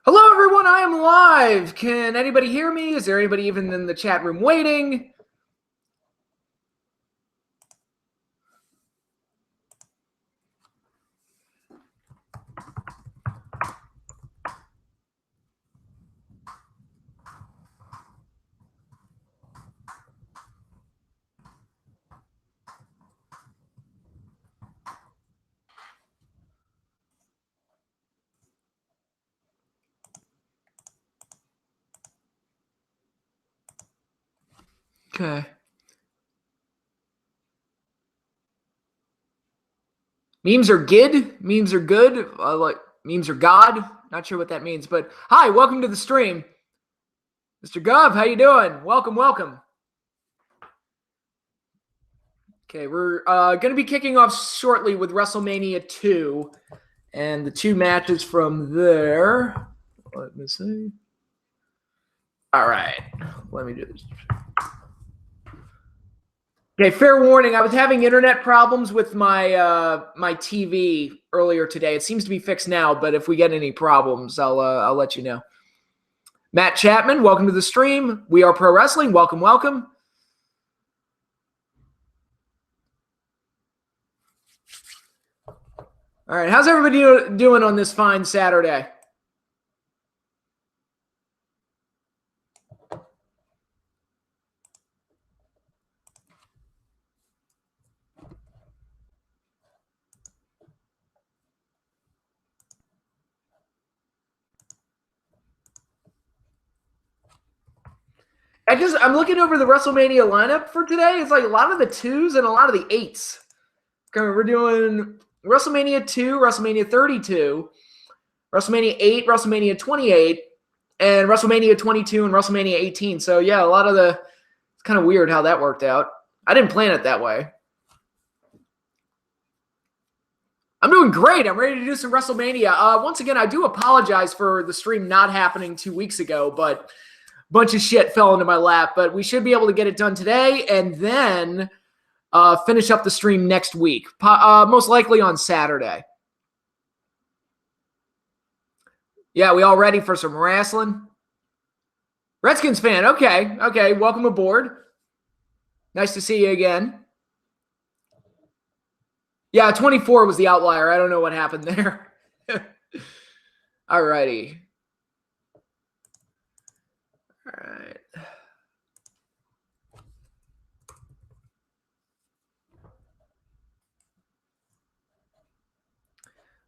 Hello, everyone. I am live. Can anybody hear me? Is there anybody even in the chat room waiting? Okay. Memes are good. Memes are good. Like memes are God. Not sure what that means, but hi, welcome to the stream, Mr. Gov. How you doing? Welcome, welcome. Okay, we're going to be kicking off shortly with WrestleMania 2 and the two matches from there. Let me see. All right, let me do this. Okay, fair warning. I was having internet problems with my my TV earlier today. It seems to be fixed now, but if we get any problems, I'll let you know. Matt Chapman, welcome to the stream. We Are Pro Wrestling. Welcome, welcome. All right, how's everybody doing on this fine Saturday? I'm looking over the WrestleMania lineup for today. It's like a lot of the 2s and a lot of the 8s. Okay, we're doing WrestleMania 2, WrestleMania 32, WrestleMania 8, WrestleMania 28, and WrestleMania 22 and WrestleMania 18. So yeah, a lot of the, it's kind of weird how that worked out. I didn't plan it that way. I'm doing great. I'm ready to do some WrestleMania. Once again, I do apologize for the stream not happening 2 weeks ago, but a bunch of shit fell into my lap. But we should be able to get it done today and then finish up the stream next week, most likely on Saturday. Yeah, we all ready for some wrestling? Redskins fan. Okay, okay. Welcome aboard. Nice to see you again. Yeah, 24 was the outlier. I don't know what happened there. All righty. All right.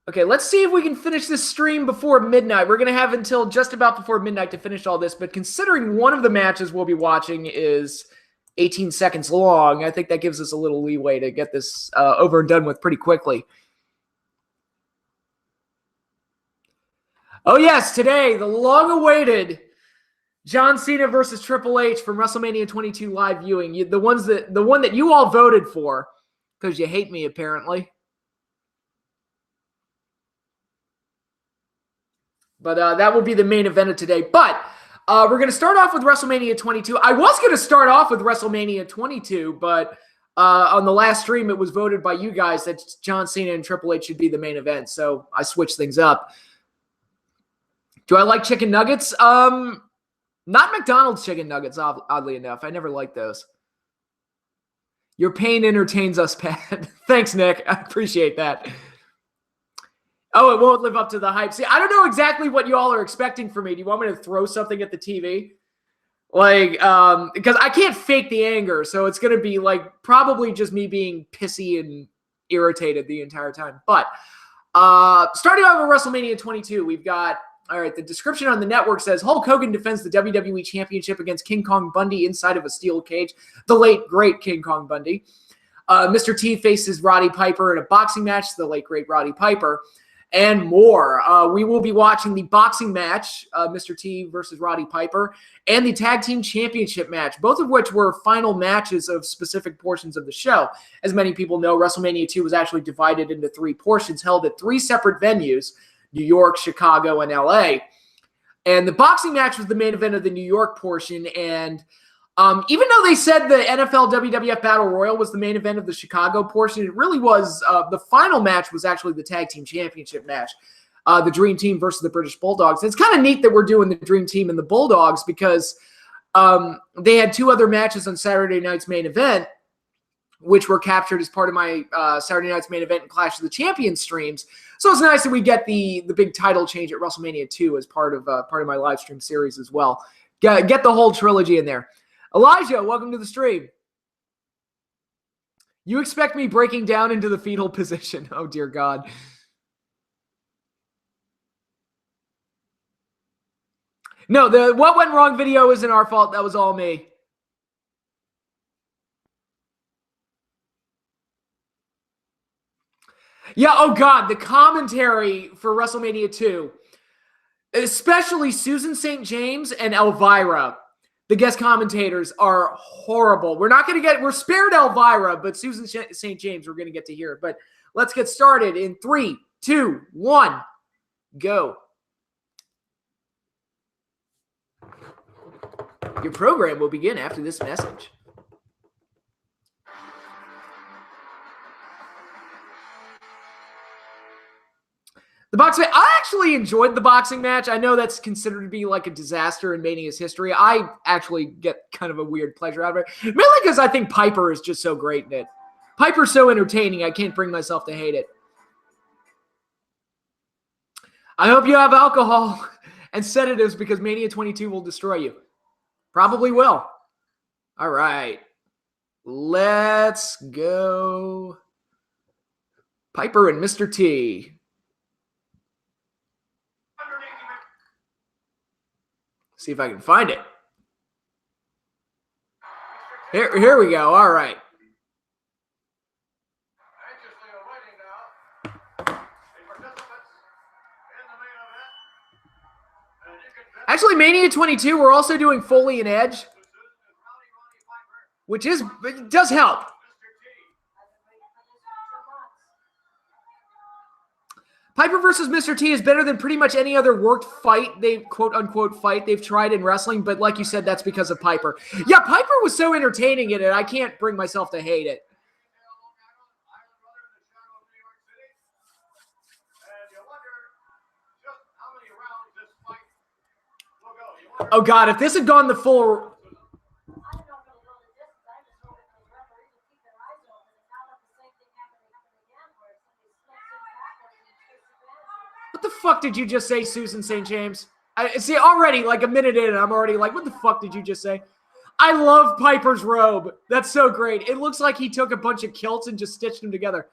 Okay, let's see if we can finish this stream before midnight. We're going to have until just about before midnight to finish all this, but considering one of the matches we'll be watching is 18 seconds long, I think that gives us a little leeway to get this over and done with pretty quickly. Oh yes, today, the long-awaited John Cena versus Triple H from WrestleMania 22 live viewing. The one that you all voted for, because you hate me, apparently. But that will be the main event of today. But we're going to start off with WrestleMania 22. I was going to start off with WrestleMania 22, but on the last stream, it was voted by you guys that John Cena and Triple H should be the main event. So I switched things up. Do I like chicken nuggets? Not McDonald's chicken nuggets, oddly enough. I never liked those. Your pain entertains us, Pat. Thanks, Nick. I appreciate that. Oh, it won't live up to the hype. See, I don't know exactly what you all are expecting from me. Do you want me to throw something at the TV? Like, because I can't fake the anger. So it's going to be like probably just me being pissy and irritated the entire time. But starting off with WrestleMania 22, we've got, all right, the description on the network says Hulk Hogan defends the WWE Championship against King Kong Bundy inside of a steel cage. The late, great King Kong Bundy. Mr. T faces Roddy Piper in a boxing match, the late, great Roddy Piper. And more. We will be watching the boxing match, Mr. T versus Roddy Piper, and the Tag Team Championship match, both of which were final matches of specific portions of the show. As many people know, WrestleMania 2 was actually divided into 3 portions, held at 3 separate venues, New York, Chicago, and LA. And the boxing match was the main event of the New York portion, and even though they said the NFL WWF Battle Royal was the main event of the Chicago portion, it really was the final match was actually the Tag Team Championship match. the Dream Team versus the British Bulldogs. It's kind of neat that we're doing the Dream Team and the Bulldogs because they had 2 other matches on Saturday night's main event, which were captured as part of my Saturday night's main event and Clash of the Champions streams. So it's nice that we get the big title change at WrestleMania 2 as part of my live stream series as well. Get the whole trilogy in there. Elijah, welcome to the stream. You expect me breaking down into the fetal position? Oh dear God. No, the what went wrong video isn't our fault. That was all me. Yeah, oh God, the commentary for WrestleMania 2, especially Susan St. James and Elvira, the guest commentators are horrible. We're spared Elvira, but Susan St. James, we're going to get to hear it. But let's get started in 3, 2, 1, go. Your program will begin after this message. The boxing, I actually enjoyed the boxing match. I know that's considered to be like a disaster in Mania's history. I actually get kind of a weird pleasure out of it. Mainly because I think Piper is just so great in it. Piper's so entertaining, I can't bring myself to hate it. I hope you have alcohol and sedatives because Mania 22 will destroy you. Probably will. All right. Let's go. Piper and Mr. T. See if I can find it. Here we go. All right. Actually, Mania 22, we're also doing Foley and Edge, which it does help. Piper versus Mr. T is better than pretty much any other worked fight, quote-unquote fight they've tried in wrestling, but like you said, that's because of Piper. Yeah, Piper was so entertaining in it, I can't bring myself to hate it. Oh, God, if this had gone the full... What the fuck did you just say, Susan St. James? See, already, like a minute in, I'm already like, what the fuck did you just say? I love Piper's robe. That's so great. It looks like he took a bunch of kilts and just stitched them together.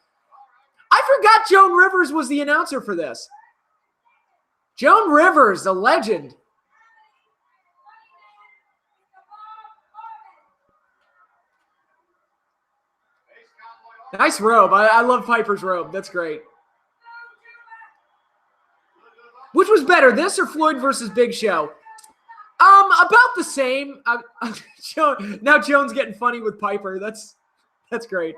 I forgot Joan Rivers was the announcer for this. Joan Rivers, a legend. Nice robe. I love Piper's robe. That's great. Which was better, this or Floyd versus Big Show? About the same. Now Joan's getting funny with Piper. That's great.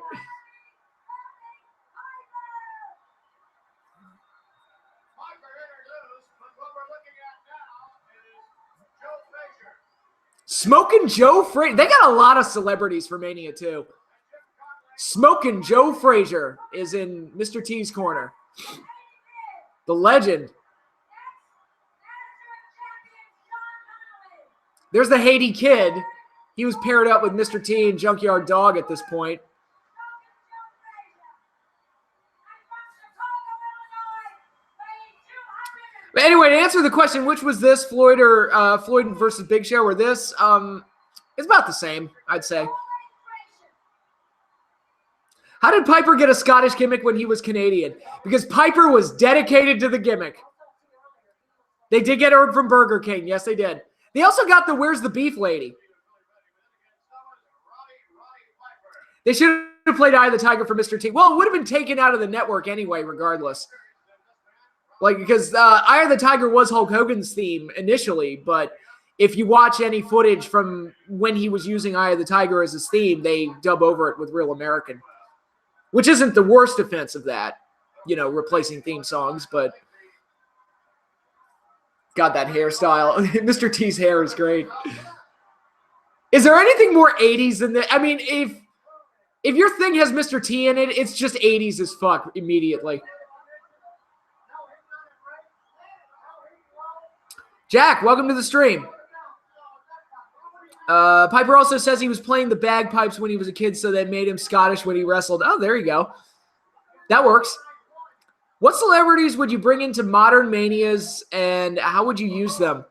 Smoking Joe Frazier. They got a lot of celebrities for Mania too. Smoking Joe Frazier is in Mr. T's corner. The legend. There's the Haiti Kid. He was paired up with Mr. T and Junkyard Dog at this point. But anyway, to answer the question, which was this, Floyd or Floyd versus Big Show or this? It's about the same, I'd say. How did Piper get a Scottish gimmick when he was Canadian? Because Piper was dedicated to the gimmick. They did get her from Burger King. Yes, they did. They also got the Where's the Beef lady. They should have played Eye of the Tiger for Mr. T. Well, it would have been taken out of the network anyway, regardless. Like, because Eye of the Tiger was Hulk Hogan's theme initially, but if you watch any footage from when he was using Eye of the Tiger as his theme, they dub over it with Real American, which isn't the worst offense of that, you know, replacing theme songs, but God, that hairstyle. Mr. T's hair is great. Is there anything more 80s than that? I mean, if your thing has Mr. T in it, it's just 80s as fuck immediately. Jack, welcome to the stream. Piper also says he was playing the bagpipes when he was a kid, so that made him Scottish when he wrestled. Oh, there you go. That works. What celebrities would you bring into modern manias, and how would you use them?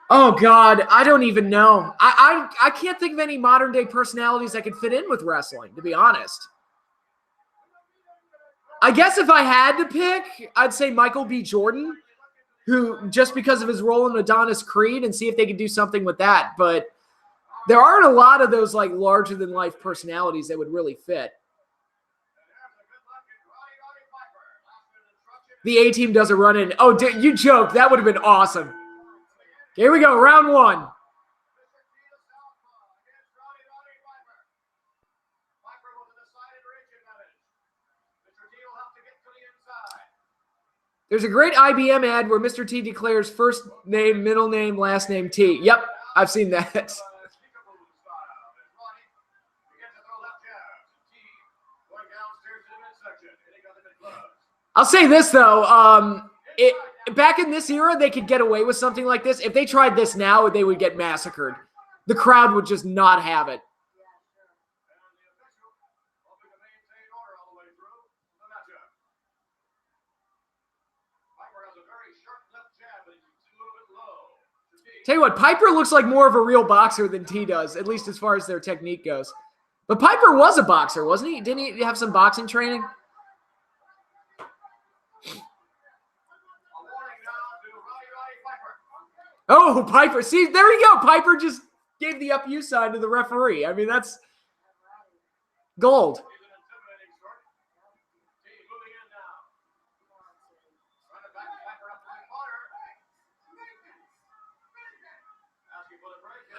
Oh, God, I don't even know. I can't think of any modern-day personalities that could fit in with wrestling, to be honest. I guess if I had to pick, I'd say Michael B. Jordan, who, just because of his role in Adonis Creed, and see if they could do something with that. But there aren't a lot of those, like, larger-than-life personalities that would really fit. The A-Team does a run-in. Oh, you joke. That would have been awesome. Here we go, round one. There's a great IBM ad where Mr. T declares first name, middle name, last name T. Yep, I've seen that. I'll say this, though. Back in this era, they could get away with something like this. If they tried this now, they would get massacred. The crowd would just not have it. Tell you what, Piper looks like more of a real boxer than T does, at least as far as their technique goes. But Piper was a boxer, wasn't he? Didn't he have some boxing training? Oh, Piper. See, there you go. Piper just gave the up you sign to the referee. I mean, that's gold.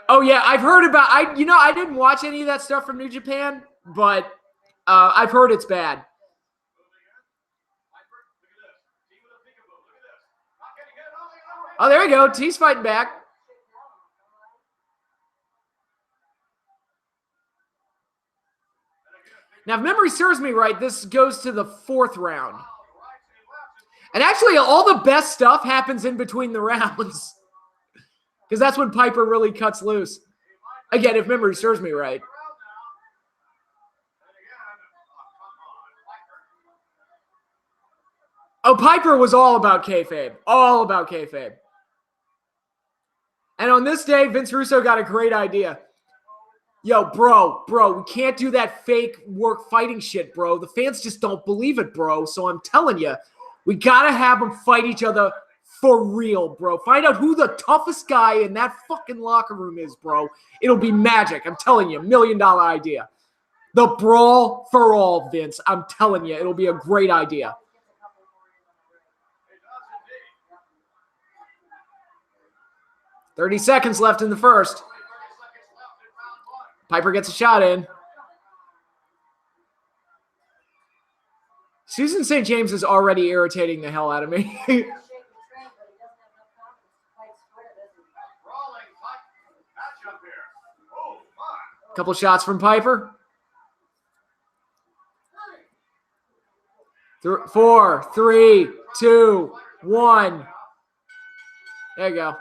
Oh, yeah, I've heard about I didn't watch any of that stuff from New Japan, but I've heard it's bad. Oh, there you go. T's fighting back. Now, if memory serves me right, this goes to the 4th round. And actually, all the best stuff happens in between the rounds. Because that's when Piper really cuts loose. Again, if memory serves me right. Oh, Piper was all about kayfabe. All about kayfabe. And on this day, Vince Russo got a great idea. Yo, bro, we can't do that fake work fighting shit, bro. The fans just don't believe it, bro. So I'm telling you, we got to have them fight each other for real, bro. Find out who the toughest guy in that fucking locker room is, bro. It'll be magic. I'm telling you, $1 million idea. The brawl for all, Vince. I'm telling you, it'll be a great idea. $30 left in the first. Piper gets a shot in. Susan St. James is already irritating the hell out of me. Couple shots from Piper. 4, 3, 2, 1. There you go.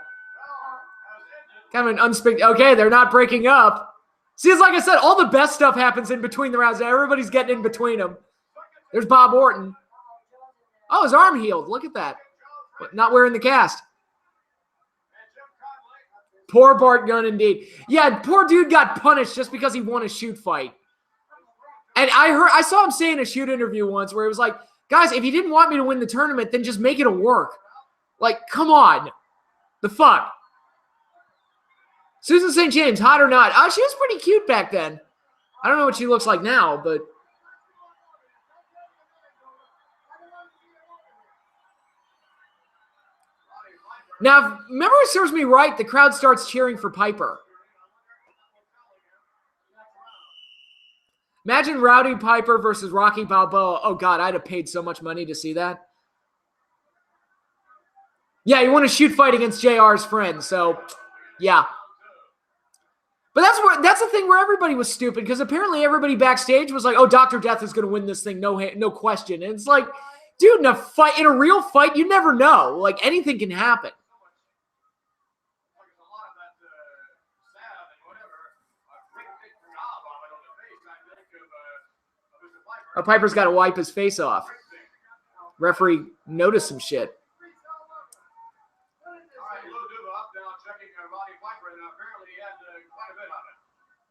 Kind of an okay, they're not breaking up. See, it's like I said, all the best stuff happens in between the rounds. Everybody's getting in between them. There's Bob Orton. Oh, his arm healed. Look at that. Not wearing the cast. Poor Bart Gunn indeed. Yeah, poor dude got punished just because he won a shoot fight. And I saw him say in a shoot interview once where it was like, guys, if you didn't want me to win the tournament, then just make it a work. Like, come on. The fuck? Susan St. James, hot or not? She was pretty cute back then. I don't know what she looks like now, but... Now, if memory serves me right, the crowd starts cheering for Piper. Imagine Rowdy Piper versus Rocky Balboa. Oh, God, I'd have paid so much money to see that. Yeah, you want to shoot fight against JR's friend, so, yeah. But that's the thing where everybody was stupid, because apparently everybody backstage was like, oh, Dr. Death is going to win this thing, no question. And it's like, dude, in a real fight, you never know. Like, anything can happen. Oh, Piper's got to wipe his face off. Referee noticed some shit.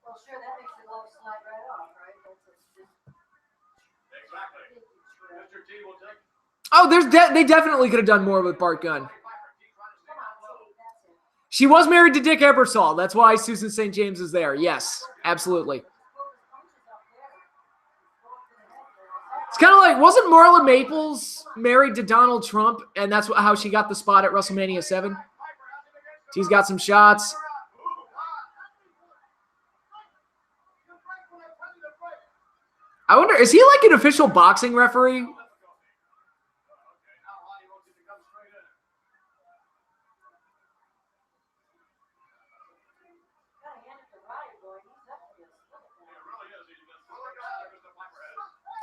Well, sure, that makes the glove slide right off, right? Oh, they definitely could have done more with Bart Gunn. She was married to Dick Ebersol. That's why Susan St. James is there. Yes, absolutely. It's kind of like, wasn't Marla Maples married to Donald Trump, and that's how she got the spot at WrestleMania 7? She's got some shots. I wonder, is he like an official boxing referee?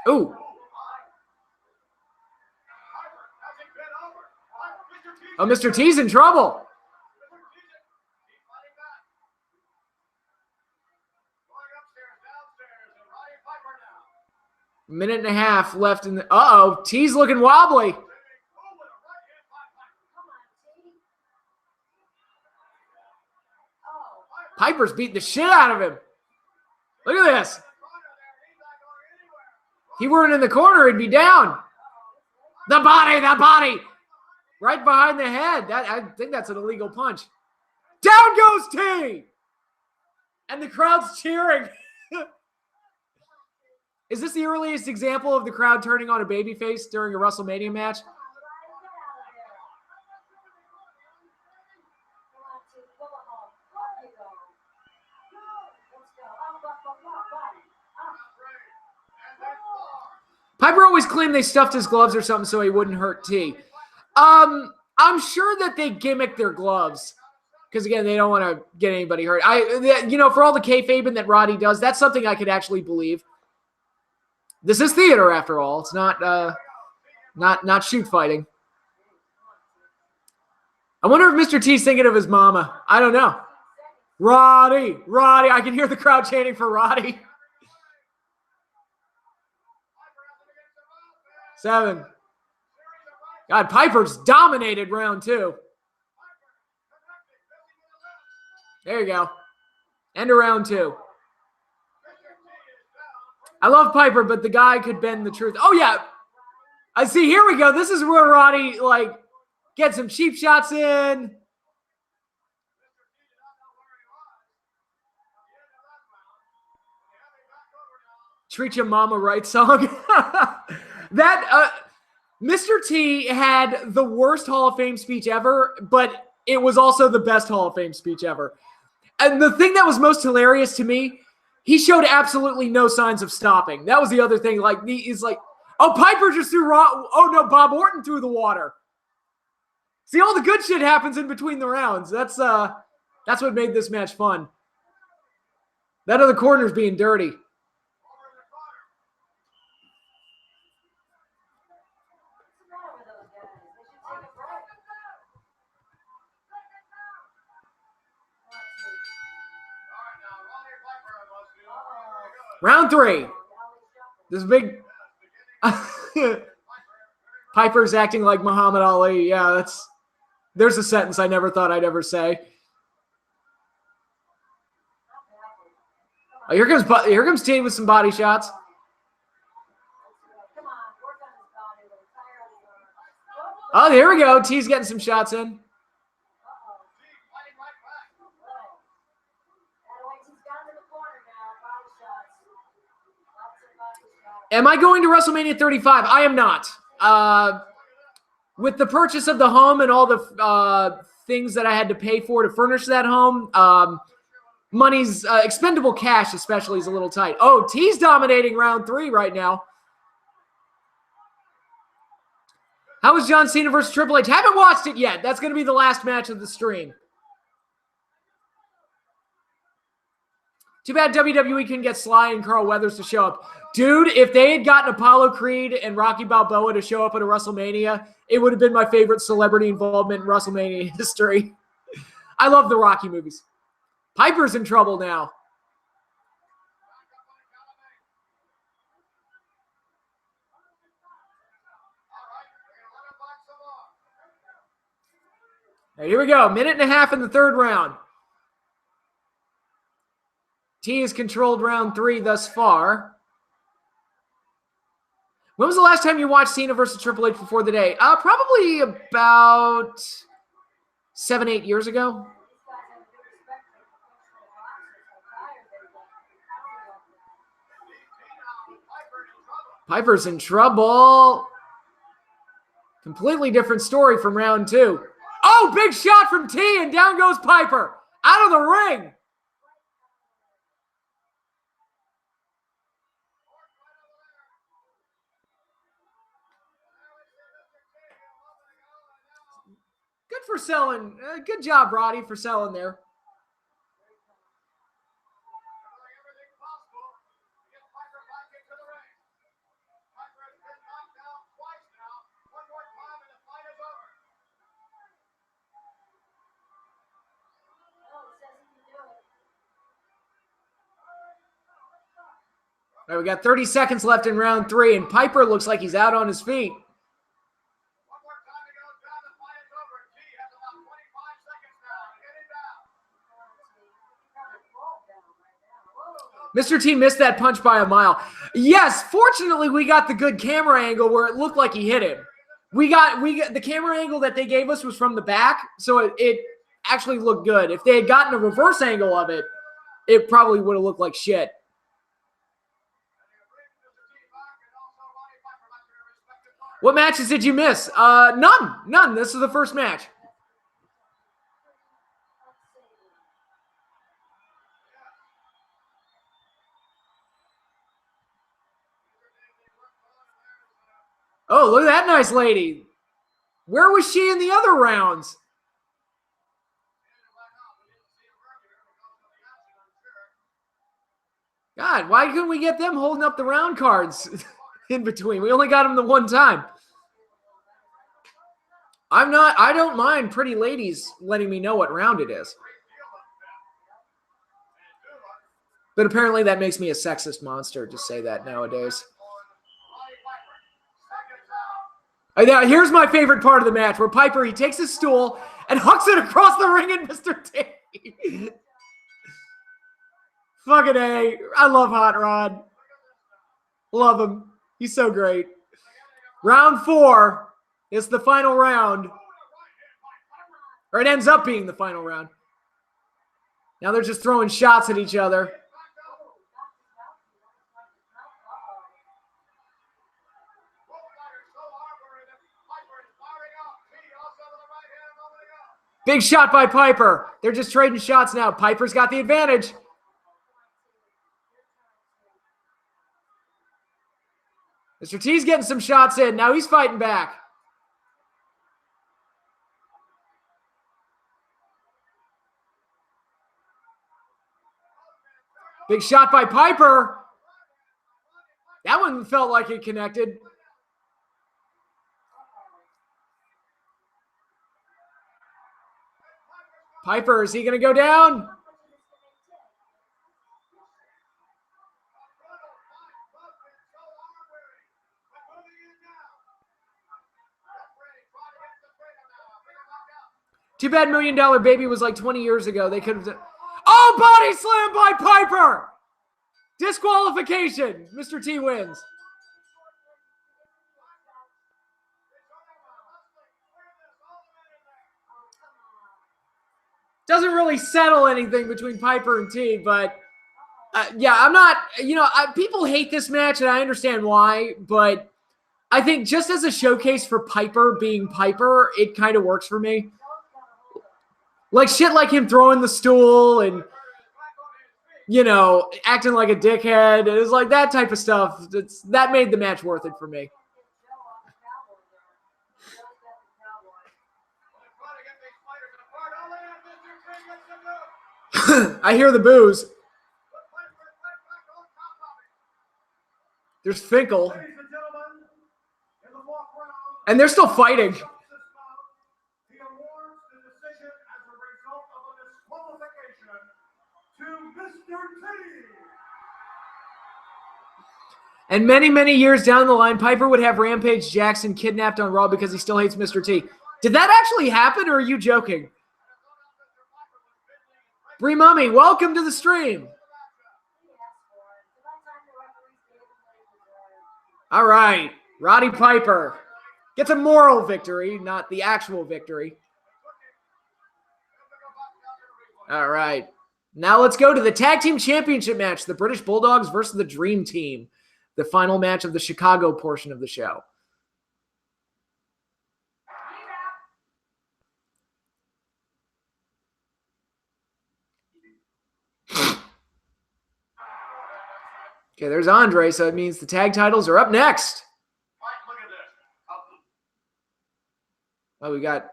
Ooh. Oh, Mr. T's in trouble. Minute and a half left in the... Uh-oh, T's looking wobbly. Piper's beating the shit out of him. Look at this. If he weren't in the corner, he'd be down. The body. Right behind the head. I think that's an illegal punch. Down goes T. And the crowd's cheering. Is this the earliest example of the crowd turning on a babyface during a WrestleMania match? Piper always claimed they stuffed his gloves or something so he wouldn't hurt T. I'm sure that they gimmick their gloves because, again, they don't want to get anybody hurt. For all the kayfabing that Roddy does, that's something I could actually believe. This is theater, after all. It's not shoot fighting. I wonder if Mr. T's thinking of his mama. I don't know. Roddy. I can hear the crowd chanting for Roddy. 7. God, Piper's dominated round 2. There you go. End of round 2. I love Piper, but the guy could bend the truth. Oh, yeah. I see. Here we go. This is where Roddy, gets some cheap shots in. Treat Your Mama Right song. Mr. T had the worst Hall of Fame speech ever, but it was also the best Hall of Fame speech ever. And the thing that was most hilarious to me, he showed absolutely no signs of stopping. That was the other thing. He's like, oh, Piper just threw oh, no, Bob Orton threw the water. See, all the good shit happens in between the rounds. That's what made this match fun. That other corner's being dirty. Round 3. This big Piper's acting like Muhammad Ali. Yeah, there's a sentence I never thought I'd ever say. Oh, here comes T with some body shots. Oh, here we go. T's getting some shots in. Am I going to WrestleMania 35? I am not. With the purchase of the home and all the things that I had to pay for to furnish that home, money's expendable cash especially is a little tight. Oh, T's dominating round 3 right now. How was John Cena versus Triple H? Haven't watched it yet. That's going to be the last match of the stream. Too bad WWE couldn't get Sly and Carl Weathers to show up. Dude, if they had gotten Apollo Creed and Rocky Balboa to show up at a WrestleMania, it would have been my favorite celebrity involvement in WrestleMania history. I love the Rocky movies. Piper's in trouble now. right, here we go. Minute and a half in the third round. T has controlled round 3 thus far. When was the last time you watched Cena versus Triple H before the day? Probably about 7-8 years ago. Piper's in trouble. Completely different story from round 2. Oh, big shot from T, and down goes Piper. Out of the ring. Good for selling. Good job, Roddy, for selling there. All right, we got 30 seconds left in round 3, and Piper looks like he's out on his feet. Mr. T missed that punch by a mile. Yes, fortunately, we got the good camera angle where it looked like he hit him. We got the camera angle that they gave us was from the back, so it actually looked good. If they had gotten a reverse angle of it, it probably would have looked like shit. What matches did you miss? None. This is the first match. Oh, look at that nice lady. Where was she in the other rounds? God, why couldn't we get them holding up the round cards in between? We only got them the one time. I don't mind pretty ladies letting me know what round it is. But apparently that makes me a sexist monster to say that nowadays. Now, here's my favorite part of the match where Piper, he takes his stool and hucks it across the ring at Mr. T. Fucking A. I love Hot Rod. Love him. He's so great. Round 4 is the final round. Or it ends up being the final round. Now they're just throwing shots at each other. Big shot by Piper. They're just trading shots now. Piper's got the advantage. Mr. T's getting some shots in. Now he's fighting back. Big shot by Piper. That one felt like it connected. Piper, is he going to go down? Too bad $1 Million Baby was like 20 years ago. They could have done... Oh, body slam by Piper! Disqualification. Mr. T wins. Doesn't really settle anything between Piper and T, but yeah, I'm not, people hate this match, and I understand why, but I think just as a showcase for Piper being Piper, it kind of works for me. Like shit like him throwing the stool and, acting like a dickhead. It was like that type of stuff. That made the match worth it for me. I hear the boos. There's Finkel. And they're still fighting. And many, many years down the line, Piper would have Rampage Jackson kidnapped on Raw because he still hates Mr. T. Did that actually happen, or are you joking? Bree Mummy, welcome to the stream. All right. Roddy Piper gets a moral victory, not the actual victory. All right. Now let's go to the Tag Team Championship match, the British Bulldogs versus the Dream Team, the final match of the Chicago portion of the show. Okay, there's Andre, so it means the tag titles are up next. Oh, we got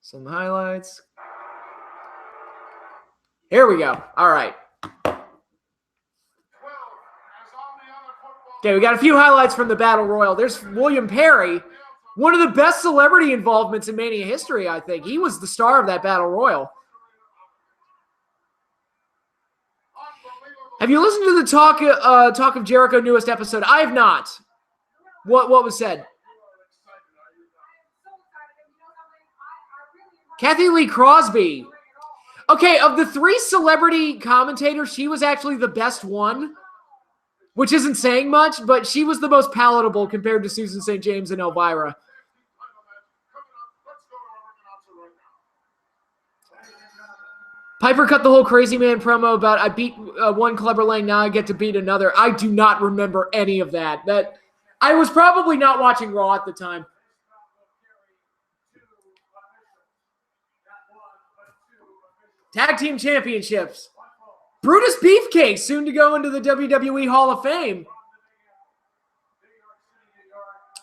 some highlights. Here we go. All right. Okay, we got a few highlights from the Battle Royal. There's William Perry, one of the best celebrity involvements in Mania history, I think. He was the star of that Battle Royal. Have you listened to the Talk of Jericho newest episode? I have not. What was said? Kathy Lee Crosby. Okay, of the 3 celebrity commentators, she was actually the best one, which isn't saying much, but she was the most palatable compared to Susan St. James and Elvira. Piper cut the whole Crazy Man promo about I beat one Clubber Lang, now I get to beat another. I do not remember any of that. I was probably not watching Raw at the time. Tag Team Championships. Brutus Beefcake, soon to go into the WWE Hall of Fame.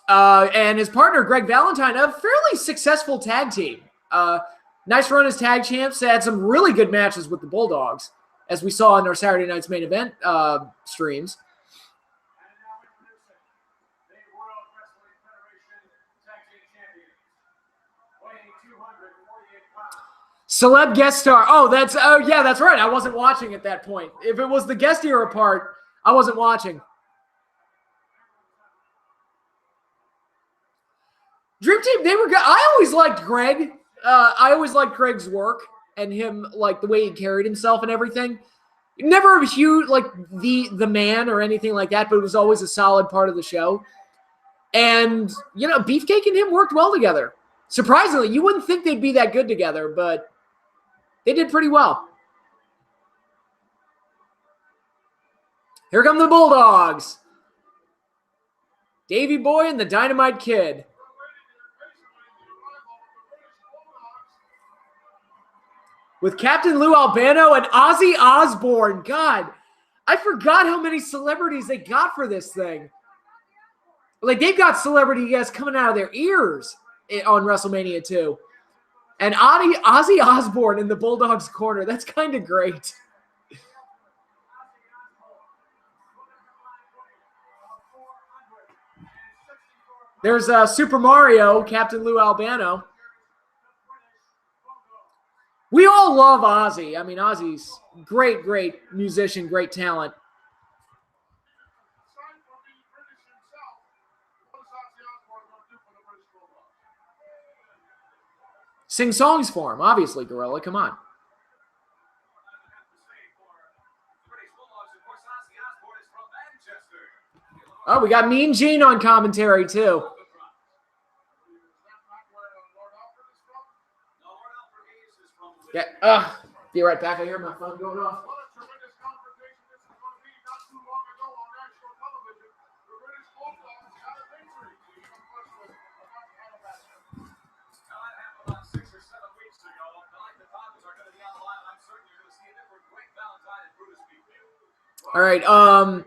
And his partner, Greg Valentine, a fairly successful tag team. Nice run as tag champs. They had some really good matches with the Bulldogs, as we saw in our Saturday night's main event streams. Celeb guest star. Oh, yeah, that's right. I wasn't watching at that point. If it was the guest era part, I wasn't watching. Dream Team, they were good. I always liked Greg. I always liked Greg's work and him, like the way he carried himself and everything. Never a huge, like the man or anything like that, but it was always a solid part of the show. And, you know, Beefcake and him worked well together. Surprisingly, you wouldn't think they'd be that good together, but they did pretty well. Here come the Bulldogs. Davey Boy and the Dynamite Kid. With Captain Lou Albano and Ozzy Osbourne. God, I forgot how many celebrities they got for this thing. Like, they've got celebrity guests coming out of their ears on WrestleMania 2. And Ozzy Osbourne in the Bulldogs corner. That's kind of great. There's Super Mario, Captain Lou Albano. We all love Ozzy. I mean, Ozzy's great musician, great talent. Sing songs for him, obviously, Gorilla. Come on. Oh, we got Mean Gene on commentary, too. Yeah, be right back. I hear my phone going off. All right,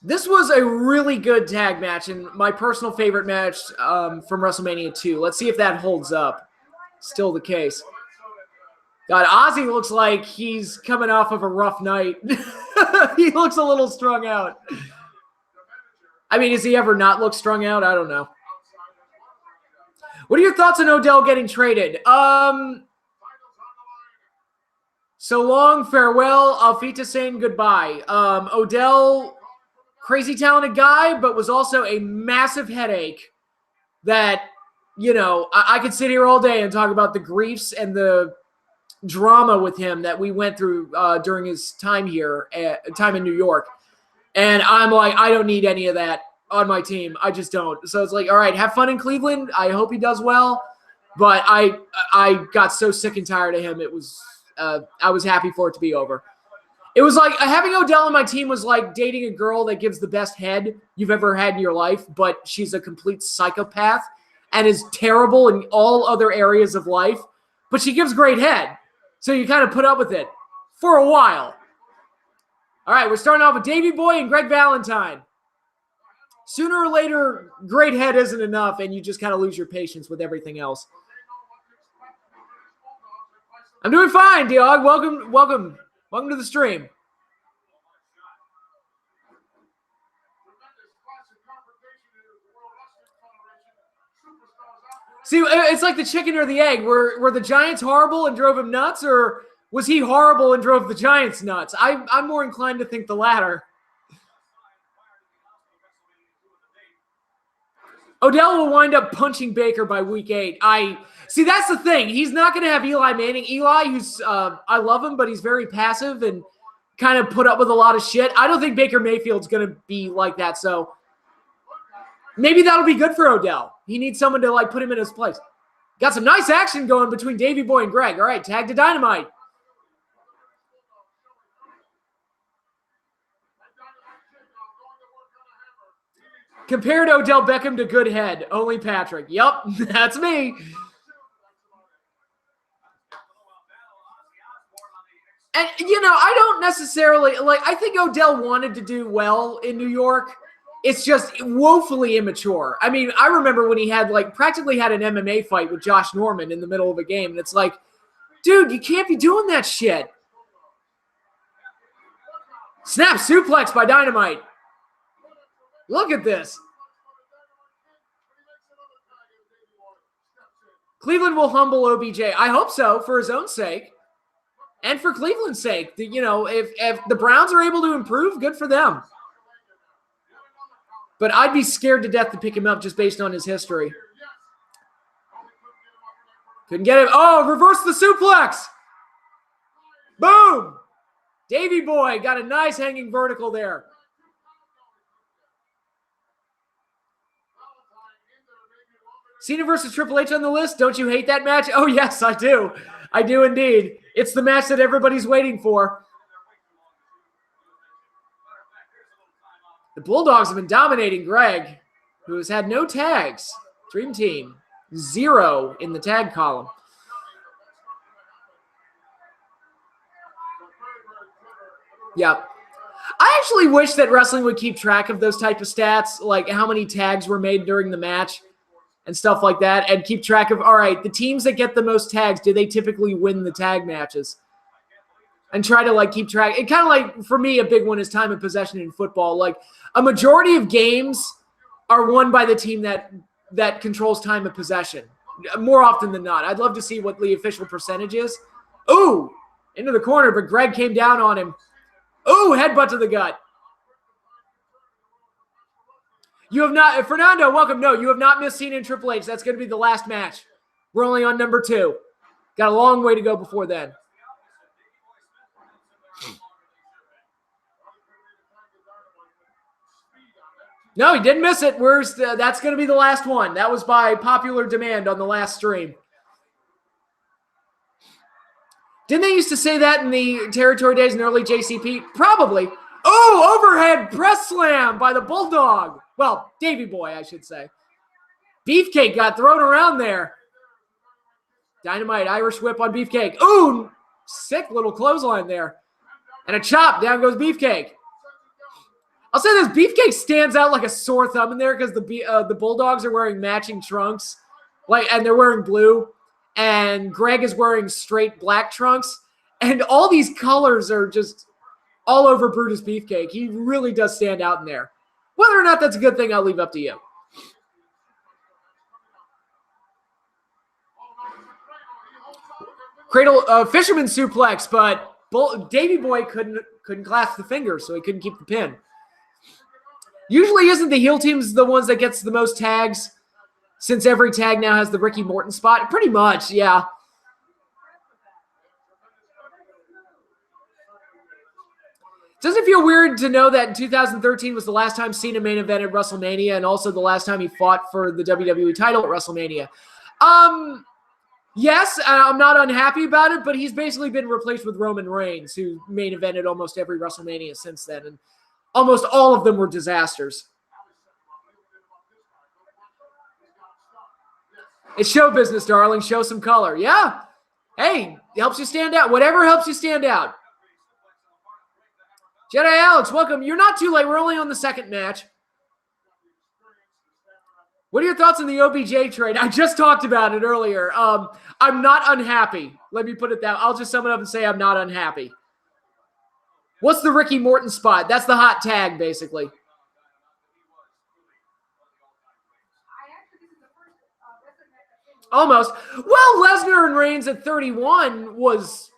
this was a really good tag match and my personal favorite match from WrestleMania 2. Let's see if that holds up. Still the case. God, Ozzy looks like he's coming off of a rough night. He looks a little strung out. I mean, has he ever not looked strung out? I don't know. What are your thoughts on Odell getting traded? So long, farewell, Alfita saying goodbye. Odell, crazy talented guy, but was also a massive headache that you know, I could sit here all day and talk about the griefs and the drama with him that we went through during his time here, time in New York. And I'm like, I don't need any of that on my team. I just don't. So it's like, all right, have fun in Cleveland. I hope he does well. But I got so sick and tired of him. It was I was happy for it to be over. It was like having Odell on my team was like dating a girl that gives the best head you've ever had in your life, but she's a complete psychopath and is terrible in all other areas of life, but she gives great head. So you kind of put up with it for a while. All right, we're starting off with Davey Boy and Greg Valentine. Sooner or later, great head isn't enough, and you just kind of lose your patience with everything else. I'm doing fine, Diog. Welcome to the stream. See, it's like the chicken or the egg. Were the Giants horrible and drove him nuts, or was he horrible and drove the Giants nuts? I'm more inclined to think the latter. Odell will wind up punching Baker by week 8. See, that's the thing. He's not going to have Eli Manning. Eli, who's I love him, but he's very passive and kind of put up with a lot of shit. I don't think Baker Mayfield's going to be like that. So maybe that'll be good for Odell. He needs someone to like put him in his place. Got some nice action going between Davey Boy and Greg. All right, tag to Dynamite. Compared Odell Beckham to good head. Only Patrick. Yep, that's me. And, you know, I don't necessarily, like, I think Odell wanted to do well in New York. It's just woefully immature. I mean, I remember when he had, like, practically had an MMA fight with Josh Norman in the middle of a game. And it's like, dude, you can't be doing that shit. Snap suplex by Dynamite. Look at this. Cleveland will humble OBJ. I hope so, for his own sake. And for Cleveland's sake. You know, if the Browns are able to improve, good for them. But I'd be scared to death to pick him up just based on his history. Couldn't get him. Oh, reverse the suplex. Boom. Davey Boy got a nice hanging vertical there. Cena versus Triple H on the list. Don't you hate that match? Oh, yes, I do. I do indeed. It's the match that everybody's waiting for. The Bulldogs have been dominating Greg, who has had no tags. Dream Team, 0 in the tag column. Yeah. I actually wish that wrestling would keep track of those type of stats, like how many tags were made during the match and stuff like that, and keep track of, all right, the teams that get the most tags, do they typically win the tag matches? And try to, like, keep track. It kind of like, for me, a big one is time of possession in football. Like, a majority of games are won by the team that controls time of possession, more often than not. I'd love to see what the official percentage is. Ooh, into the corner, but Greg came down on him. Ooh, headbutt to the gut. You have not, Fernando, welcome. No, you have not missed Cena and Triple H. That's going to be the last match. We're only on number 2. Got a long way to go before then. No, he didn't miss it. That's going to be the last one. That was by popular demand on the last stream. Didn't they used to say that in the territory days in early JCP? Probably. Oh, overhead press slam by the Bulldog. Well, Davey Boy, I should say. Beefcake got thrown around there. Dynamite Irish whip on Beefcake. Ooh, sick little clothesline there. And a chop. Down goes Beefcake. I'll say this. Beefcake stands out like a sore thumb in there because the Bulldogs are wearing matching trunks. And they're wearing blue. And Greg is wearing straight black trunks. And all these colors are just all over Brutus Beefcake. He really does stand out in there. Whether or not that's a good thing, I'll leave up to you. Cradle fisherman suplex, but Davey Boy couldn't clasp the fingers, so he couldn't keep the pin. Usually isn't the heel teams the ones that gets the most tags? Since every tag now has the Ricky Morton spot? Pretty much, yeah. Doesn't it feel weird to know that in 2013 was the last time Cena main evented WrestleMania and also the last time he fought for the WWE title at WrestleMania? Yes, I'm not unhappy about it, but he's basically been replaced with Roman Reigns, who main evented almost every WrestleMania since then, and almost all of them were disasters. It's show business, darling. Show some color. Yeah. Hey, it helps you stand out. Whatever helps you stand out. Jedi Alex, welcome. You're not too late. We're only on the second match. What are your thoughts on the OBJ trade? I just talked about it earlier. I'm not unhappy. Let me put it that. I'll just sum it up and say I'm not unhappy. What's the Ricky Morton spot? That's the hot tag, basically. Almost. Well, Lesnar and Reigns at 31 was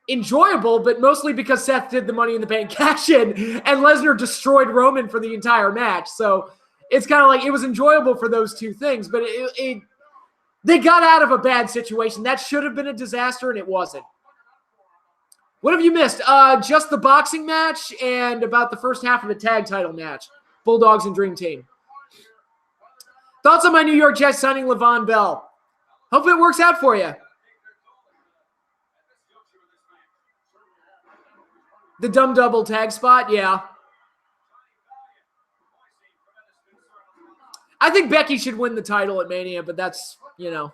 enjoyable, but mostly because Seth did the Money in the Bank cash-in, and Lesnar destroyed Roman for the entire match. So it's kind of like it was enjoyable for those two things, but they got out of a bad situation. That should have been a disaster, and it wasn't. What have you missed? Just the boxing match and about the first half of the tag title match. Bulldogs and Dream Team. Thoughts on my New York Jets signing Le'Veon Bell? Hope it works out for you. The dumb double tag spot? Yeah. I think Becky should win the title at Mania, but that's, you know.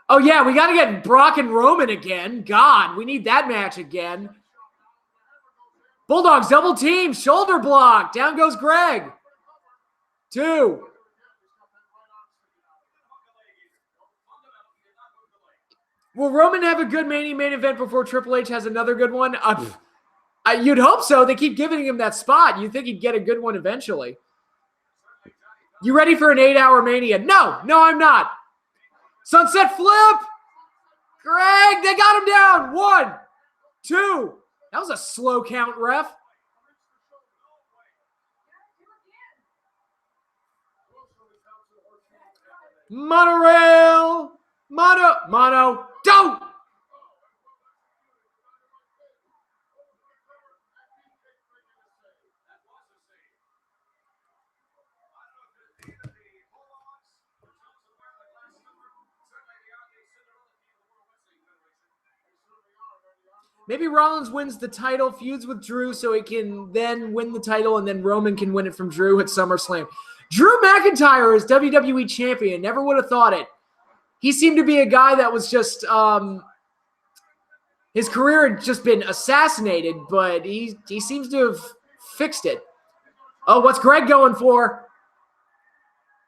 Oh, yeah, we got to get Brock and Roman again. God, we need that match again. Bulldogs, double team, shoulder block. Down goes Greg. 2. Will Roman have a good main event before Triple H has another good one? You'd hope so. They keep giving him that spot. You'd think he'd get a good one eventually. You ready for an 8-hour Mania? No, I'm not. Sunset flip. Greg, they got him down. 1, 2. That was a slow count, ref. Monorail. Mono. Don't. Maybe Rollins wins the title, feuds with Drew so he can then win the title, and then Roman can win it from Drew at SummerSlam. Drew McIntyre is WWE champion. Never would have thought it. He seemed to be a guy that was just his career had just been assassinated, but he seems to have fixed it. Oh, what's Greg going for?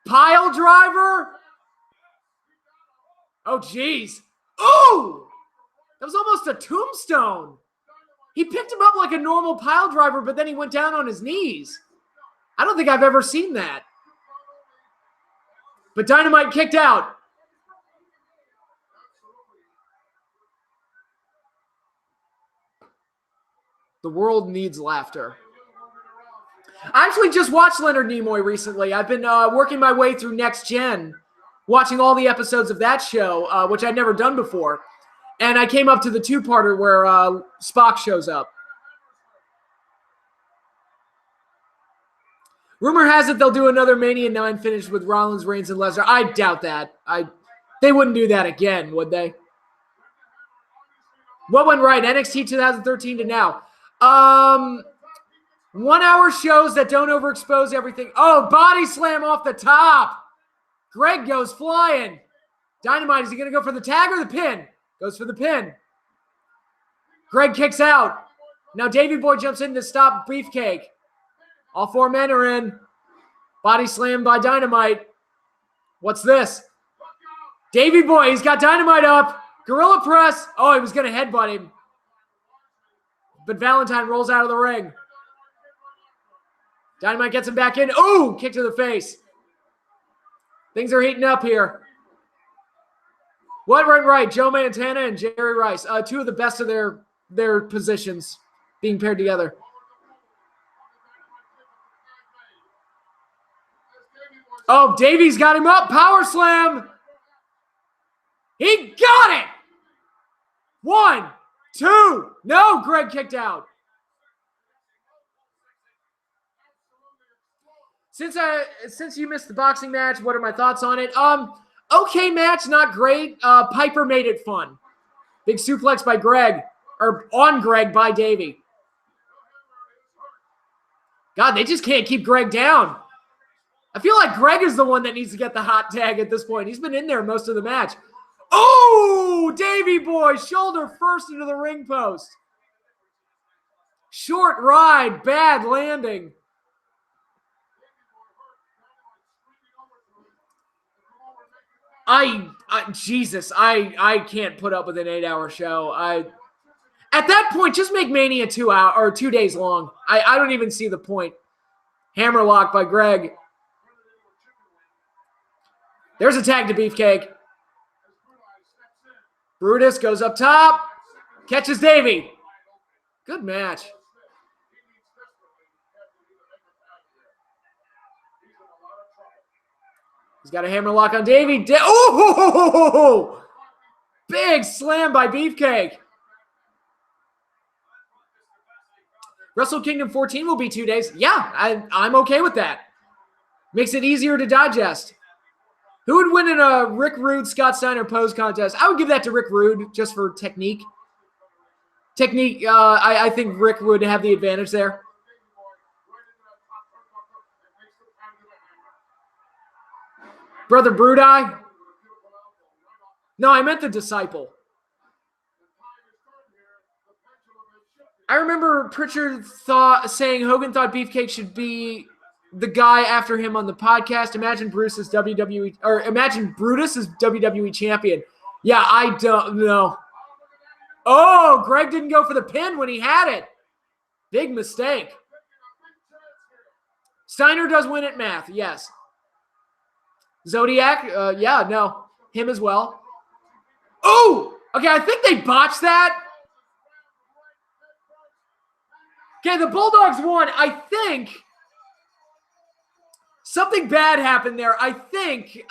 Pile driver? Oh, geez. Ooh! That was almost a tombstone. He picked him up like a normal pile driver, but then he went down on his knees. I don't think I've ever seen that. But Dynamite kicked out. The world needs laughter. I actually just watched Leonard Nimoy recently. I've been working my way through Next Gen, watching all the episodes of that show, which I'd never done before. And I came up to the 2-parter where Spock shows up. Rumor has it they'll do another Mania 9 finish with Rollins, Reigns, and Lesnar. I doubt that. They wouldn't do that again, would they? What went right? NXT 2013 to now. 1-hour shows that don't overexpose everything. Oh, body slam off the top. Greg goes flying. Dynamite, is he going to go for the tag or the pin? Goes for the pin. Greg kicks out. Now Davey Boy jumps in to stop Beefcake. All 4 men are in. Body slam by Dynamite. What's this? Davey Boy, he's got Dynamite up. Gorilla press. Oh, he was going to headbutt him. But Valentine rolls out of the ring. Dynamite gets him back in. Ooh, kick to the face. Things are heating up here. What went right? Joe Montana and Jerry Rice. 2 of the best of their positions being paired together. Oh, Davies got him up. Power slam. He got it. 1, 2. No, Greg kicked out. Since you missed the boxing match, what are my thoughts on it? Okay match, not great. Piper made it fun. Big suplex by Greg, or on Greg by Davey. God, they just can't keep Greg down. I feel like Greg is the one that needs to get the hot tag at this point. He's been in there most of the match. Oh, Davey boy, shoulder first into the ring post. Short ride, bad landing. Jesus, I can't put up with an 8-hour show. At that point, just make Mania 2 hours or 2 days long. I don't even see the point. Hammerlock by Greg. There's a tag to Beefcake. Brutus goes up top, catches Davey. Good match. He's got a hammerlock on Davey. Oh! Big slam by Beefcake. Wrestle Kingdom 14 will be 2 days. Yeah, I'm okay with that. Makes it easier to digest. Who would win in a Rick Rude, Scott Steiner pose contest? I would give that to Rick Rude just for technique. I think Rick would have the advantage there. Brother Brudai? No, I meant the disciple. I remember Pritchard saying Hogan thought Beefcake should be the guy after him on the podcast. Imagine Brutus as WWE champion. Yeah, I don't know. Oh, Greg didn't go for the pin when he had it. Big mistake. Steiner does win at math, yes. Zodiac, yeah, no. Him as well. Oh! Okay, I think they botched that. Okay, the Bulldogs won. I think something bad happened there. I think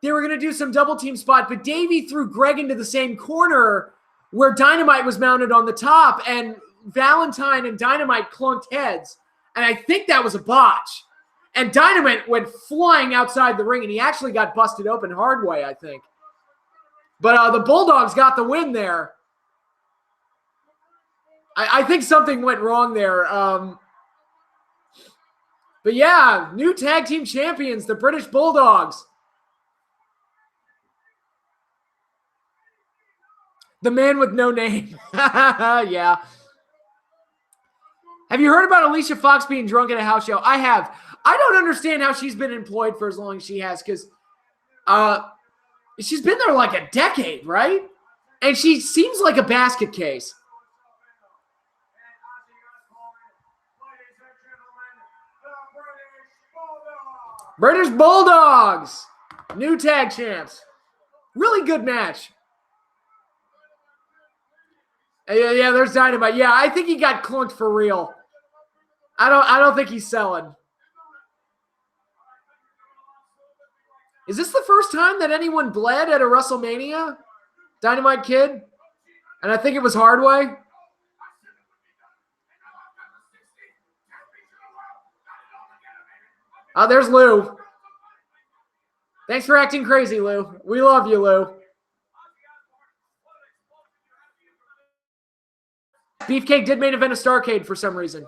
they were going to do some double team spot, but Davey threw Greg into the same corner where Dynamite was mounted on the top, and Valentine and Dynamite clunked heads. And I think that was a botch. And Dynamite went flying outside the ring, and he actually got busted open hard way, I think. But the Bulldogs got the win there. I think something went wrong there. But yeah, new tag team champions, the British Bulldogs. The man with no name. Yeah. Have you heard about Alicia Fox being drunk at a house show? I have. I don't understand how she's been employed for as long as she has, because she's been there like a decade, right? And she seems like a basket case. British Bulldogs, new tag champs. Really good match. Yeah, there's Dynamite. Yeah, I think he got clunked for real. I don't think he's selling. Is this the first time that anyone bled at a WrestleMania? Dynamite Kid? And I think it was Hardway. Oh, there's Lou. Thanks for acting crazy, Lou. We love you, Lou. Beefcake did main event a Starrcade for some reason.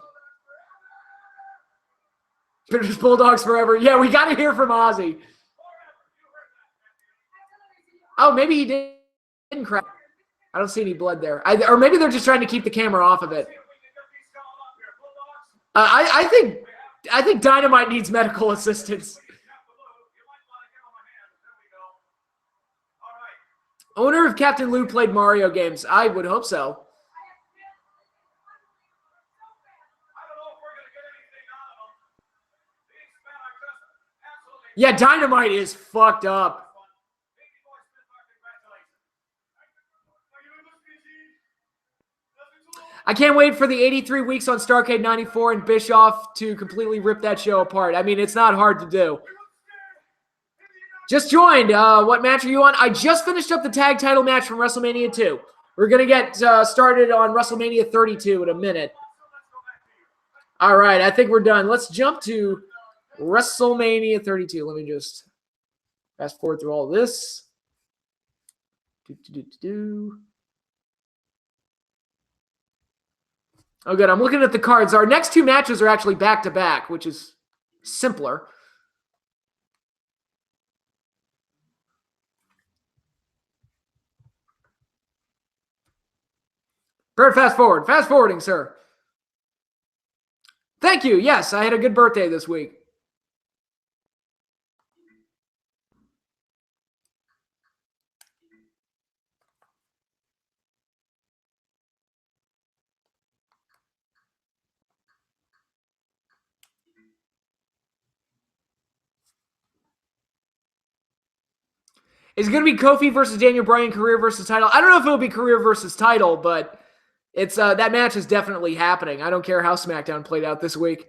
British Bulldogs forever. Yeah, we got to hear from Ozzy. Oh, maybe he didn't crack. I don't see any blood there. Or maybe they're just trying to keep the camera off of it. I think Dynamite needs medical assistance. Owner of Captain Lou played Mario games. I would hope so. Yeah, Dynamite is fucked up. I can't wait for the 83 weeks on Starrcade 94 and Bischoff to completely rip that show apart. I mean, it's not hard to do. Just joined. What match are you on? I just finished up the tag title match from WrestleMania 2. We're going to get started on WrestleMania 32 in a minute. All right, I think we're done. Let's jump to WrestleMania 32. Let me just fast forward through all this. Oh, good. I'm looking at the cards. Our next two matches are actually back-to-back, which is simpler. Very fast forward. Fast forwarding, sir. Thank you. Yes, I had a good birthday this week. Is it going to be Kofi versus Daniel Bryan, career versus title? I don't know if it'll be career versus title, but it's that match is definitely happening. I don't care how SmackDown played out this week.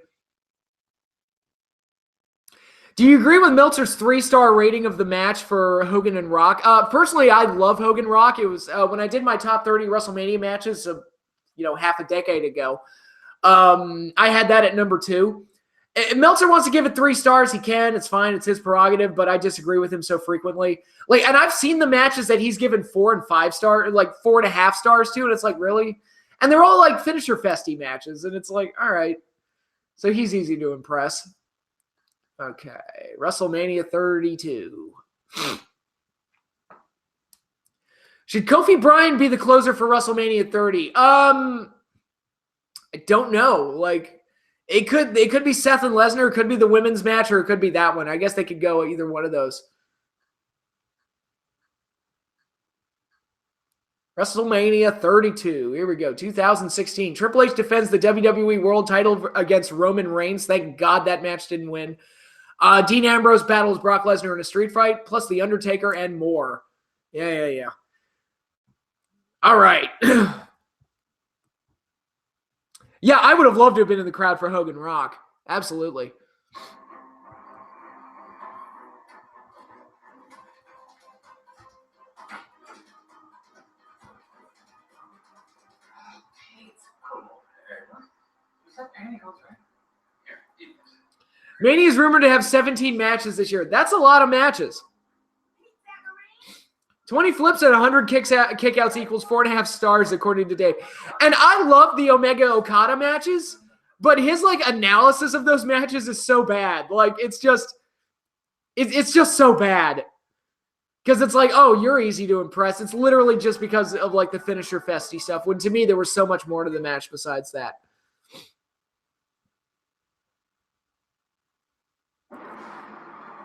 Do you agree with Meltzer's 3-star rating of the match for Hogan and Rock? Personally, I love Hogan Rock. It was when I did my top 30 WrestleMania matches, half a decade ago. I had that at number 2. If Meltzer wants to give it 3 stars, he can. It's fine. It's his prerogative, but I disagree with him so frequently. And I've seen the matches that he's given 4 and 5 stars, 4.5 stars to, and it's like, really? And they're all like finisher festy matches, and it's like, all right. So he's easy to impress. Okay, WrestleMania 32. Should Kofi Bryan be the closer for WrestleMania 30? I don't know. It could be Seth and Lesnar, it could be the women's match, or it could be that one. I guess they could go either one of those. WrestleMania 32. Here we go. 2016. Triple H defends the WWE World title against Roman Reigns. Thank God that match didn't win. Dean Ambrose battles Brock Lesnar in a street fight, plus The Undertaker and more. Yeah. All right. Yeah, I would have loved to have been in the crowd for Hogan Rock. Absolutely. Mania is rumored to have 17 matches this year. That's a lot of matches. 20 flips and 100 kickouts equals 4.5 stars, according to Dave. And I love the Omega Okada matches, but his analysis of those matches is so bad. It's just so bad. Because it's oh, you're easy to impress. It's literally just because of the finisher festy stuff, when to me there was so much more to the match besides that.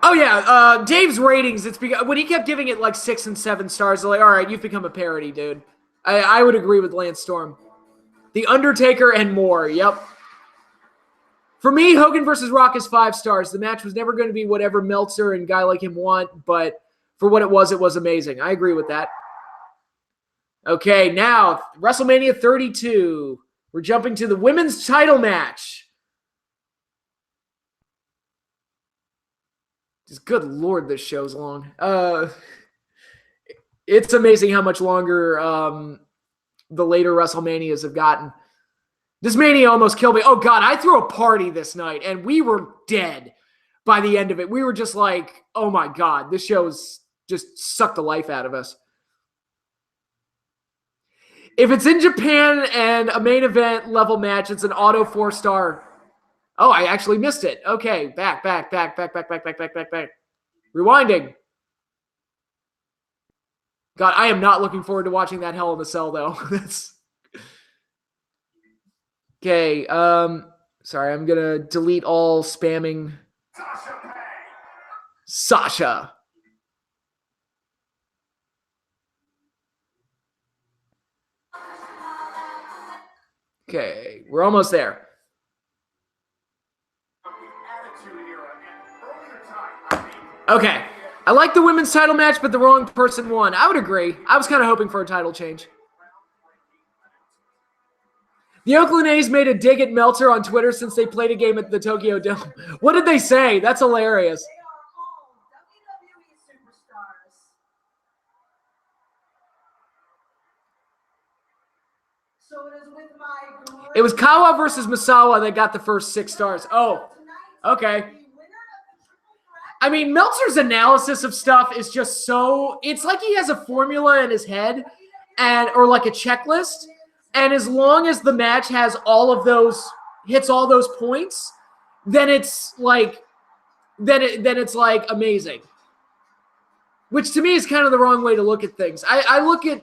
Oh, yeah. Dave's ratings, it's because when he kept giving it 6 and 7 stars, all right, you've become a parody, dude. I would agree with Lance Storm. The Undertaker and more. Yep. For me, Hogan versus Rock is 5 stars. The match was never going to be whatever Meltzer and a guy like him want, but for what it was amazing. I agree with that. Okay, now, WrestleMania 32. We're jumping to the women's title match. Just good Lord, this show's long. It's amazing how much longer the later WrestleManias have gotten. This Mania almost killed me. Oh, God, I threw a party this night, and we were dead by the end of it. We were just like, oh, my God, this show's just sucked the life out of us. If it's in Japan and a main event level match, it's an auto 4-star. Oh, I actually missed it. Okay, back. Rewinding. God, I am not looking forward to watching that Hell in a Cell, though. That's okay. Sorry, I'm gonna delete all spamming. Sasha. Okay, we're almost there. Okay. I like the women's title match, but the wrong person won. I would agree. I was kind of hoping for a title change. The Oakland A's made a dig at Meltzer on Twitter since they played a game at the Tokyo Dome. What did they say? That's hilarious. They are all WWE superstars. So it is with my It was Kawa versus Misawa that got the first 6 stars. Oh, okay. I mean, Meltzer's analysis of stuff is just so, it's like he has a formula in his head or like a checklist. And as long as the match has all of those, hits all those points, then it's like, it's like amazing. Which to me is kind of the wrong way to look at things. I look at,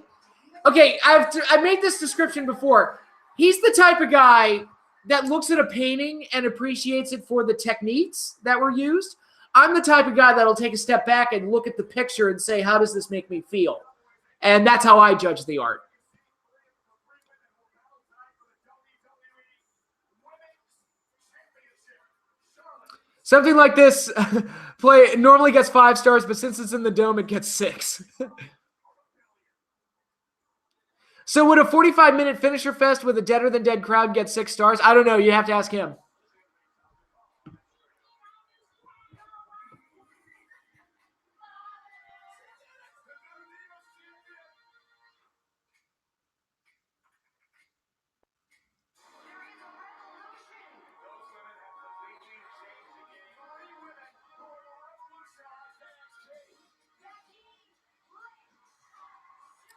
okay, I made this description before. He's the type of guy that looks at a painting and appreciates it for the techniques that were used. I'm the type of guy that'll take a step back and look at the picture and say, how does this make me feel? And that's how I judge the art. Something like this play normally gets 5 stars, but since it's in the dome, it gets 6. So would a 45-minute finisher fest with a deader than dead crowd get 6 stars? I don't know. You have to ask him.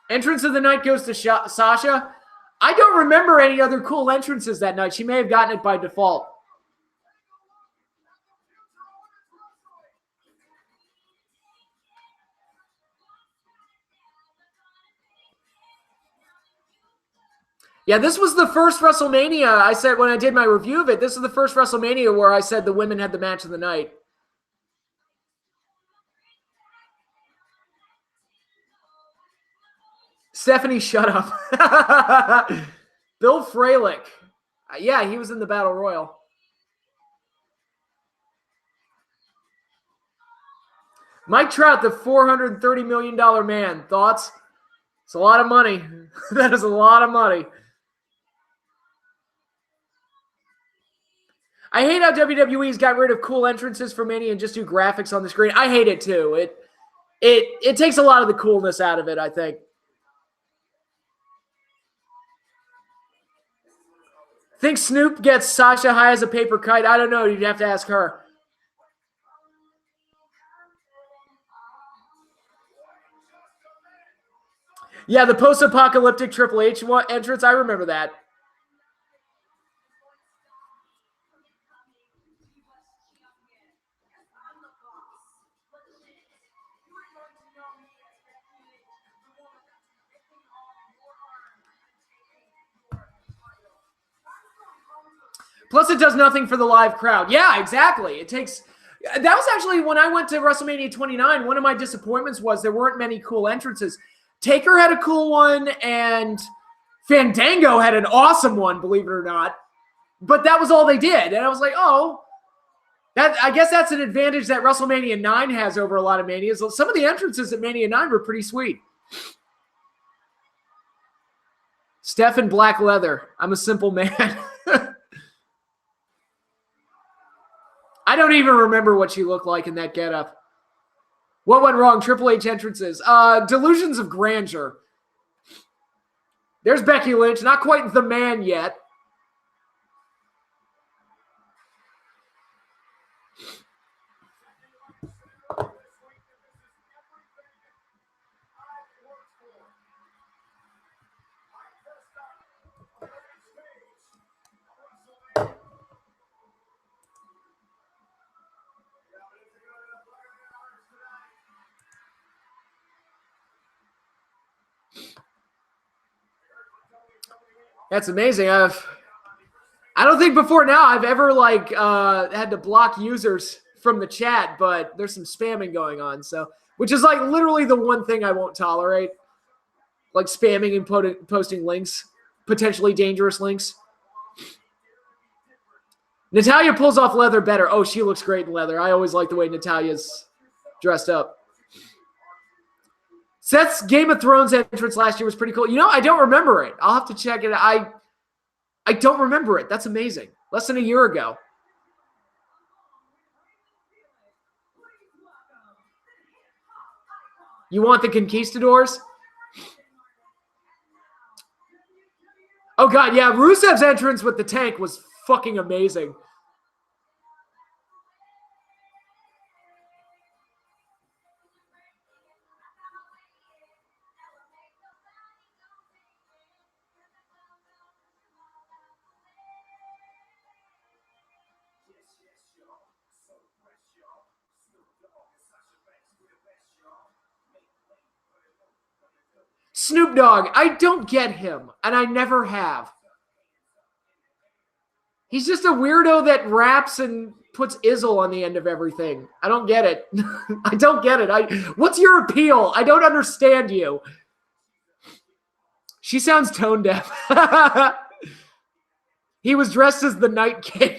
Entrance of the night goes to Sasha. I don't remember any other cool entrances that night. She may have gotten it by default. Yeah, this was the first WrestleMania. I said when I did my review of it, this is the first WrestleMania where I said the women had the match of the night. Stephanie, shut up. Bill Fralick. Yeah, he was in the Battle Royal. Mike Trout, the $430 million man. Thoughts? It's a lot of money. That is a lot of money. I hate how WWE's got rid of cool entrances for Mania and just do graphics on the screen. I hate it too. It takes a lot of the coolness out of it, I think. Think Snoop gets Sasha high as a paper kite? I don't know. You'd have to ask her. Yeah, the post-apocalyptic Triple H entrance. I remember that. Plus, it does nothing for the live crowd. Yeah, exactly. It takes... That was actually when I went to WrestleMania 29, one of my disappointments was there weren't many cool entrances. Taker had a cool one, and Fandango had an awesome one, believe it or not. But that was all they did. And I was like, oh, I guess that's an advantage that WrestleMania 9 has over a lot of Manias. Some of the entrances at Mania 9 were pretty sweet. Steph in black leather. I'm a simple man. I don't even remember what she looked like in that getup. What went wrong? Triple H entrances. Delusions of grandeur. There's Becky Lynch. Not quite the man yet. That's amazing. I don't think before now I've ever had to block users from the chat, but there's some spamming going on. So, which is like literally the one thing I won't tolerate, like spamming and posting links, potentially dangerous links. Natalia pulls off leather better. Oh, she looks great in leather. I always like the way Natalia's dressed up. Seth's Game of Thrones entrance last year was pretty cool. You know, I don't remember it. I'll have to check it. I don't remember it. That's amazing. Less than a year ago. You want the Conquistadors? Oh, God, yeah. Rusev's entrance with the tank was fucking amazing. Snoop Dogg, I don't get him, and I never have. He's just a weirdo that raps and puts Izzle on the end of everything. I don't get it. I don't get it. What's your appeal? I don't understand you. She sounds tone deaf. He was dressed as the Night King.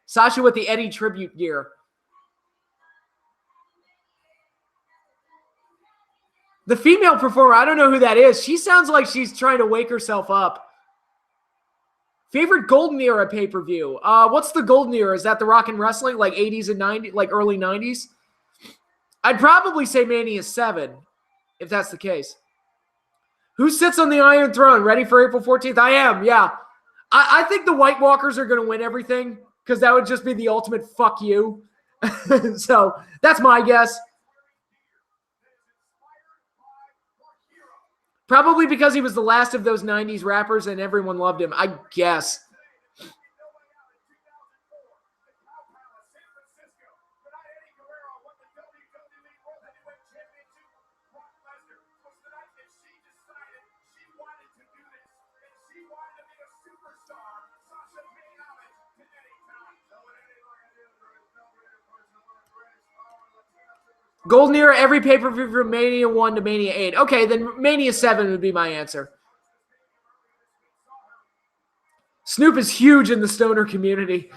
Sasha with the Eddie tribute gear. The female performer, I don't know who that is. She sounds like she's trying to wake herself up. Favorite Golden Era pay-per-view? What's the Golden Era? Is that the Rock and Wrestling? Like 80s and 90s, like early 90s? I'd probably say Mania 7, if that's the case. Who sits on the Iron Throne? Ready for April 14th? I am, yeah. I think the White Walkers are going to win everything because that would just be the ultimate fuck you. So that's my guess. Probably because he was the last of those 90s rappers and everyone loved him, I guess. Golden Era, every pay-per-view from Mania 1 to Mania 8. Okay, then Mania 7 would be my answer. Snoop is huge in the stoner community.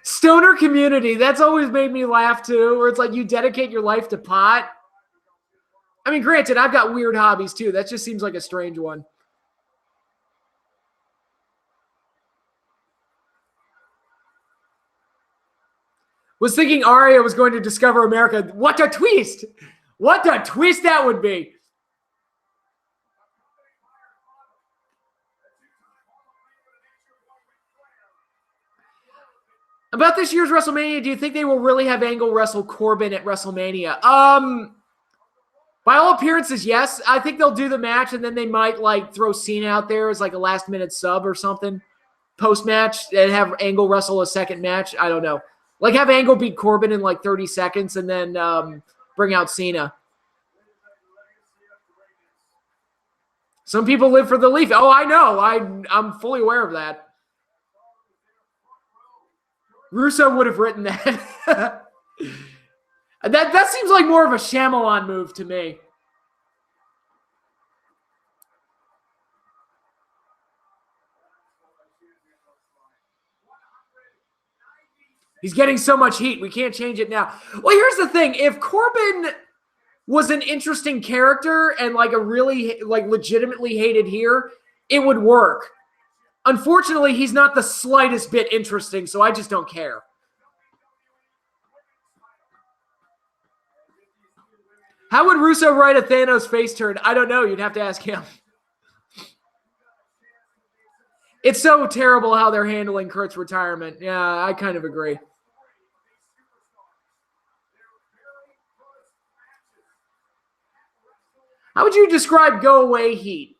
Stoner community, that's always made me laugh too, where it's like you dedicate your life to pot. I mean, granted, I've got weird hobbies too. That just seems like a strange one. Was thinking Arya was going to discover America. What a twist! What a twist that would be. About this year's WrestleMania, do you think they will really have Angle wrestle Corbin at WrestleMania? By all appearances, yes. I think they'll do the match, and then they might like throw Cena out there as like a last-minute sub or something post-match and have Angle wrestle a second match. I don't know. Like have Angle beat Corbin in like 30 seconds and then bring out Cena. Some people live for the Leaf. Oh, I know. I'm fully aware of that. Russo would have written that. that seems like more of a Shyamalan move to me. He's getting so much heat. We can't change it now. Well, here's the thing. If Corbin was an interesting character and like a really like legitimately hated here, it would work. Unfortunately, he's not the slightest bit interesting, so I just don't care. How would Russo write a Thanos face turn? I don't know. You'd have to ask him. It's so terrible how they're handling Kurt's retirement. Yeah, I kind of agree. How would you describe go away heat?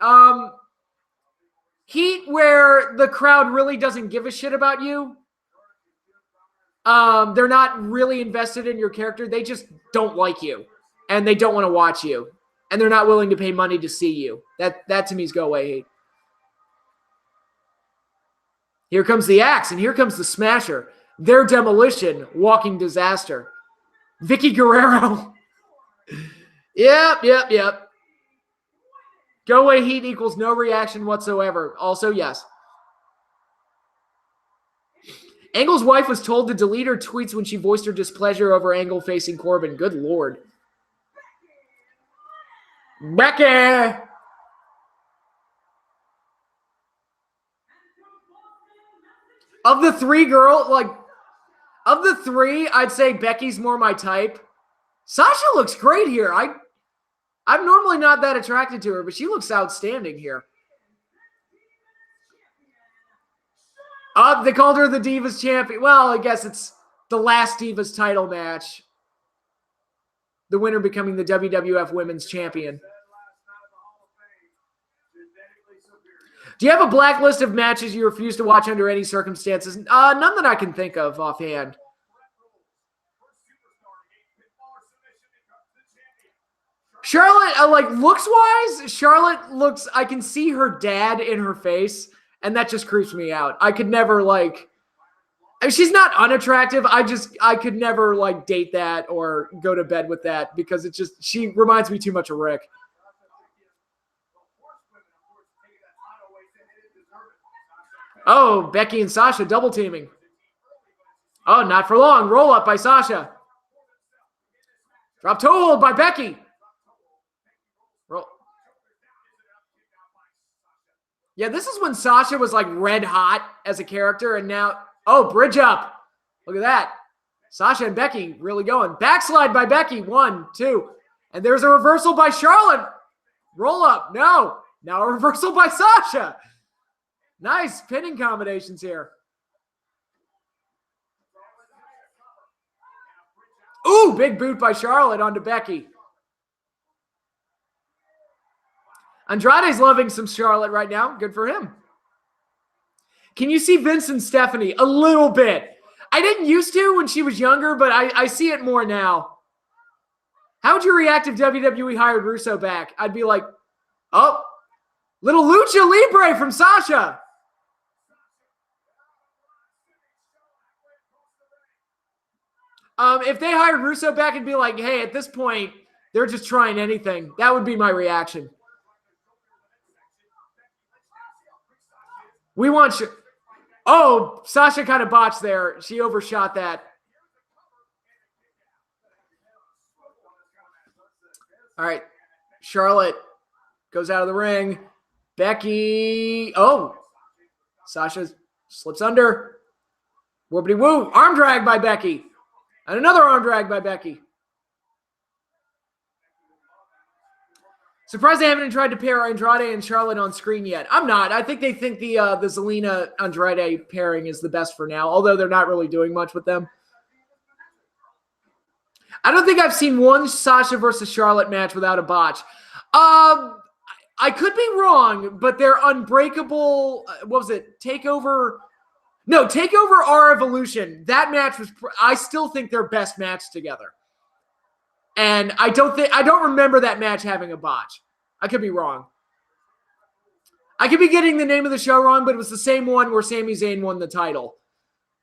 Heat where the crowd really doesn't give a shit about you. They're not really invested in your character. They just don't like you. And they don't want to watch you. And they're not willing to pay money to see you. That to me is go away heat. Here comes the Axe, and here comes the Smasher. Their demolition, walking disaster. Vicky Guerrero. Yep. Go away heat equals no reaction whatsoever. Also, yes. Angle's wife was told to delete her tweets when she voiced her displeasure over Angle facing Corbin. Good Lord. Becky! Of the three girls, like, of the three, I'd say Becky's more my type. Sasha looks great here. I'm normally not that attracted to her, but she looks outstanding here. They called her the Divas champion. Well, I guess it's the last Divas title match. The winner becoming the WWF Women's Champion. Do you have a blacklist of matches you refuse to watch under any circumstances? None that I can think of offhand. Charlotte, like looks-wise, Charlotte looks, I can see her dad in her face, and that just creeps me out. I could never, like, I mean, she's not unattractive. I could never, like, date that or go to bed with that because it's just, she reminds me too much of Rick. Oh, Becky and Sasha double teaming. Oh, not for long. Roll up by Sasha. Drop toe hold by Becky. Roll. Yeah, this is when Sasha was like red hot as a character, and now, oh, bridge up. Look at that. Sasha and Becky really going. Backslide by Becky. 1, 2. And there's a reversal by Charlotte. Roll up. No. Now a reversal by Sasha. Nice pinning combinations here. Ooh, big boot by Charlotte onto Becky. Andrade's loving some Charlotte right now. Good for him. Can you see Vince and Stephanie? A little bit. I didn't used to when she was younger, but I see it more now. How would you react if WWE hired Russo back? I'd be like, oh, little Lucha Libre from Sasha. If they hired Russo back and be like, hey, at this point, they're just trying anything. That would be my reaction. We want... Oh, Sasha kind of botched there. She overshot that. All right. Charlotte goes out of the ring. Becky... Oh. Sasha slips under. Whoopity woo. Arm drag by Becky. And another arm drag by Becky. Surprised they haven't tried to pair Andrade and Charlotte on screen yet. I'm not. I think they think the Zelina Andrade pairing is the best for now, although they're not really doing much with them. I don't think I've seen one Sasha versus Charlotte match without a botch. I could be wrong, but they're Unbreakable. What was it? Takeover. No, Takeover Our Evolution. That match was, I still think their best match together. And I don't remember that match having a botch. I could be wrong. I could be getting the name of the show wrong, but it was the same one where Sami Zayn won the title.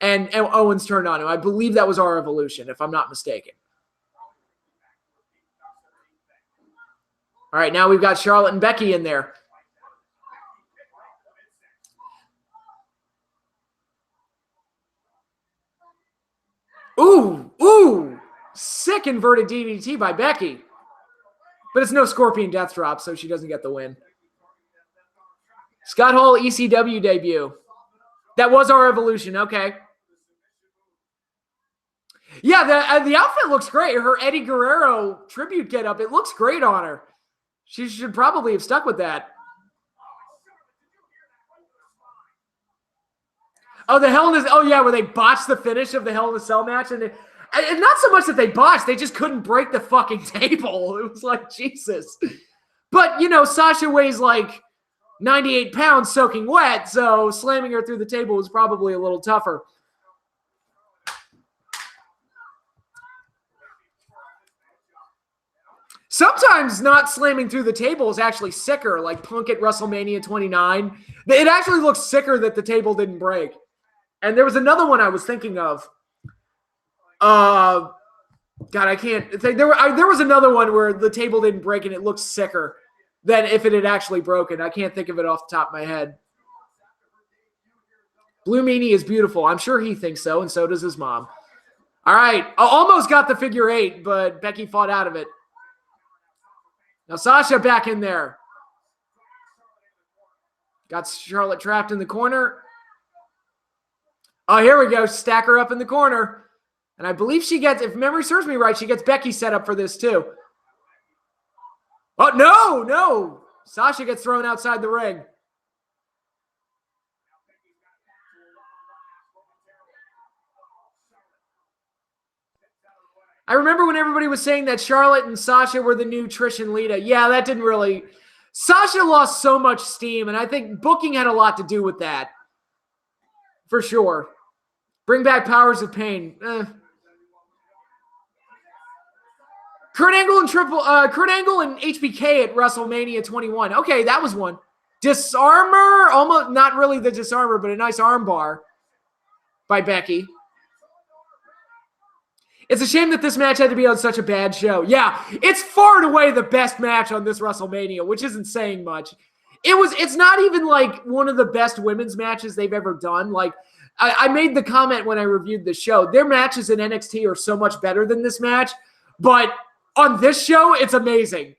And Owens turned on him. I believe that was Our Evolution, if I'm not mistaken. All right, now we've got Charlotte and Becky in there. Ooh. Sick inverted DDT by Becky. But it's no Scorpion Death Drop, so she doesn't get the win. Scott Hall ECW debut. That was Our Evolution. Okay. Yeah, the outfit looks great. Her Eddie Guerrero tribute getup, it looks great on her. She should probably have stuck with that. Oh, the Hell in a... Oh, yeah, where they botched the finish of the Hell in a Cell match. And not so much that they botched. They just couldn't break the fucking table. It was like, Jesus. But, you know, Sasha weighs like 98 pounds soaking wet, so slamming her through the table was probably a little tougher. Sometimes not slamming through the table is actually sicker, like Punk at WrestleMania 29. It actually looks sicker that the table didn't break. And there was another one I was thinking of. God, I can't think. There was another one where the table didn't break and it looks sicker than if it had actually broken. I can't think of it off the top of my head. Blue Meanie is beautiful. I'm sure he thinks so, and so does his mom. All right. I almost got the figure 8, but Becky fought out of it. Now Sasha back in there. Got Charlotte trapped in the corner. Oh, here we go. Stack her up in the corner. And I believe she gets, if memory serves me right, she gets Becky set up for this too. Oh, no. Sasha gets thrown outside the ring. I remember when everybody was saying that Charlotte and Sasha were the new Trish and Lita. Yeah, that didn't really... Sasha lost so much steam, and I think booking had a lot to do with that. For sure. Bring back Powers of Pain. Kurt Angle and HBK at WrestleMania 21. Okay, that was one. Disarmer, almost not really the disarmer, but a nice armbar by Becky. It's a shame that this match had to be on such a bad show. Yeah, it's far and away the best match on this WrestleMania, which isn't saying much. It's not even like one of the best women's matches they've ever done. Like, I made the comment when I reviewed the show. Their matches in NXT are so much better than this match, but on this show, it's amazing.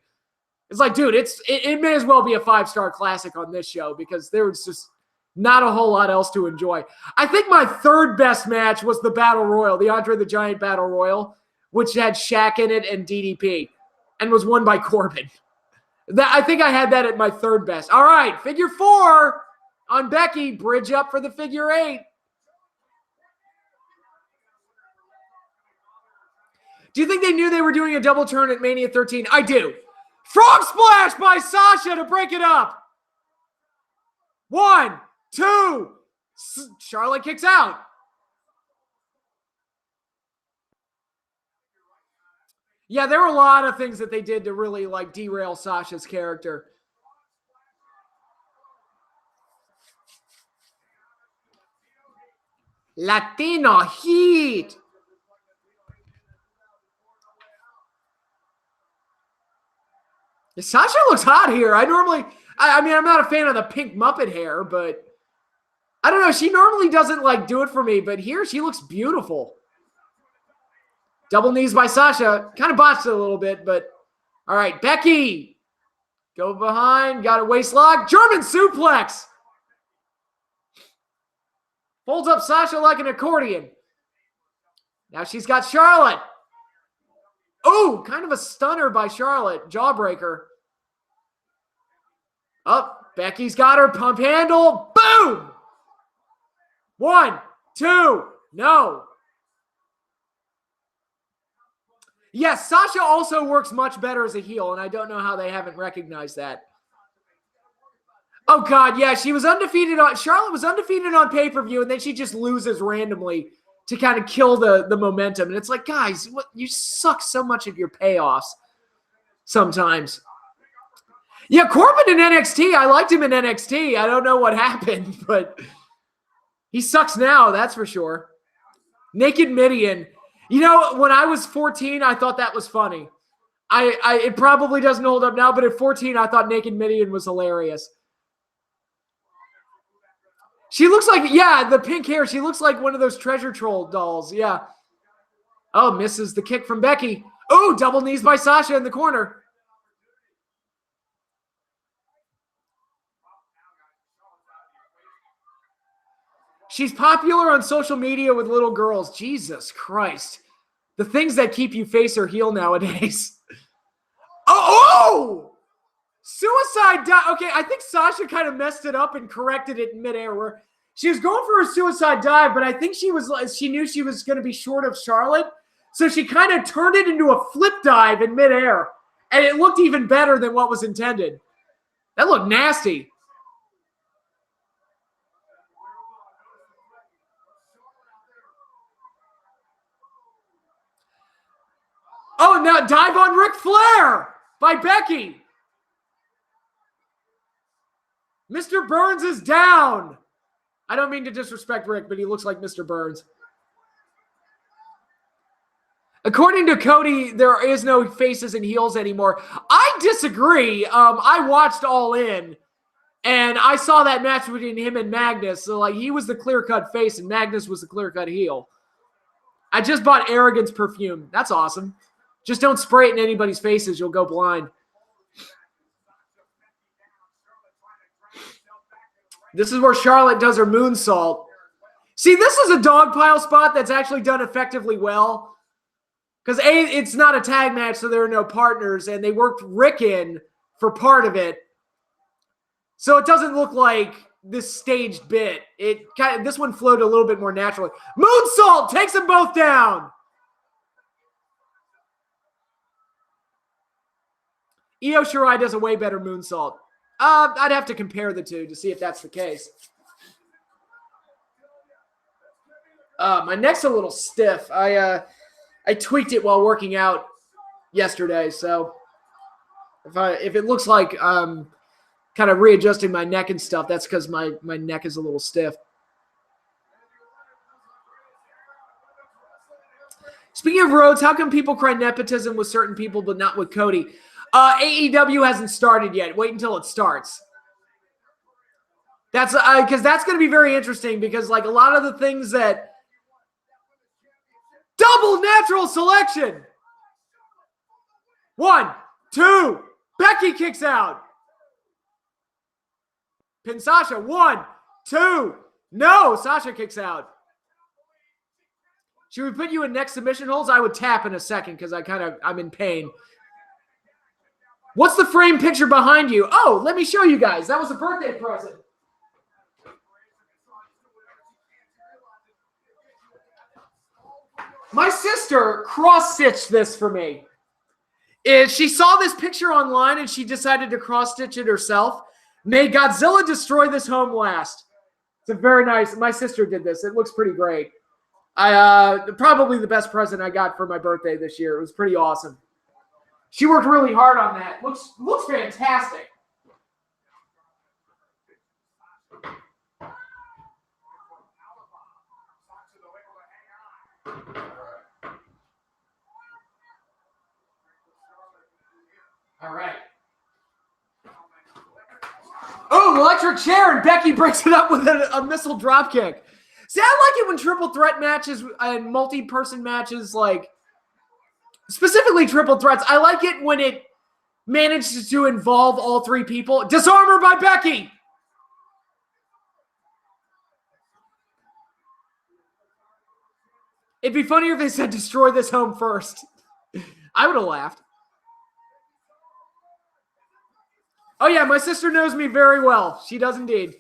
It's like, dude, it may as well be a 5-star classic on this show because there was just not a whole lot else to enjoy. I think my third best match was the Battle Royal, the Andre the Giant Battle Royal, which had Shaq in it and DDP, and was won by Corbin. I think I had that at my third best. All right, figure 4 on Becky. Bridge up for the figure 8. Do you think they knew they were doing a double turn at Mania 13? I do. Frog splash by Sasha to break it up. 1, 2. Charlotte kicks out. Yeah, there were a lot of things that they did to really like derail Sasha's character. Latino Heat. Sasha looks hot here. I mean, I'm not a fan of the pink Muppet hair, but I don't know. She normally doesn't like do it for me, but here she looks beautiful. Double knees by Sasha. Kind of botched it a little bit, but all right. Becky. Go behind. Got a waist lock. German suplex. Folds up Sasha like an accordion. Now she's got Charlotte. Oh, kind of a stunner by Charlotte. Jawbreaker. Up. Becky's got her pump handle. Boom. 1, 2. No. Yes, Sasha also works much better as a heel, and I don't know how they haven't recognized that. Oh, God, yeah, she was undefeated Charlotte was undefeated on pay-per-view, and then she just loses randomly to kind of kill the momentum. And it's like, guys, you suck so much at your payoffs sometimes. Yeah, Corbin in NXT, I liked him in NXT. I don't know what happened, but he sucks now, that's for sure. Naked Midian. You know, when I was 14, I thought that was funny. It probably doesn't hold up now, but at 14, I thought Naked Midian was hilarious. She looks like, yeah, the pink hair. She looks like one of those treasure troll dolls. Yeah. Oh, misses the kick from Becky. Oh, double knees by Sasha in the corner. She's popular on social media with little girls. Jesus Christ. The things that keep you face or heel nowadays. Oh! Suicide dive. Okay, I think Sasha kind of messed it up and corrected it in midair where she was going for a suicide dive, but I think she knew she was going to be short of Charlotte. So she kind of turned it into a flip dive in midair. And it looked even better than what was intended. That looked nasty. Oh, now dive on Ric Flair by Becky. Mr. Burns is down. I don't mean to disrespect Rick, but he looks like Mr. Burns. According to Cody, there is no faces and heels anymore. I disagree. I watched All In, and I saw that match between him and Magnus. So, like, he was the clear-cut face, and Magnus was the clear-cut heel. I just bought Arrogance perfume. That's awesome. Just don't spray it in anybody's faces. You'll go blind. This is where Charlotte does her moonsault. See, this is a dog pile spot that's actually done effectively well. Because it's not a tag match, so there are no partners, and they worked Rick in for part of it. So it doesn't look like this staged bit. This one flowed a little bit more naturally. Moonsault takes them both down. Io Shirai does a way better moonsault. I'd have to compare the two to see if that's the case. My neck's a little stiff. I tweaked it while working out yesterday, so if it looks like I'm kind of readjusting my neck and stuff, that's because my neck is a little stiff. Speaking of Rhodes, how come people cry nepotism with certain people but not with Cody? AEW hasn't started yet. Wait until it starts. That's because that's going to be very interesting because like a lot of the things that double natural selection. 1, 2, Becky kicks out. Pin Sasha. 1, 2, no, Sasha kicks out. Should we put you in neck submission holds? I would tap in a second because I'm in pain. What's the frame picture behind you? Oh, let me show you guys. That was a birthday present. My sister cross-stitched this for me. She saw this picture online and she decided to cross-stitch it herself. May Godzilla destroy this home last. It's a very nice. My sister did this. It looks pretty great. Probably the best present I got for my birthday this year. It was pretty awesome. She worked really hard on that. Looks fantastic. All right. Oh, electric chair, and Becky breaks it up with a missile dropkick. See, I like it when triple threat matches and multi-person matches, like, specifically triple threats, I like it when it manages to involve all three people. Disarmer by Becky! It'd be funnier if they said destroy this home first. I would have laughed. Oh yeah, my sister knows me very well. She does indeed.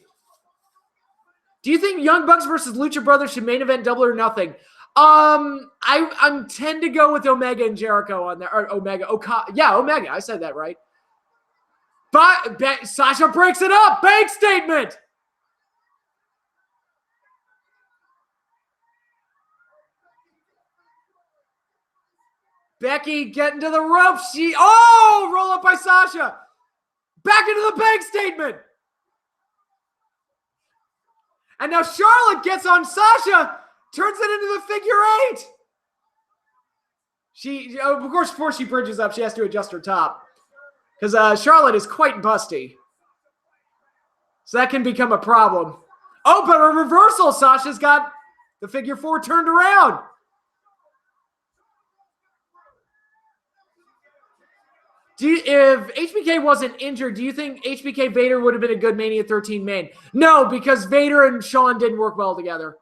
Do you think Young Bucks versus Lucha Brothers should main event Double or Nothing? I tend to go with Omega and Jericho on there. Or Omega. Yeah, Omega. I said that right. But Sasha breaks it up. Bank statement. Becky getting to the ropes. Roll up by Sasha. Back into the bank statement. And now Charlotte gets on Sasha, turns it into the figure 8. Of course, before she bridges up, she has to adjust her top. Because Charlotte is quite busty. So that can become a problem. Oh, but a reversal. Sasha's got the figure 4 turned around. If HBK wasn't injured, do you think HBK Vader would have been a good Mania 13 main? No, because Vader and Shawn didn't work well together.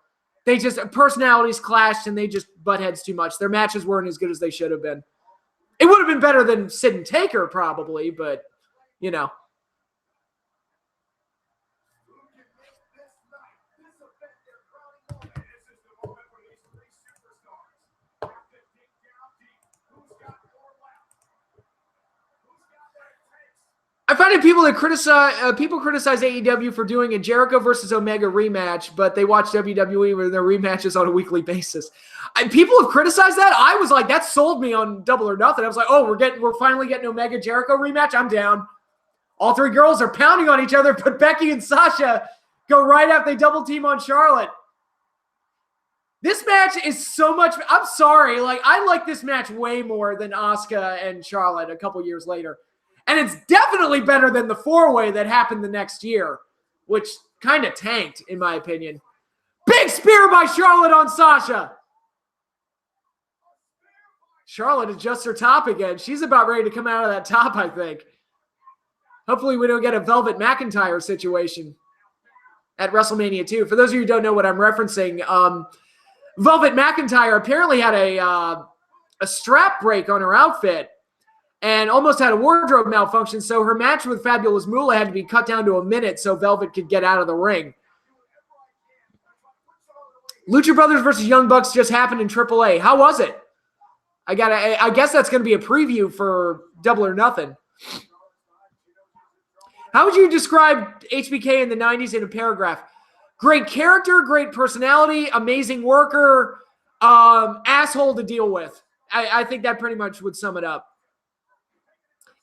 They just, personalities clashed and they just butt heads too much. Their matches weren't as good as they should have been. It would have been better than Sid and Taker probably, but, you know. I find it people criticize AEW for doing a Jericho versus Omega rematch, but they watch WWE with their rematches on a weekly basis. People have criticized that. I was like, that sold me on Double or Nothing. I was like, oh, we're finally getting Omega Jericho rematch. I'm down. All three girls are pounding on each other, but Becky and Sasha go right after they double team on Charlotte. This match is so much. I'm sorry, I like this match way more than Asuka and Charlotte a couple years later. And it's definitely better than the 4-way that happened the next year, which kind of tanked, in my opinion. Big spear by Charlotte on Sasha. Charlotte adjusts her top again. She's about ready to come out of that top, I think. Hopefully we don't get a Velvet McIntyre situation. at WrestleMania 2. For those of you who don't know what I'm referencing, Velvet McIntyre apparently had a strap break on her outfit and almost had a wardrobe malfunction, so her match with Fabulous Moolah had to be cut down to a minute so Velvet could get out of the ring. Lucha Brothers versus Young Bucks just happened in AAA. How was it? I guess that's going to be a preview for Double or Nothing. How would you describe HBK in the 90s in a paragraph? Great character, great personality, amazing worker, asshole to deal with. I think that pretty much would sum it up.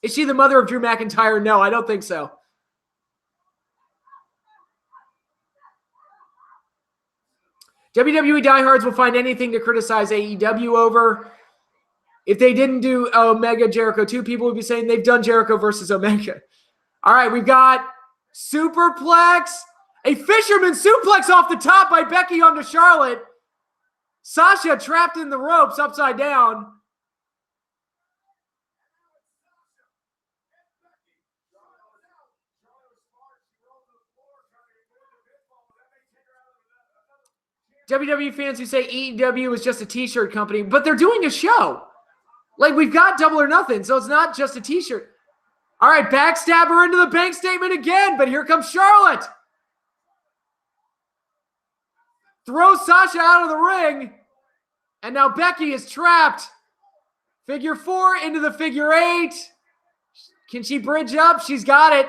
Is she the mother of Drew McIntyre? No, I don't think so. WWE diehards will find anything to criticize AEW over. If they didn't do Omega Jericho 2, people would be saying they've done Jericho versus Omega. All right, we've got Superplex. A fisherman suplex off the top by Becky onto Charlotte. Sasha trapped in the ropes upside down. WWE fans who say AEW is just a t-shirt company, but they're doing a show. Like, we've got Double or Nothing, so it's not just a t-shirt. All right, backstabber into the bank statement again, but here comes Charlotte. Throws Sasha out of the ring, and now Becky is trapped. Figure 4 into the figure 8. Can she bridge up? She's got it.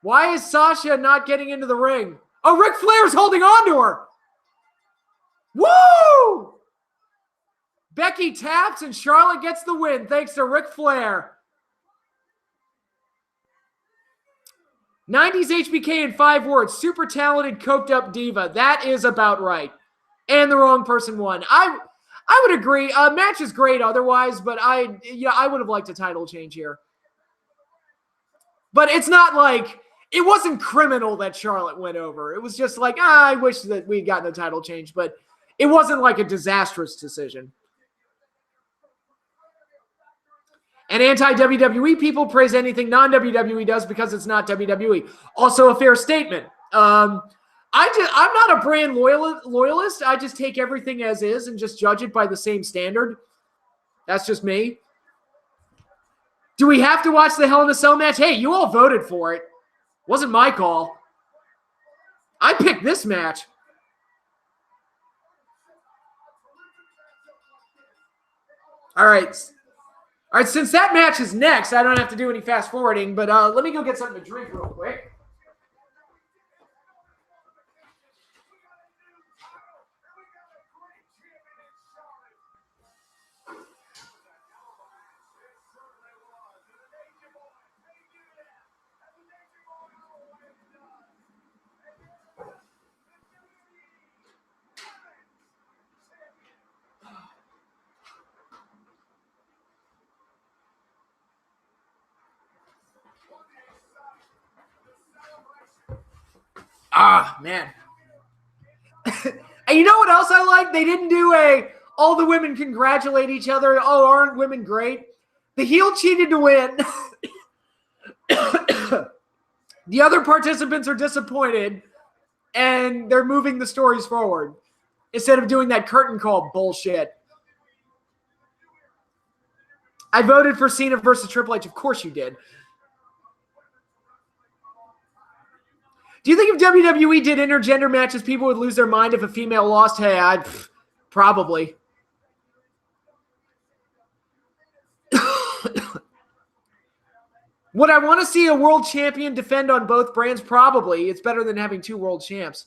Why is Sasha not getting into the ring? Oh, Ric Flair's holding on to her. Woo! Becky taps and Charlotte gets the win thanks to Ric Flair. 90s HBK in 5 words. Super talented, coked up diva. That is about right. And the wrong person won. I would agree. Match is great otherwise, but I would have liked a title change here. But it's not like... It wasn't criminal that Charlotte went over. It was just like, I wish that we'd gotten a title change, but it wasn't like a disastrous decision. And anti-WWE people praise anything non-WWE does because it's not WWE. Also a fair statement. I'm not a brand loyalist. I just take everything as is and just judge it by the same standard. That's just me. Do we have to watch the Hell in a Cell match? Hey, you all voted for it. Wasn't my call. I picked this match. All right, since that match is next, I don't have to do any fast forwarding, but let me go get something to drink real quick. Ah, man. And you know what else I like? They didn't do all the women congratulate each other. Oh, aren't women great? The heel cheated to win. The other participants are disappointed, and they're moving the stories forward instead of doing that curtain call bullshit. I voted for Cena versus Triple H. Of course you did. Do you think if WWE did intergender matches, people would lose their mind if a female lost? Hey, probably. Would I want to see a world champion defend on both brands? Probably. It's better than having 2 world champs.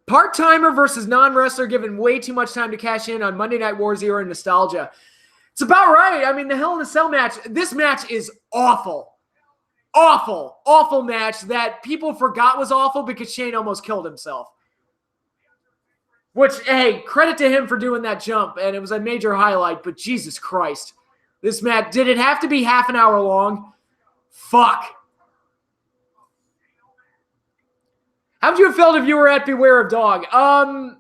Part-timer versus non-wrestler given way too much time to cash in on Monday Night Wars era nostalgia. It's about right. I mean, the Hell in a Cell match, this match is awful. Awful, awful match that people forgot was awful because Shane almost killed himself. Which, hey, credit to him for doing that jump, and it was a major highlight, but Jesus Christ. This match, did it have to be half an hour long? Fuck. How would you have felt if you were at Beware of Dog? I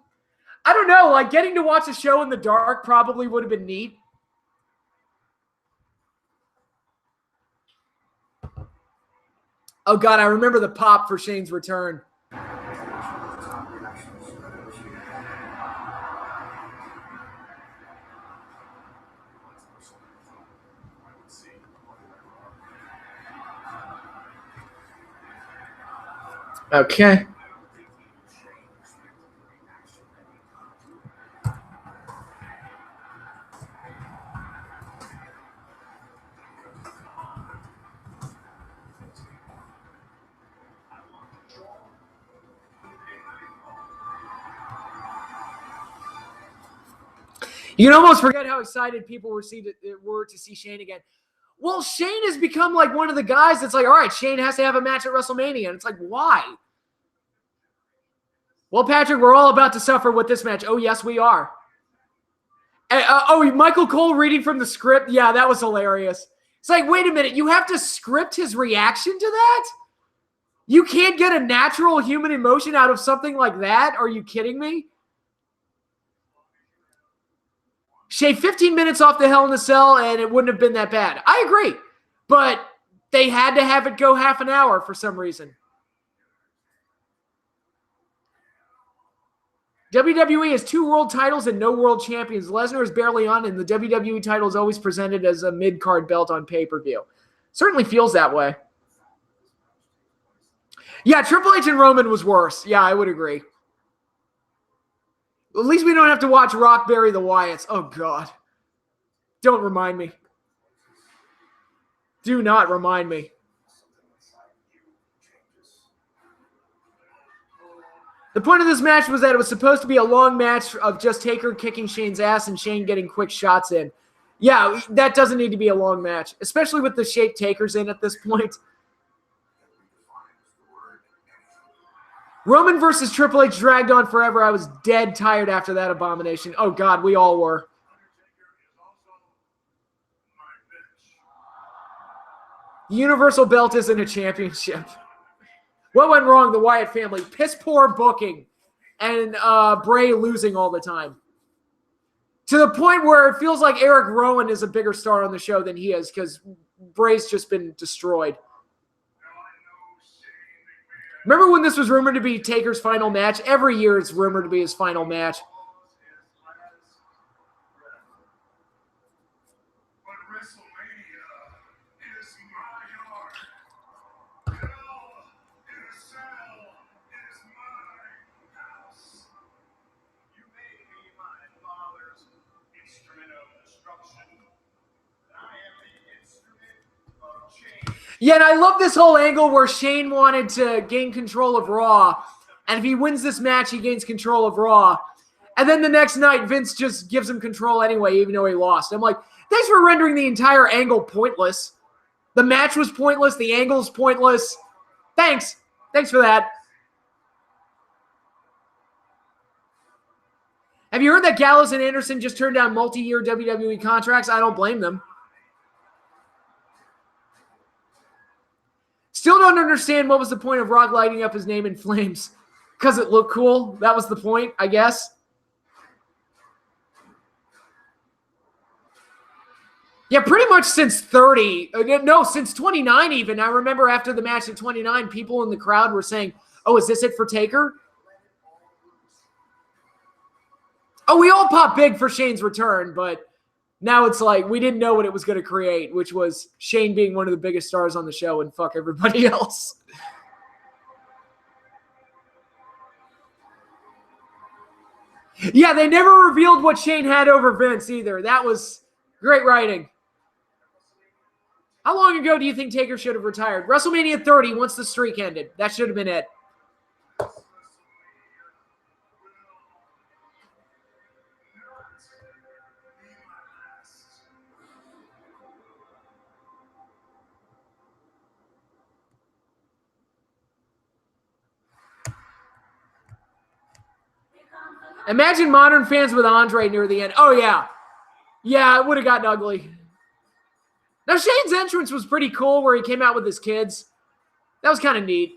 don't know. Like, getting to watch a show in the dark probably would have been neat. Oh, God, I remember the pop for Shane's return. Okay. You can almost forget how excited people were to see Shane again. Well, Shane has become like one of the guys that's like, all right, Shane has to have a match at WrestleMania. And it's like, why? Well, Patrick, we're all about to suffer with this match. Oh, yes, we are. Michael Cole reading from the script. Yeah, that was hilarious. It's like, wait a minute. You have to script his reaction to that? You can't get a natural human emotion out of something like that? Are you kidding me? Shave 15 minutes off the Hell in a Cell, and it wouldn't have been that bad. I agree. But they had to have it go half an hour for some reason. WWE has 2 world titles and no world champions. Lesnar is barely on, and the WWE title is always presented as a mid-card belt on pay-per-view. Certainly feels that way. Yeah, Triple H and Roman was worse. Yeah, I would agree. At least we don't have to watch Rock bury the Wyatts. Oh, God. Don't remind me. Do not remind me. The point of this match was that it was supposed to be a long match of just Taker kicking Shane's ass and Shane getting quick shots in. Yeah, that doesn't need to be a long match, especially with the shape Taker's in at this point. Roman versus Triple H dragged on forever. I was dead tired after that abomination. Oh, God, we all were. The Universal Belt isn't a championship. What went wrong? The Wyatt family. Piss poor booking. And Bray losing all the time. To the point where it feels like Eric Rowan is a bigger star on the show than he is because Bray's just been destroyed. Remember when this was rumored to be Taker's final match? Every year it's rumored to be his final match. Yeah, and I love this whole angle where Shane wanted to gain control of Raw. And if he wins this match, he gains control of Raw. And then the next night, Vince just gives him control anyway, even though he lost. I'm like, thanks for rendering the entire angle pointless. The match was pointless. The angle's pointless. Thanks. Thanks for that. Have you heard that Gallows and Anderson just turned down multi-year WWE contracts? I don't blame them. Still don't understand what was the point of Rock lighting up his name in flames. Because it looked cool. That was the point, I guess. Yeah, pretty much since 30. No, since 29 even. I remember after the match at 29, people in the crowd were saying, oh, is this it for Taker? Oh, we all popped big for Shane's return, but now it's like we didn't know what it was going to create, which was Shane being one of the biggest stars on the show and fuck everybody else. Yeah, they never revealed what Shane had over Vince either. That was great writing. How long ago do you think Taker should have retired? WrestleMania 30, once the streak ended. That should have been it. Imagine modern fans with Andre near the end. Oh, yeah. Yeah, it would have gotten ugly. Now, Shane's entrance was pretty cool where he came out with his kids. That was kind of neat.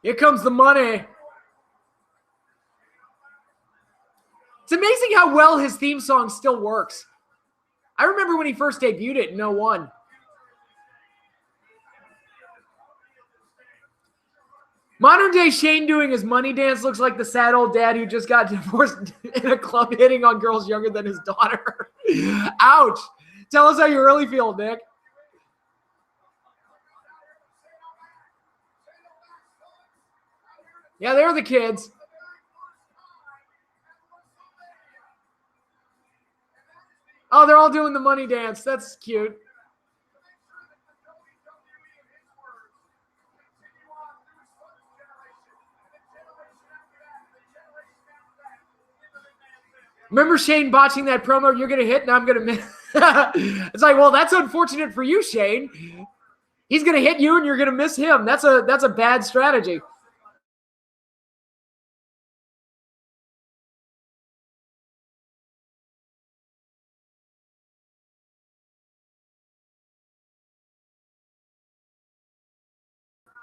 Here comes the money. It's amazing how well his theme song still works. I remember when he first debuted it in 01. Modern day Shane doing his money dance looks like the sad old dad who just got divorced in a club hitting on girls younger than his daughter. Ouch. Tell us how you really feel, Nick. Yeah, they're the kids. Oh, they're all doing the money dance. That's cute. Remember Shane botching that promo? You're going to hit and I'm going to miss. It's like, well, that's unfortunate for you, Shane. He's going to hit you and you're going to miss him. That's a bad strategy.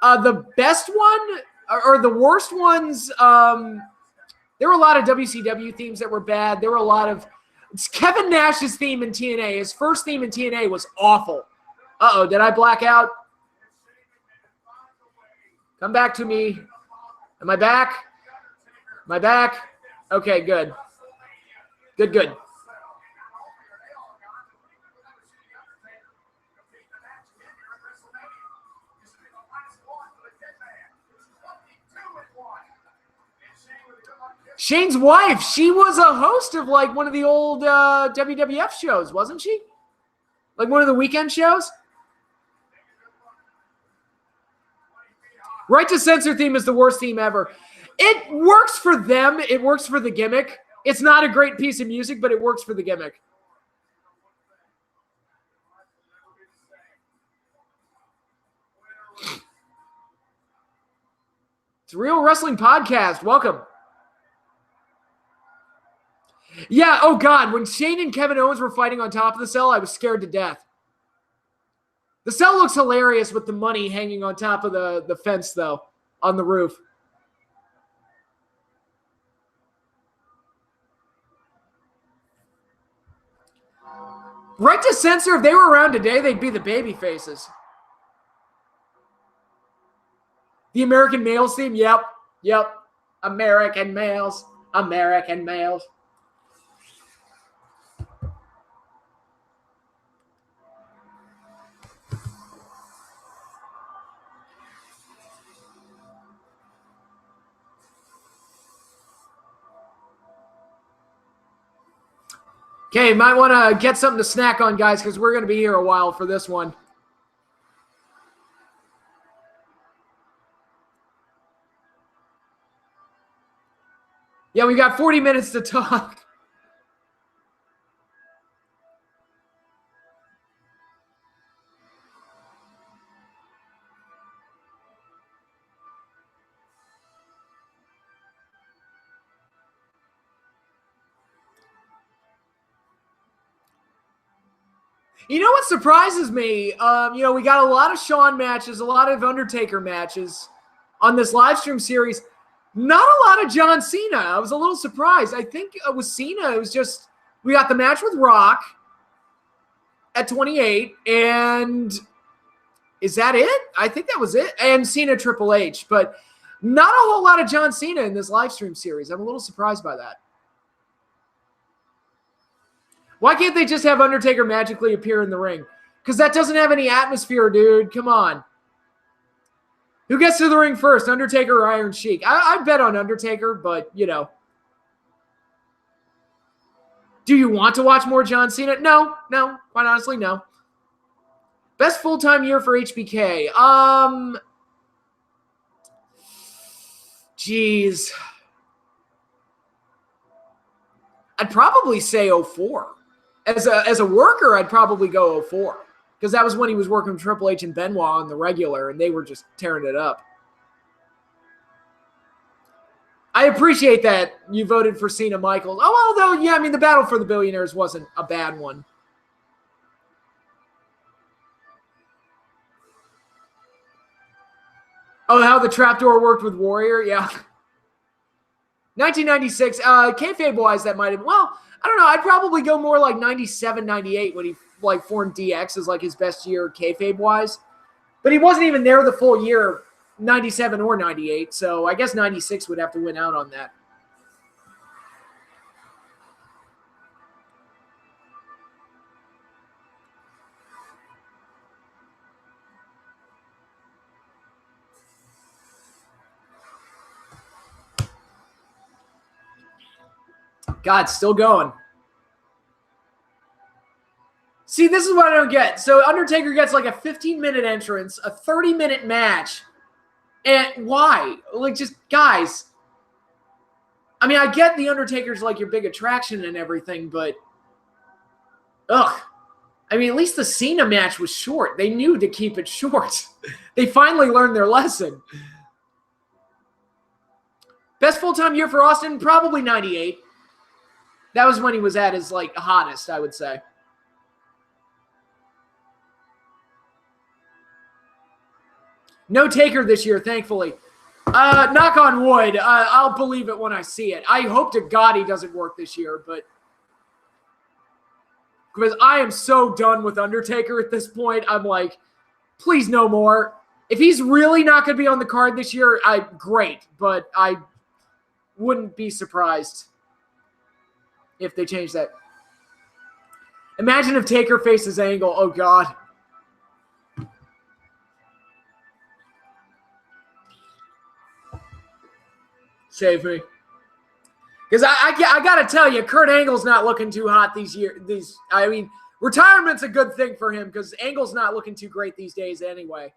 The best one or the worst ones, there were a lot of WCW themes that were bad. There were a lot of Kevin Nash's theme in TNA. His first theme in TNA was awful. Uh-oh, did I black out? Come back to me. Am I back? Am I back? Okay, good. Good. Shane's wife, she was a host of like one of the old WWF shows, wasn't she? Like one of the weekend shows? Right to Censor theme is the worst theme ever. It works for them. It works for the gimmick. It's not a great piece of music, but it works for the gimmick. It's a Real Wrestling Podcast. Welcome. Yeah, oh God, when Shane and Kevin Owens were fighting on top of the cell, I was scared to death. The cell looks hilarious with the money hanging on top of the fence, though, on the roof. Right to Censor, if they were around today, they'd be the baby faces. The American Males theme? Yep. American Males. American Males. Okay, might want to get something to snack on, guys, because we're going to be here a while for this one. Yeah, we got 40 minutes to talk. You know what surprises me? We got a lot of Shawn matches, a lot of Undertaker matches on this live stream series. Not a lot of John Cena. I was a little surprised. I think with Cena, it was just we got the match with Rock at 28, and is that it? I think that was it. And Cena Triple H, but not a whole lot of John Cena in this live stream series. I'm a little surprised by that. Why can't they just have Undertaker magically appear in the ring? Because that doesn't have any atmosphere, dude. Come on. Who gets to the ring first, Undertaker or Iron Sheik? I bet on Undertaker, but, Do you want to watch more John Cena? No. Quite honestly, no. Best full-time year for HBK. Geez. I'd probably say 04. As a worker, I'd probably go 04 because that was when he was working with Triple H and Benoit on the regular, and they were just tearing it up. I appreciate that you voted for Cena Michaels. Oh, although, yeah, I mean, the Battle for the Billionaires wasn't a bad one. Oh, how the trapdoor worked with Warrior? Yeah. 1996. Kayfabe-wise, that might have... Well, I don't know. I'd probably go more like 97, 98 when he like formed DX as like his best year kayfabe-wise. But he wasn't even there the full year, 97 or 98. So I guess 96 would have to win out on that. God, still going. See, this is what I don't get. So Undertaker gets like a 15-minute entrance, a 30-minute match. And why? Like, just, guys. I mean, I get the Undertaker's like your big attraction and everything, but ugh. I mean, at least the Cena match was short. They knew to keep it short. They finally learned their lesson. Best full-time year for Austin? Probably 98. That was when he was at his, like, hottest, I would say. No Taker this year, thankfully. Knock on wood. I'll believe it when I see it. I hope to God he doesn't work this year, but... Because I am so done with Undertaker at this point. I'm like, please no more. If he's really not going to be on the card this year, great. But I wouldn't be surprised if they change that. Imagine if Taker faces Angle. Oh, God. Save me. Because I got to tell you, Kurt Angle's not looking too hot these years. I mean, retirement's a good thing for him because Angle's not looking too great these days anyway.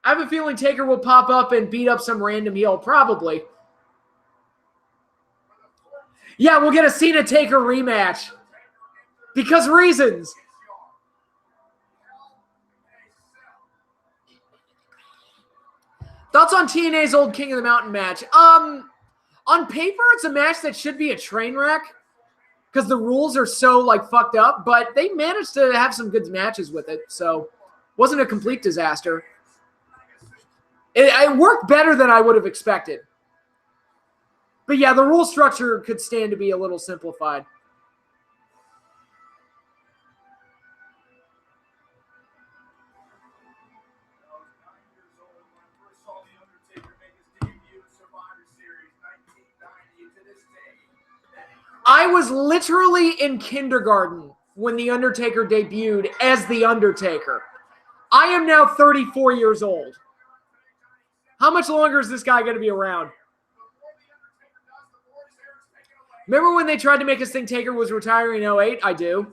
I have a feeling Taker will pop up and beat up some random heel, probably. Yeah, we'll get a Cena Taker rematch. Because reasons. Thoughts on TNA's old King of the Mountain match? On paper, it's a match that should be a train wreck. Because the rules are so, like, fucked up. But they managed to have some good matches with it. So, wasn't a complete disaster. It worked better than I would have expected. But yeah, the rule structure could stand to be a little simplified. I was literally in kindergarten when The Undertaker debuted as The Undertaker. I am now 34 years old. How much longer is this guy going to be around? Remember when they tried to make us think Taker was retiring in 08? I do.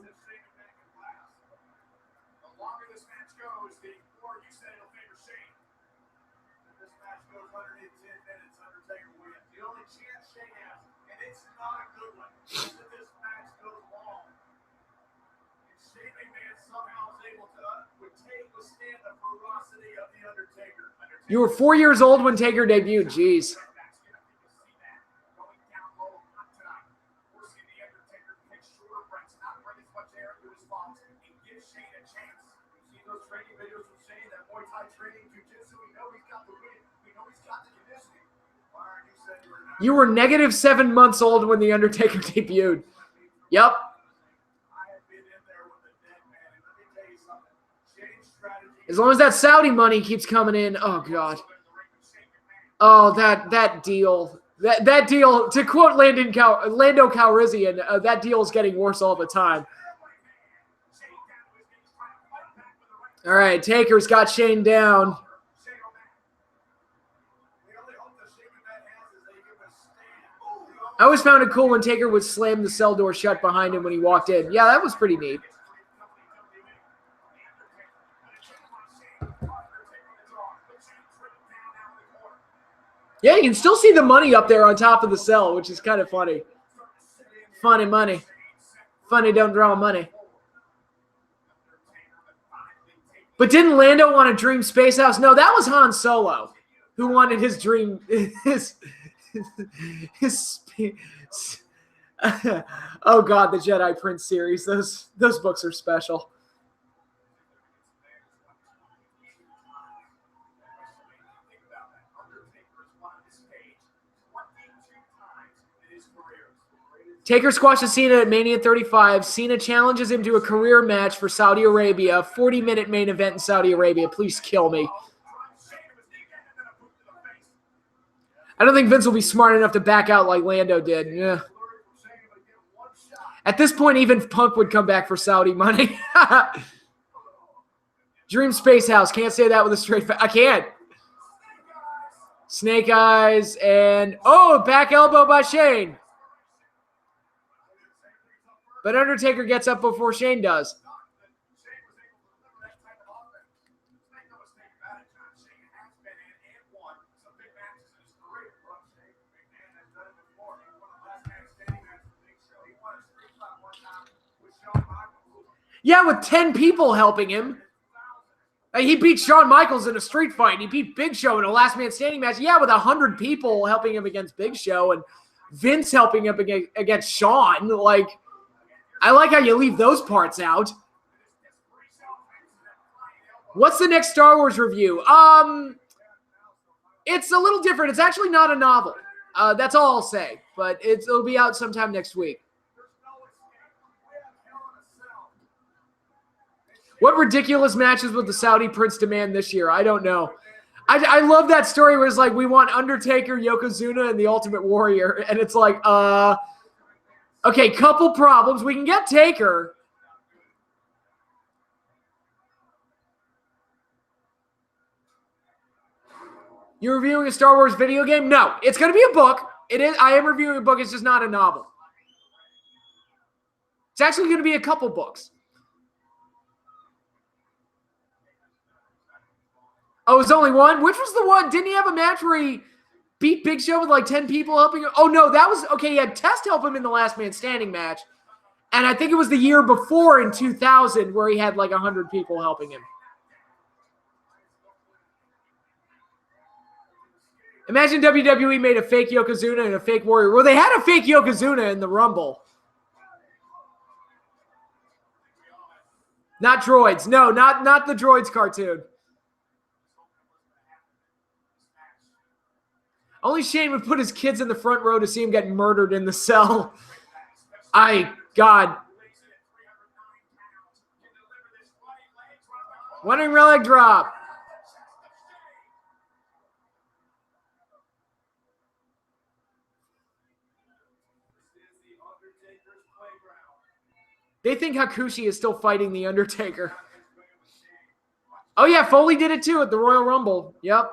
You were 4 years old when Taker debuted. Jeez. You were -7 months old when The Undertaker debuted. Yep. As long as that Saudi money keeps coming in. Oh, God. Oh, that deal. That deal, to quote Lando Calrissian, that deal is getting worse all the time. All right, Taker's got Shane down. I always found it cool when Taker would slam the cell door shut behind him when he walked in. Yeah, that was pretty neat. Yeah, you can still see the money up there on top of the cell, which is kind of funny. Funny money. Funny don't draw money. But didn't Lando want a dream space house? No, that was Han Solo who wanted his dream Oh God, the Jedi Prince series. Those books are special. Taker squashes Cena at Mania 35. Cena challenges him to a career match for Saudi Arabia. 40-minute main event in Saudi Arabia. Please kill me. I don't think Vince will be smart enough to back out like Lando did. Yeah. At this point, even Punk would come back for Saudi money. Dream Space House. Can't say that with a straight face. I can't. Snake Eyes and... Oh, back elbow by Shane. But Undertaker gets up before Shane does. Yeah, with 10 people helping him. He beat Shawn Michaels in a street fight. And he beat Big Show in a last man standing match. Yeah, with 100 people helping him against Big Show and Vince helping him against Shawn. Like, I like how you leave those parts out. What's the next Star Wars review? It's a little different. It's actually not a novel. That's all I'll say. But it'll be out sometime next week. What ridiculous matches would the Saudi Prince demand this year? I don't know. I love that story where it's like, we want Undertaker, Yokozuna, and the Ultimate Warrior. And it's like, okay, couple problems. We can get Taker. You're reviewing a Star Wars video game? No, it's going to be a book. It is. I am reviewing a book. It's just not a novel. It's actually going to be a couple books. Oh, it was only one? Which was the one? Didn't he have a match where he beat Big Show with like 10 people helping him? Oh, no, that was... Okay, he had Test help him in the last man standing match. And I think it was the year before in 2000 where he had like 100 people helping him. Imagine WWE made a fake Yokozuna and a fake Warrior. Well, they had a fake Yokozuna in the Rumble. Not droids. No, not the droids cartoon. Only Shane would put his kids in the front row to see him get murdered in the cell. God. Running rear leg drop. They think Hakushi is still fighting the Undertaker. Oh, yeah, Foley did it too at the Royal Rumble. Yep.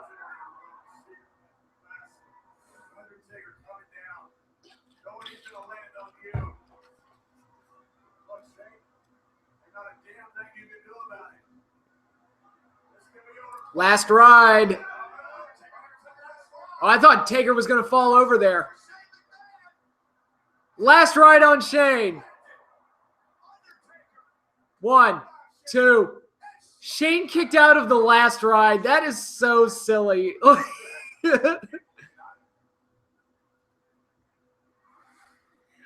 Last ride. Oh, I thought Taker was going to fall over there. Last ride on Shane. 1, 2. Shane kicked out of the last ride. That is so silly. I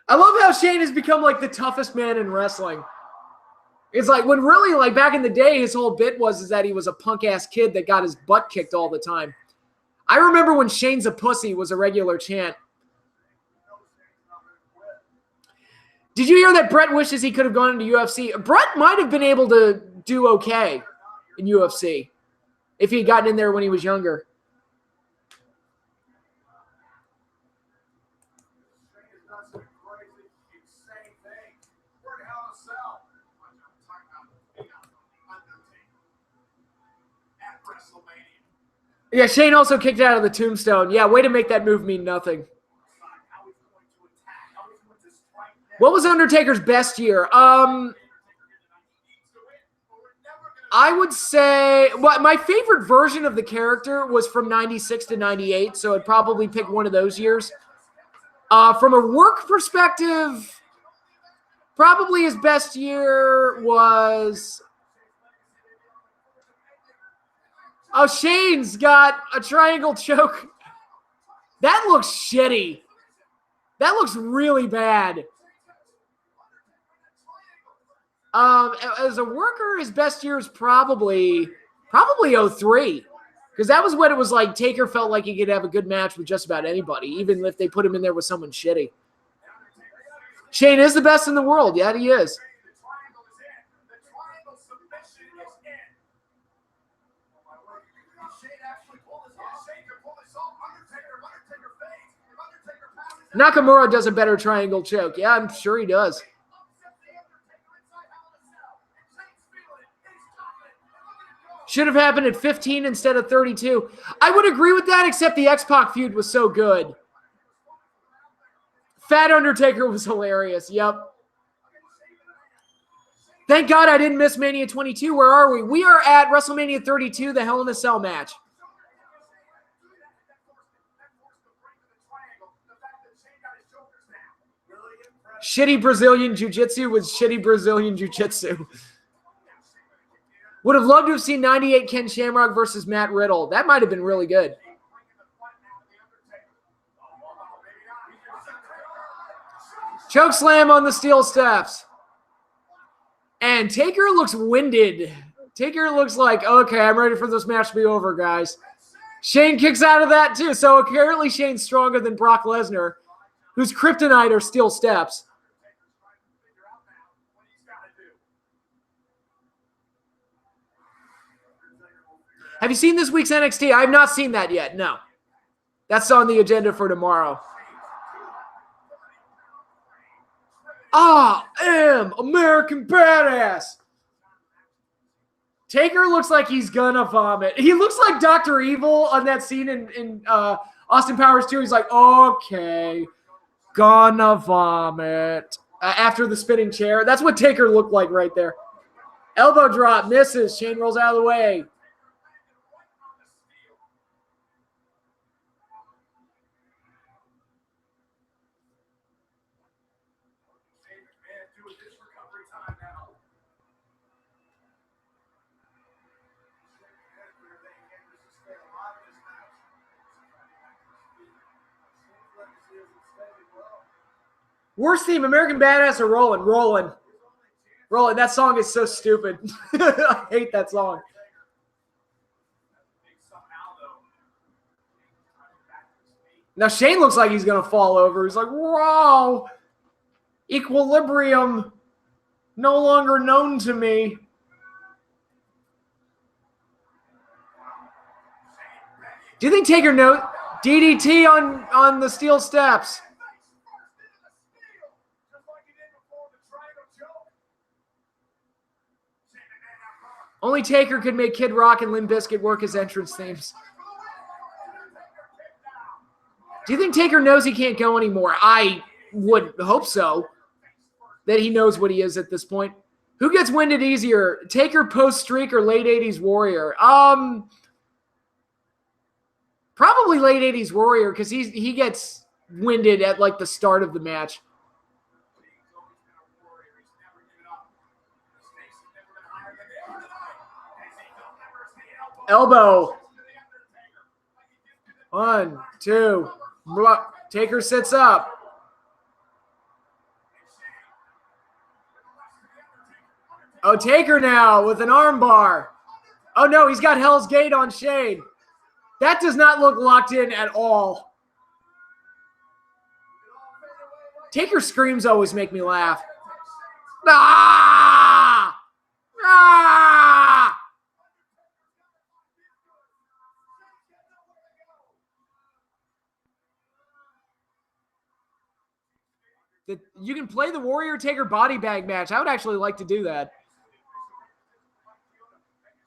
love how Shane has become like the toughest man in wrestling. It's like when really like back in the day, his whole bit was that he was a punk ass kid that got his butt kicked all the time. I remember when Shane's a pussy was a regular chant. Did you hear that Brett wishes he could have gone into UFC? Brett might have been able to do okay in UFC if he had gotten in there when he was younger. Yeah, Shane also kicked out of the tombstone. Yeah, way to make that move mean nothing. What was Undertaker's best year? I would say, well, my favorite version of the character was from 96 to 98, so I'd probably pick one of those years. From a work perspective, probably his best year was... Oh, Shane's got a triangle choke. That looks shitty. That looks really bad. As a worker, his best year is probably 03. Because that was when it was like Taker felt like he could have a good match with just about anybody, even if they put him in there with someone shitty. Shane is the best in the world. Yeah, he is. Nakamura does a better triangle choke. Yeah, I'm sure he does. Should have happened at 15 instead of 32. I would agree with that, except the X-Pac feud was so good. Fat Undertaker was hilarious. Yep. Thank God I didn't miss Mania 22. Where are we? We are at WrestleMania 32, the Hell in a Cell match. Shitty Brazilian Jiu-Jitsu with shitty Brazilian Jiu-Jitsu. Would have loved to have seen 98 Ken Shamrock versus Matt Riddle. That might have been really good. Choke slam on the steel steps. And Taker looks winded. Taker looks like, okay, I'm ready for this match to be over, guys. Shane kicks out of that too. So apparently Shane's stronger than Brock Lesnar, whose kryptonite are steel steps. Have you seen this week's NXT? I have not seen that yet. No. That's on the agenda for tomorrow. I am American Badass. Taker looks like he's gonna vomit. He looks like Dr. Evil on that scene in Austin Powers 2. He's like, okay, gonna vomit. After the spinning chair. That's what Taker looked like right there. Elbow drop, misses. Shane rolls out of the way. Worst theme, American Badass or Rolling? Rolling. Rolling. That song is so stupid. I hate that song. Now Shane looks like he's going to fall over. He's like, whoa. Equilibrium. No longer known to me. Do you think Taker knows? DDT on the steel steps. Only Taker could make Kid Rock and Limp Bizkit work as entrance themes. Do you think Taker knows he can't go anymore? I would hope so. That he knows what he is at this point. Who gets winded easier? Taker post-streak or late 80s Warrior? Probably late 80s Warrior because he gets winded at like the start of the match. Elbow. 1, 2. Taker sits up. Oh, Taker now with an armbar. Oh, no, he's got Hell's Gate on Shane. That does not look locked in at all. Taker screams always make me laugh. Ah! Ah! You can play the Warrior Taker body bag match. I would actually like to do that.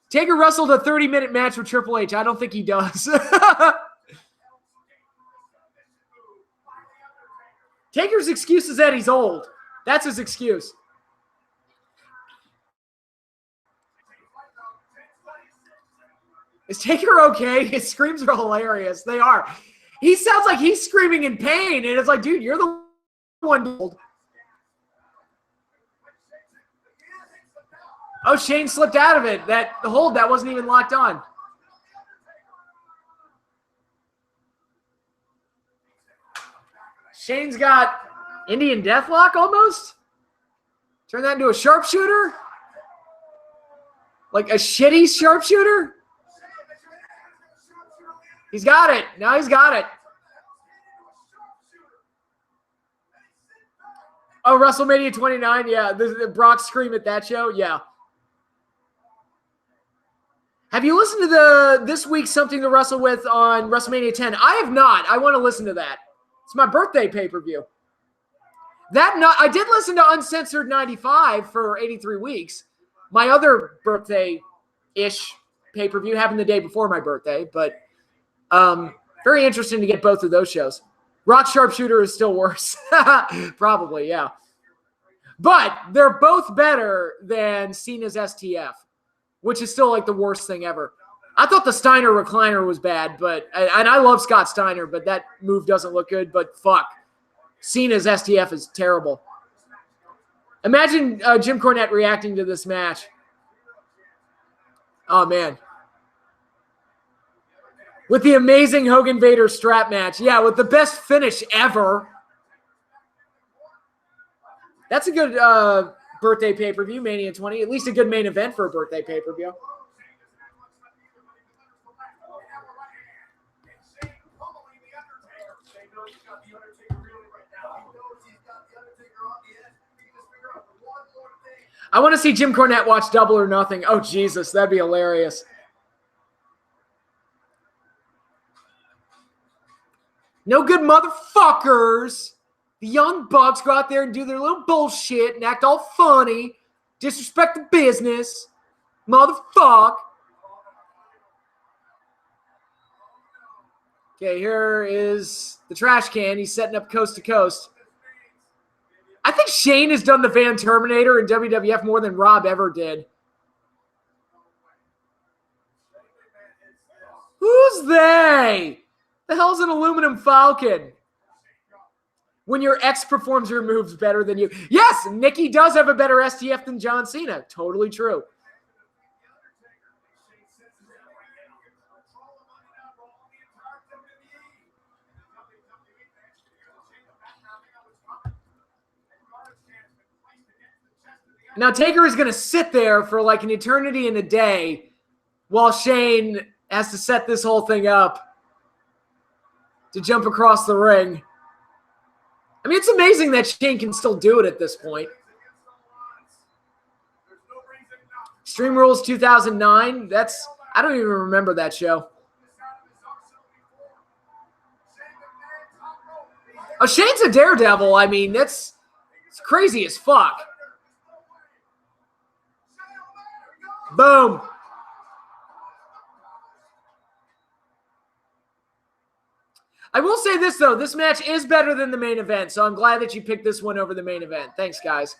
Taker wrestled a 30-minute match with Triple H. I don't think he does. Taker's excuse is that he's old. That's his excuse. Is Taker okay? His screams are hilarious. They are. He sounds like he's screaming in pain, and it's like, dude, you're the one. Oh, Shane slipped out of it. The hold that wasn't even locked on. Shane's got Indian Deathlock almost. Turn that into a sharpshooter? Like a shitty sharpshooter? He's got it. Now he's got it. Oh, WrestleMania 29? Yeah, the Brock scream at that show? Yeah. Have you listened to this week's Something to Wrestle With on WrestleMania 10? I have not. I want to listen to that. It's my birthday pay-per-view. I did listen to Uncensored 95 for 83 weeks. My other birthday-ish pay-per-view happened the day before my birthday, but very interesting to get both of those shows. Rock Sharpshooter is still worse. Probably, yeah. But they're both better than Cena's STF, which is still like the worst thing ever. I thought the Steiner recliner was bad, and I love Scott Steiner, but that move doesn't look good. But fuck, Cena's STF is terrible. Imagine Jim Cornette reacting to this match. Oh, man. With the amazing Hogan Vader strap match. Yeah, with the best finish ever. That's a good birthday pay-per-view, Mania 20. At least a good main event for a birthday pay-per-view. I want to see Jim Cornette watch Double or Nothing. Oh, Jesus, that'd be hilarious. No good motherfuckers. The Young Bucks go out there and do their little bullshit and act all funny. Disrespect the business. Motherfuck. Okay, here is the trash can. He's setting up coast to coast. I think Shane has done the Van Terminator in WWF more than Rob ever did. Who's they? The hell's an aluminum falcon? When your ex performs your moves better than you. Yes, Nikki does have a better STF than John Cena. Totally true. Now, Taker is going to sit there for like an eternity and a day while Shane has to set this whole thing up to jump across the ring. I mean, it's amazing that Shane can still do it at this point. Extreme Rules 2009, I don't even remember that show. Oh, Shane's a daredevil. I mean, it's crazy as fuck. Boom. I will say this, though. This match is better than the main event, so I'm glad that you picked this one over the main event. Thanks, guys.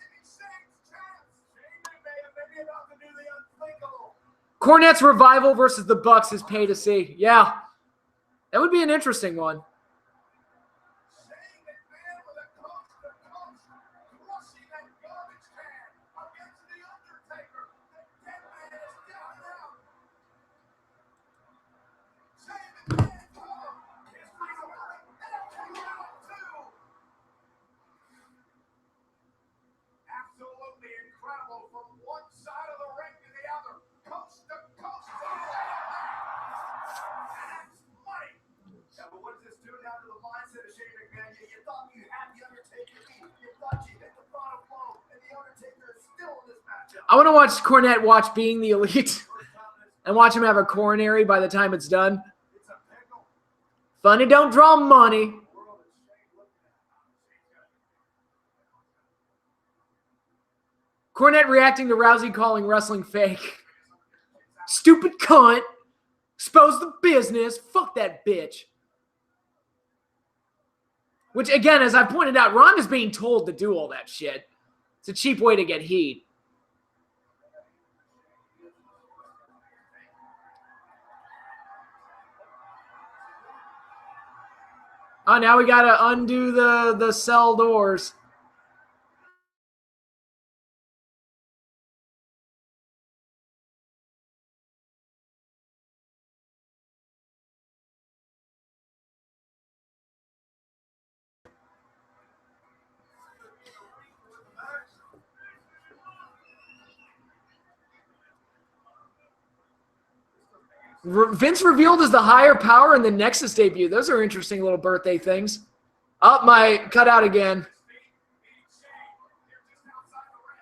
Cornette's Revival versus the Bucks is pay to see. Yeah, that would be an interesting one. I want to watch Cornette watch Being the Elite and watch him have a coronary by the time it's done. Funny don't draw money. Cornette reacting to Rousey calling wrestling fake. Stupid cunt. Expose the business. Fuck that bitch. Which, again, as I pointed out, Ronda's being told to do all that shit. It's a cheap way to get heat. Oh, now we got to undo the cell doors. Vince revealed as the higher power in the Nexus debut. Those are interesting little birthday things. Oh, my cutout again.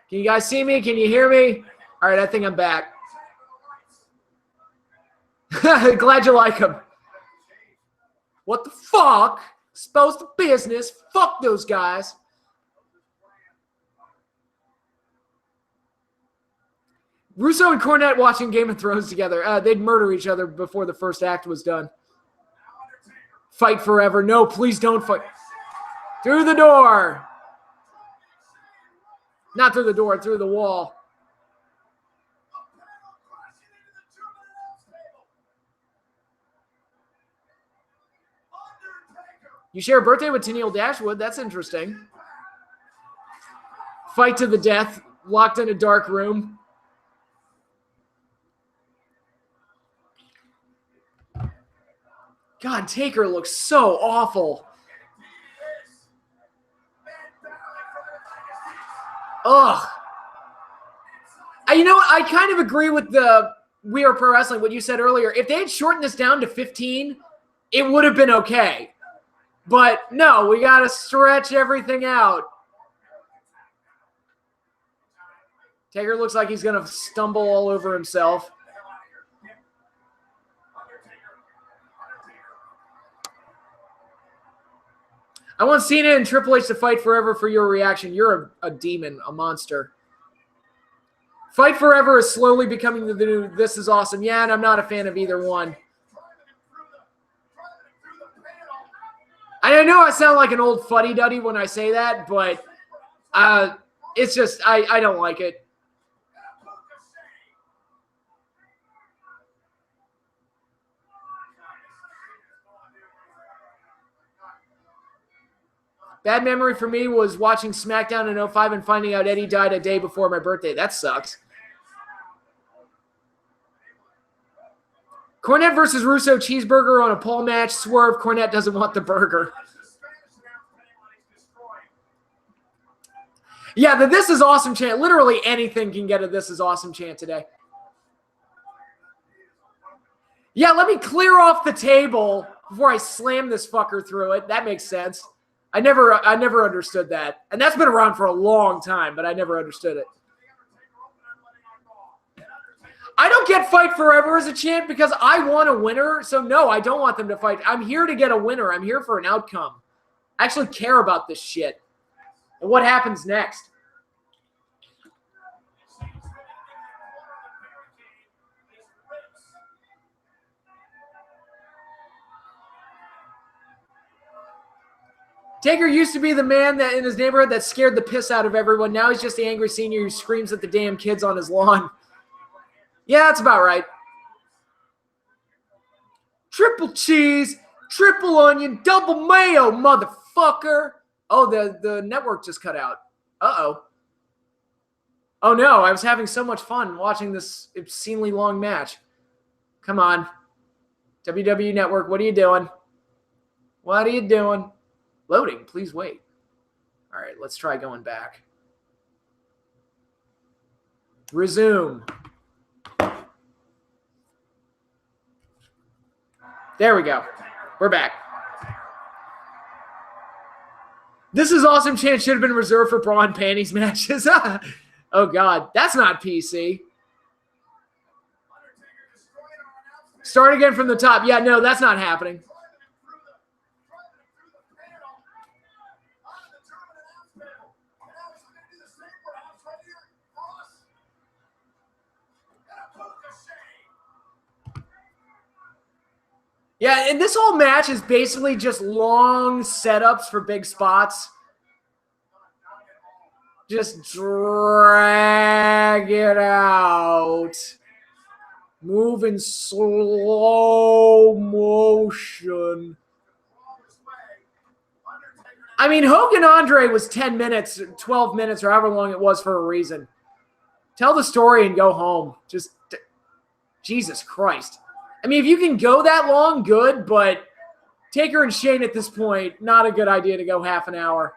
Can you guys see me? Can you hear me? All right, I think I'm back. Glad you like them. What the fuck? Supposed to business. Fuck those guys. Russo and Cornette watching Game of Thrones together. They'd murder each other before the first act was done. Fight forever. No, please don't fight. Through the door. Not through the door, through the wall. You share a birthday with Tennille Dashwood. That's interesting. Fight to the death. Locked in a dark room. God, Taker looks so awful. Ugh. You know what? I kind of agree with the We Are Pro Wrestling, what you said earlier. If they had shortened this down to 15, it would have been okay. But no, we got to stretch everything out. Taker looks like he's going to stumble all over himself. I want Cena and Triple H to fight forever for your reaction. You're a demon, a monster. Fight forever is slowly becoming the new This Is Awesome. Yeah, and I'm not a fan of either one. I know I sound like an old fuddy-duddy when I say that, but it's just, I don't like it. Bad memory for me was watching SmackDown in 05 and finding out Eddie died a day before my birthday. That sucks. Cornette versus Russo cheeseburger on a pole match. Swerve. Cornette doesn't want the burger. Yeah, the This Is Awesome chant. Literally anything can get a This Is Awesome chant today. Yeah, let me clear off the table before I slam this fucker through it. That makes sense. I never understood that. And that's been around for a long time, but I never understood it. I don't get Fight Forever as a chant because I want a winner. So no, I don't want them to fight. I'm here to get a winner. I'm here for an outcome. I actually care about this shit and what happens next. Taker used to be the man that in his neighborhood that scared the piss out of everyone. Now he's just the angry senior who screams at the damn kids on his lawn. Yeah, that's about right. Triple cheese, triple onion, double mayo, motherfucker. Oh, the network just cut out. Uh-oh. Oh, no, I was having so much fun watching this obscenely long match. Come on. WWE Network, what are you doing? What are you doing? Loading, please wait. All right, let's try going back. Resume. There we go. We're back. This Is Awesome chant should have been reserved for bra and panties matches. Oh, God. That's not PC. Start again from the top. Yeah, no, that's not happening. Yeah, and this whole match is basically just long setups for big spots. Just drag it out. Move in slow motion. I mean, Hogan Andre was 10 minutes, 12 minutes, or however long it was for a reason. Tell the story and go home. Just, Jesus Christ. I mean, if you can go that long, good, but Taker and Shane at this point, not a good idea to go half an hour.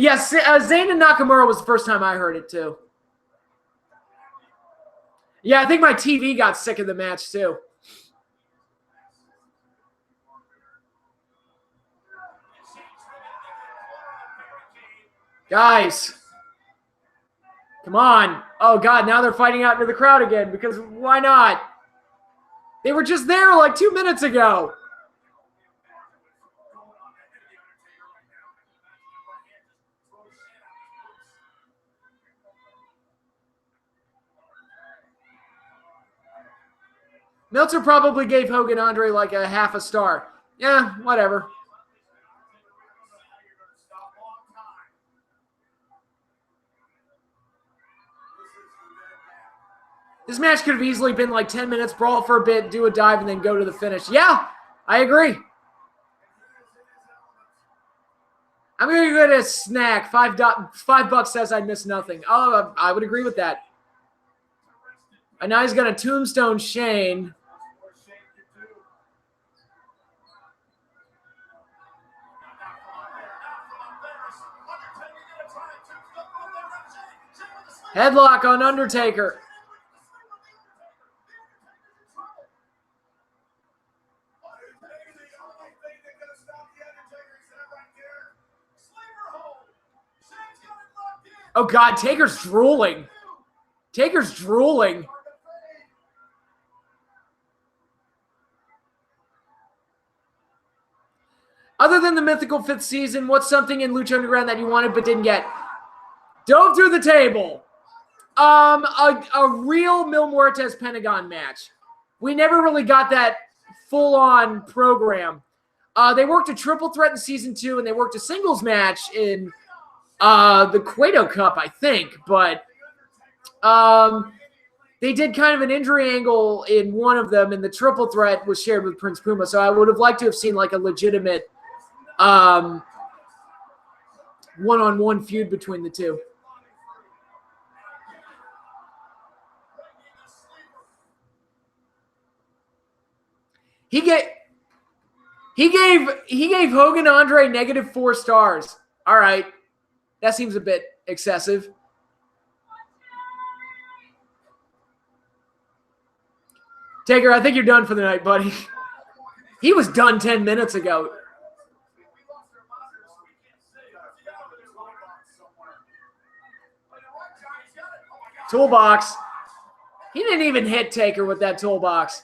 Yes, Zayn and Nakamura was the first time I heard it, too. Yeah, I think my TV got sick of the match, too. Guys. Come on. Oh, God, now they're fighting out into the crowd again, because why not? They were just there like 2 minutes ago. Meltzer probably gave Hogan Andre like a half a star. Yeah, whatever. This match could have easily been like 10 minutes, brawl for a bit, do a dive, and then go to the finish. Yeah, I agree. I'm going to get a snack. $5 says I miss nothing. Oh, I would agree with that. And now he's got a tombstone Shane. Headlock on Undertaker. Oh, God, Taker's drooling. Taker's drooling. Other than the mythical 5th season, what's something in Lucha Underground that you wanted but didn't get? Dove through the table. A real Mil Muertes Pentagon match. We never really got that full-on program. They worked a triple threat in season 2, and they worked a singles match in the Cueto Cup, I think. But they did kind of an injury angle in one of them, and the triple threat was shared with Prince Puma. So I would have liked to have seen like a legitimate one-on-one feud between the two. He gave Hogan Andre -4 stars. All right. That seems a bit excessive. Taker, I think you're done for the night, buddy. He was done 10 minutes ago. Toolbox. He didn't even hit Taker with that toolbox.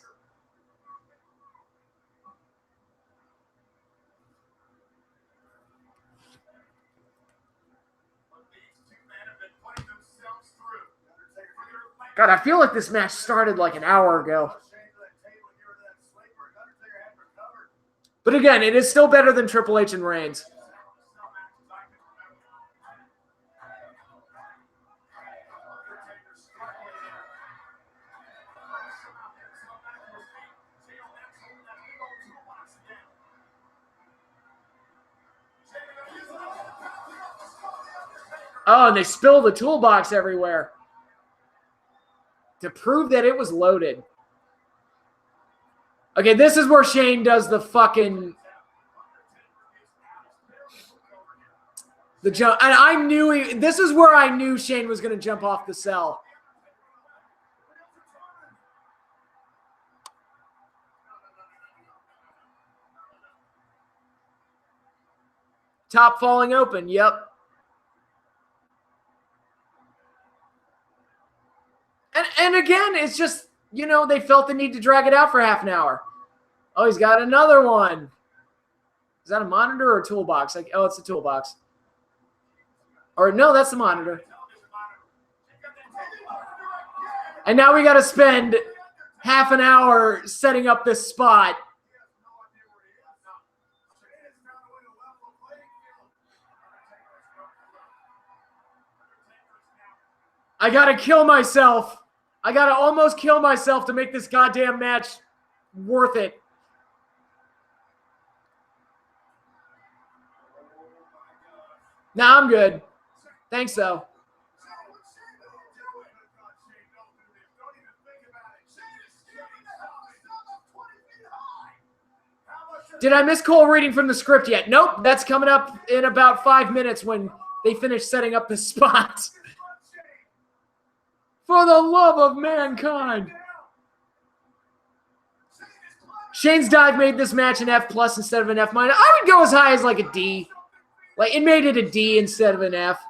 God, I feel like this match started like an hour ago. But again, it is still better than Triple H and Reigns. Oh, and they spilled the toolbox everywhere to prove that it was loaded. Okay, this is where Shane does the fucking the jump. And I knew this is where I knew Shane was going to jump off the cell. Top falling open. Yep. And again, it's just, you know, they felt the need to drag it out for half an hour. Oh, he's got another one. Is that a monitor or a toolbox? Like, oh, it's a toolbox. Or no, that's the monitor. And now we got to spend half an hour setting up this spot. I got to kill myself. I got to almost kill myself to make this goddamn match worth it. Nah, I'm good. Thanks, though. Did I miss Cole reading from the script yet? Nope. That's coming up in about 5 minutes when they finish setting up the spot. For the love of mankind. Shane's dive made this match an F+ instead of an F-. I would go as high as like a D. Like, it made it a D instead of an F.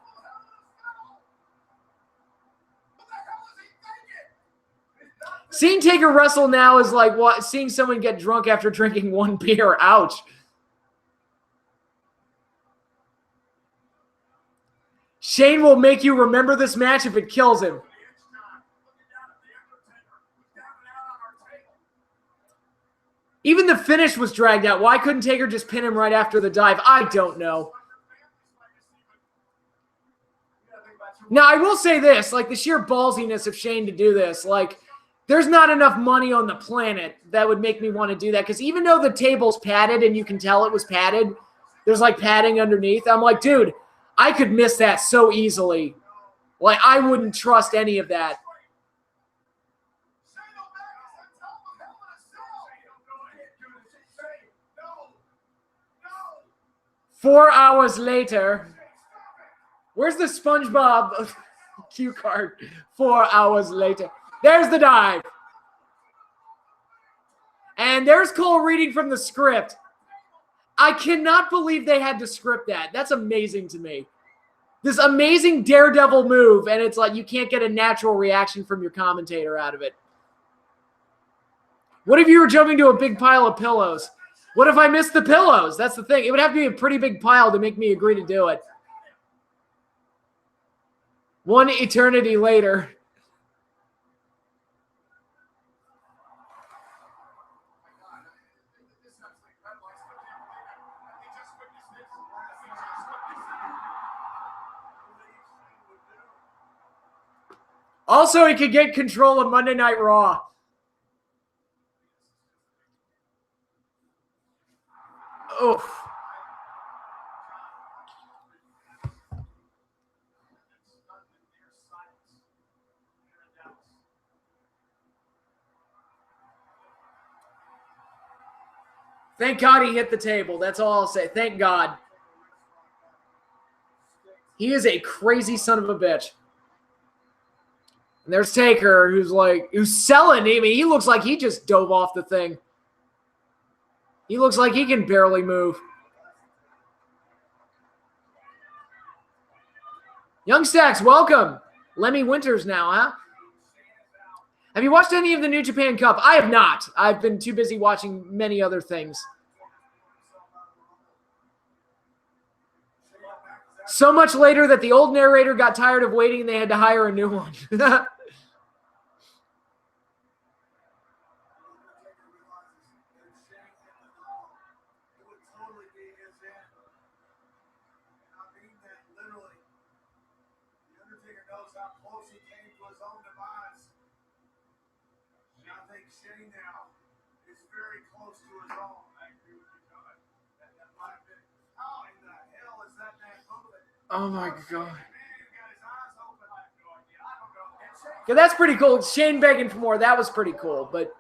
Seeing Taker wrestle now is like what seeing someone get drunk after drinking one beer. Ouch. Shane will make you remember this match if it kills him. Even the finish was dragged out. Why couldn't Taker just pin him right after the dive? I don't know. Now, I will say this, like the sheer ballsiness of Shane to do this, like there's not enough money on the planet that would make me want to do that. Because even though the table's padded and you can tell it was padded, there's like padding underneath. I'm like, dude, I could miss that so easily. Like, I wouldn't trust any of that. Four hours later. Where's the SpongeBob cue card? 4 hours later. There's the dive. And there's Cole reading from the script. I cannot believe they had to script that. That's amazing to me. This amazing daredevil move, and it's like you can't get a natural reaction from your commentator out of it. What if you were jumping to a big pile of pillows? What if I missed the pillows? That's the thing. It would have to be a pretty big pile to make me agree to do it. One eternity later. Also, he could get control of Monday Night Raw. Oh. Thank God he hit the table. That's all I'll say. Thank God. He is a crazy son of a bitch. And there's Taker, who's selling. I mean, he looks like he just dove off the thing. He looks like he can barely move. Young Stacks, welcome. Lemmy Winters now, huh? Have you watched any of the New Japan Cup? I have not. I've been too busy watching many other things. So much later that the old narrator got tired of waiting and they had to hire a new one. Oh my God. Yeah, that's pretty cool. Shane begging for more. That was pretty cool, but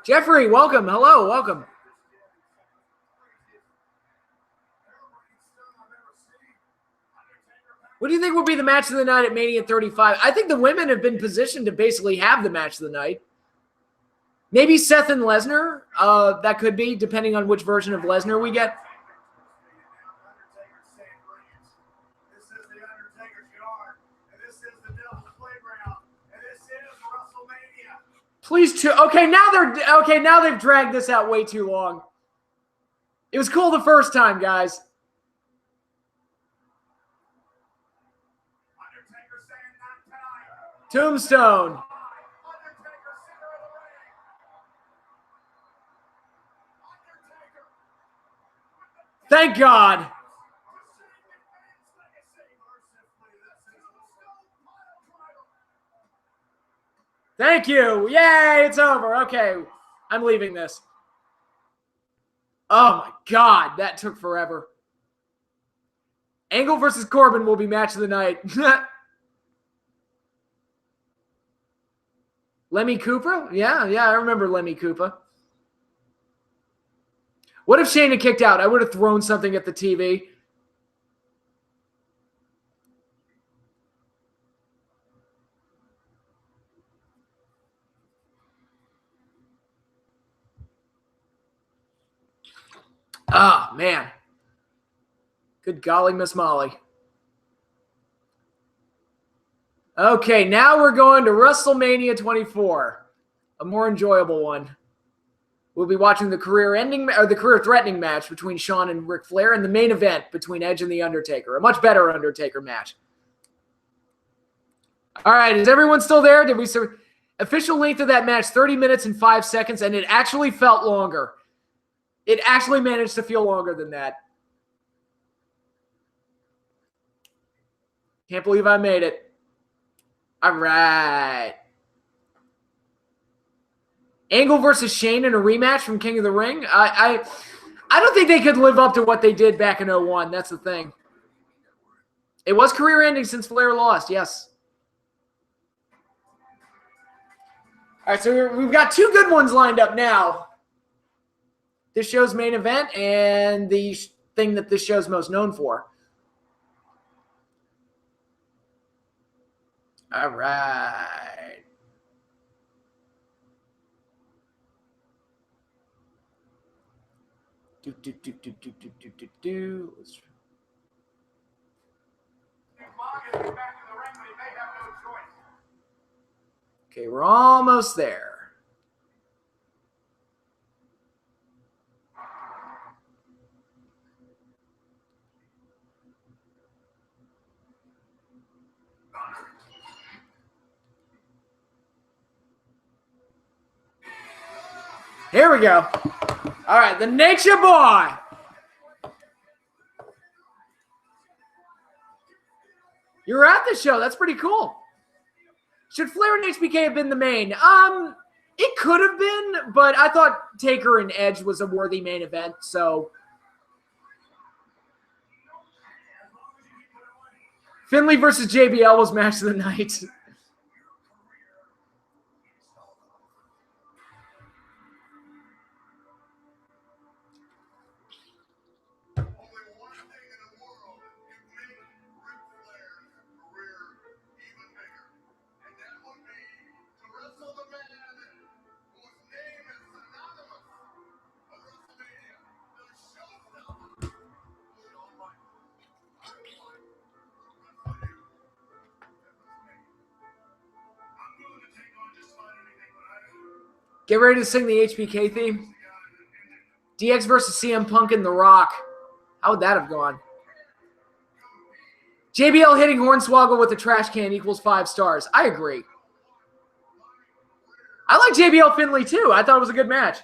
Jeffrey, welcome. Hello, welcome. What do you think will be the match of the night at Mania 35? I think the women have been positioned to basically have the match of the night. Maybe Seth and Lesnar. That could be, depending on which version of Lesnar we get. Please, too. Okay, now they've dragged this out way too long. It was cool the first time, guys. Tombstone. Thank God. Thank you. Yay, it's over. Okay, I'm leaving this. Oh my God, that took forever. Angle versus Corbin will be match of the night. Lemmy Cooper? Yeah, I remember Lemmy Cooper. What if Shane had kicked out? I would have thrown something at the TV. Ah, oh, man. Good golly, Miss Molly. Okay, now we're going to WrestleMania 24. A more enjoyable one. We'll be watching the career-threatening match between Shawn and Ric Flair and the main event between Edge and The Undertaker. A much better Undertaker match. All right, is everyone still there? Did we official length of that match, 30 minutes and 5 seconds, and it actually felt longer. It actually managed to feel longer than that. Can't believe I made it. All right. Angle versus Shane in a rematch from King of the Ring. I don't think they could live up to what they did back in 01. That's the thing. It was career ending since Flair lost. Yes. All right, so we've got two good ones lined up now. This show's main event and the thing that this show's most known for. All right. Okay, we're almost there. Here we go. All right, the Nature Boy. You were at the show. That's pretty cool. Should Flair and HBK have been the main? It could have been, but I thought Taker and Edge was a worthy main event, so. Finlay versus JBL was match of the night. Get ready to sing the HBK theme. DX versus CM Punk and The Rock. How would that have gone? JBL hitting Hornswoggle with a trash can equals 5 stars. I agree. I like JBL Finlay too. I thought it was a good match.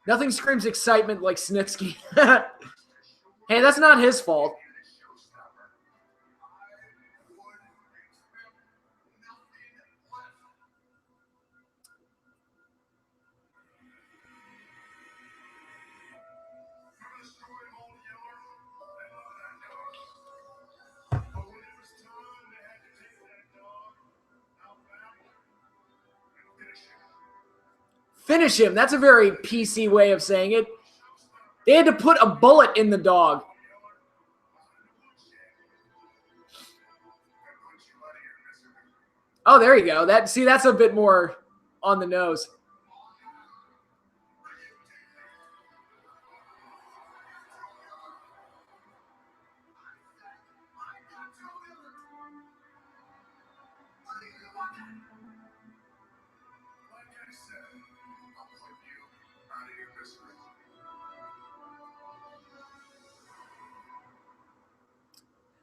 Nothing screams excitement like Snitsky. Hey, that's not his fault. Finish him. That's a very PC way of saying it. They had to put a bullet in the dog. Oh, there you go. That's a bit more on the nose.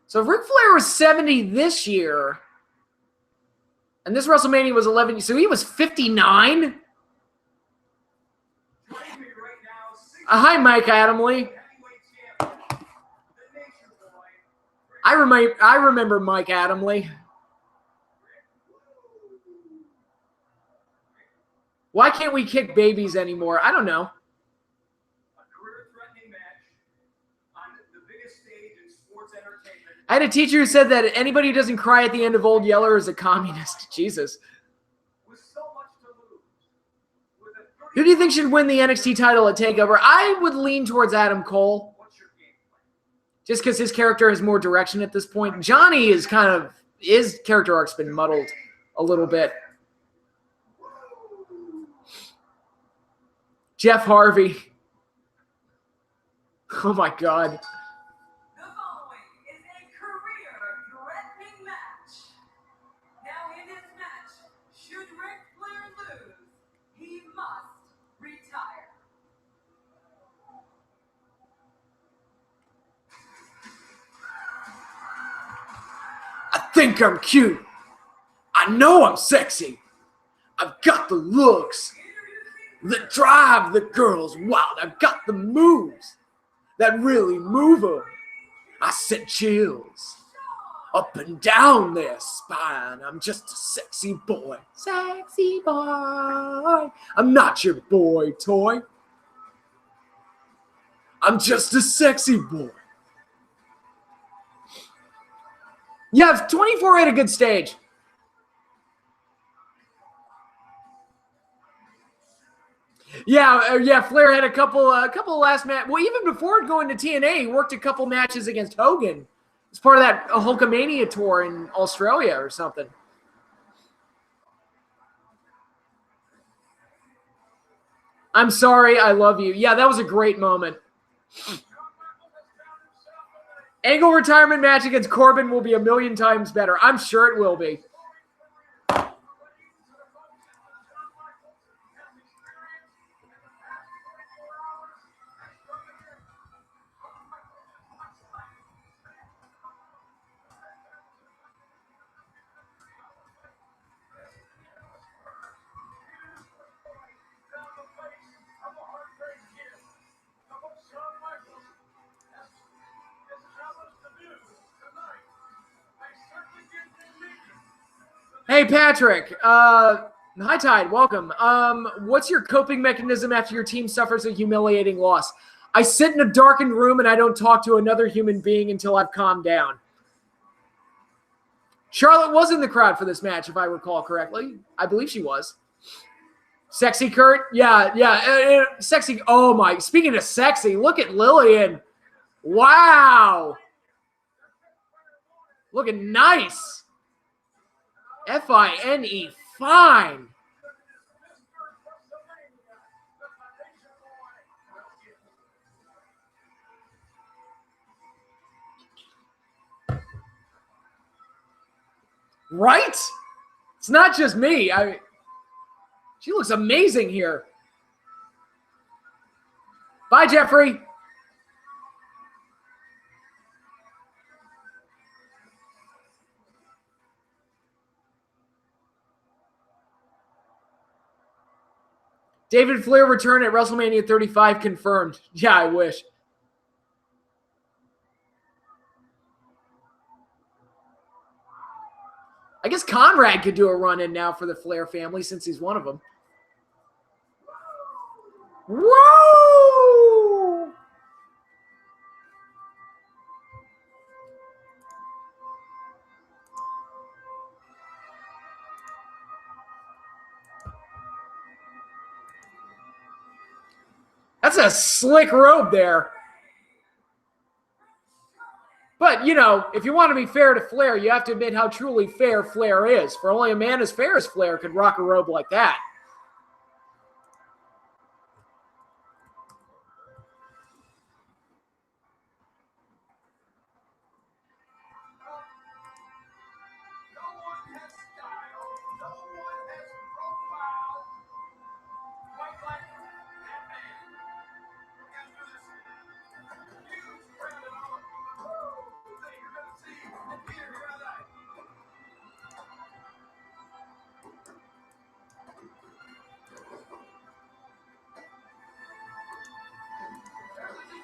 So Ric Flair was 70 this year. And this WrestleMania was 11. So he was 59? Hi, Mike Adamley. I remember Mike Adamley. Why can't we kick babies anymore? I don't know. I had a teacher who said that anybody who doesn't cry at the end of Old Yeller is a communist. Jesus. Who do you think should win the NXT title at TakeOver? I would lean towards Adam Cole. Just because his character has more direction at this point. Johnny is kind of, his character arc's been muddled a little bit. Jeff Harvey. Oh my God. The following is a career-threatening match. Now in this match, should Ric Flair lose, he must retire. I think I'm cute. I know I'm sexy. I've got the looks that drive the girls wild. I've got the moves that really move them. I sent chills up and down their spine. I'm just a sexy boy. Sexy boy. I'm not your boy toy. I'm just a sexy boy. Yeah, 24 had a good stage. Yeah, Flair had a couple last match. Well, even before going to TNA, he worked a couple matches against Hogan. It's part of that Hulkamania tour in Australia or something. I'm sorry, I love you. Yeah, that was a great moment. Angle retirement match against Corbin will be a million times better. I'm sure it will be. Hey, Patrick. Hi, Tide. Welcome. What's your coping mechanism after your team suffers a humiliating loss? I sit in a darkened room and I don't talk to another human being until I've calmed down. Charlotte was in the crowd for this match, if I recall correctly. I believe she was. Sexy Kurt? Yeah. Sexy. Oh, my. Speaking of sexy, look at Lillian. Wow. Looking nice. F-I-N-E, fine. Right? It's not just me. She looks amazing here. Bye, Jeffrey. David Flair return at WrestleMania 35 confirmed. Yeah, I wish. I guess Conrad could do a run-in now for the Flair family since he's one of them. Whoa! That's a slick robe there. But, you know, if you want to be fair to Flair, you have to admit how truly fair Flair is. For only a man as fair as Flair could rock a robe like that.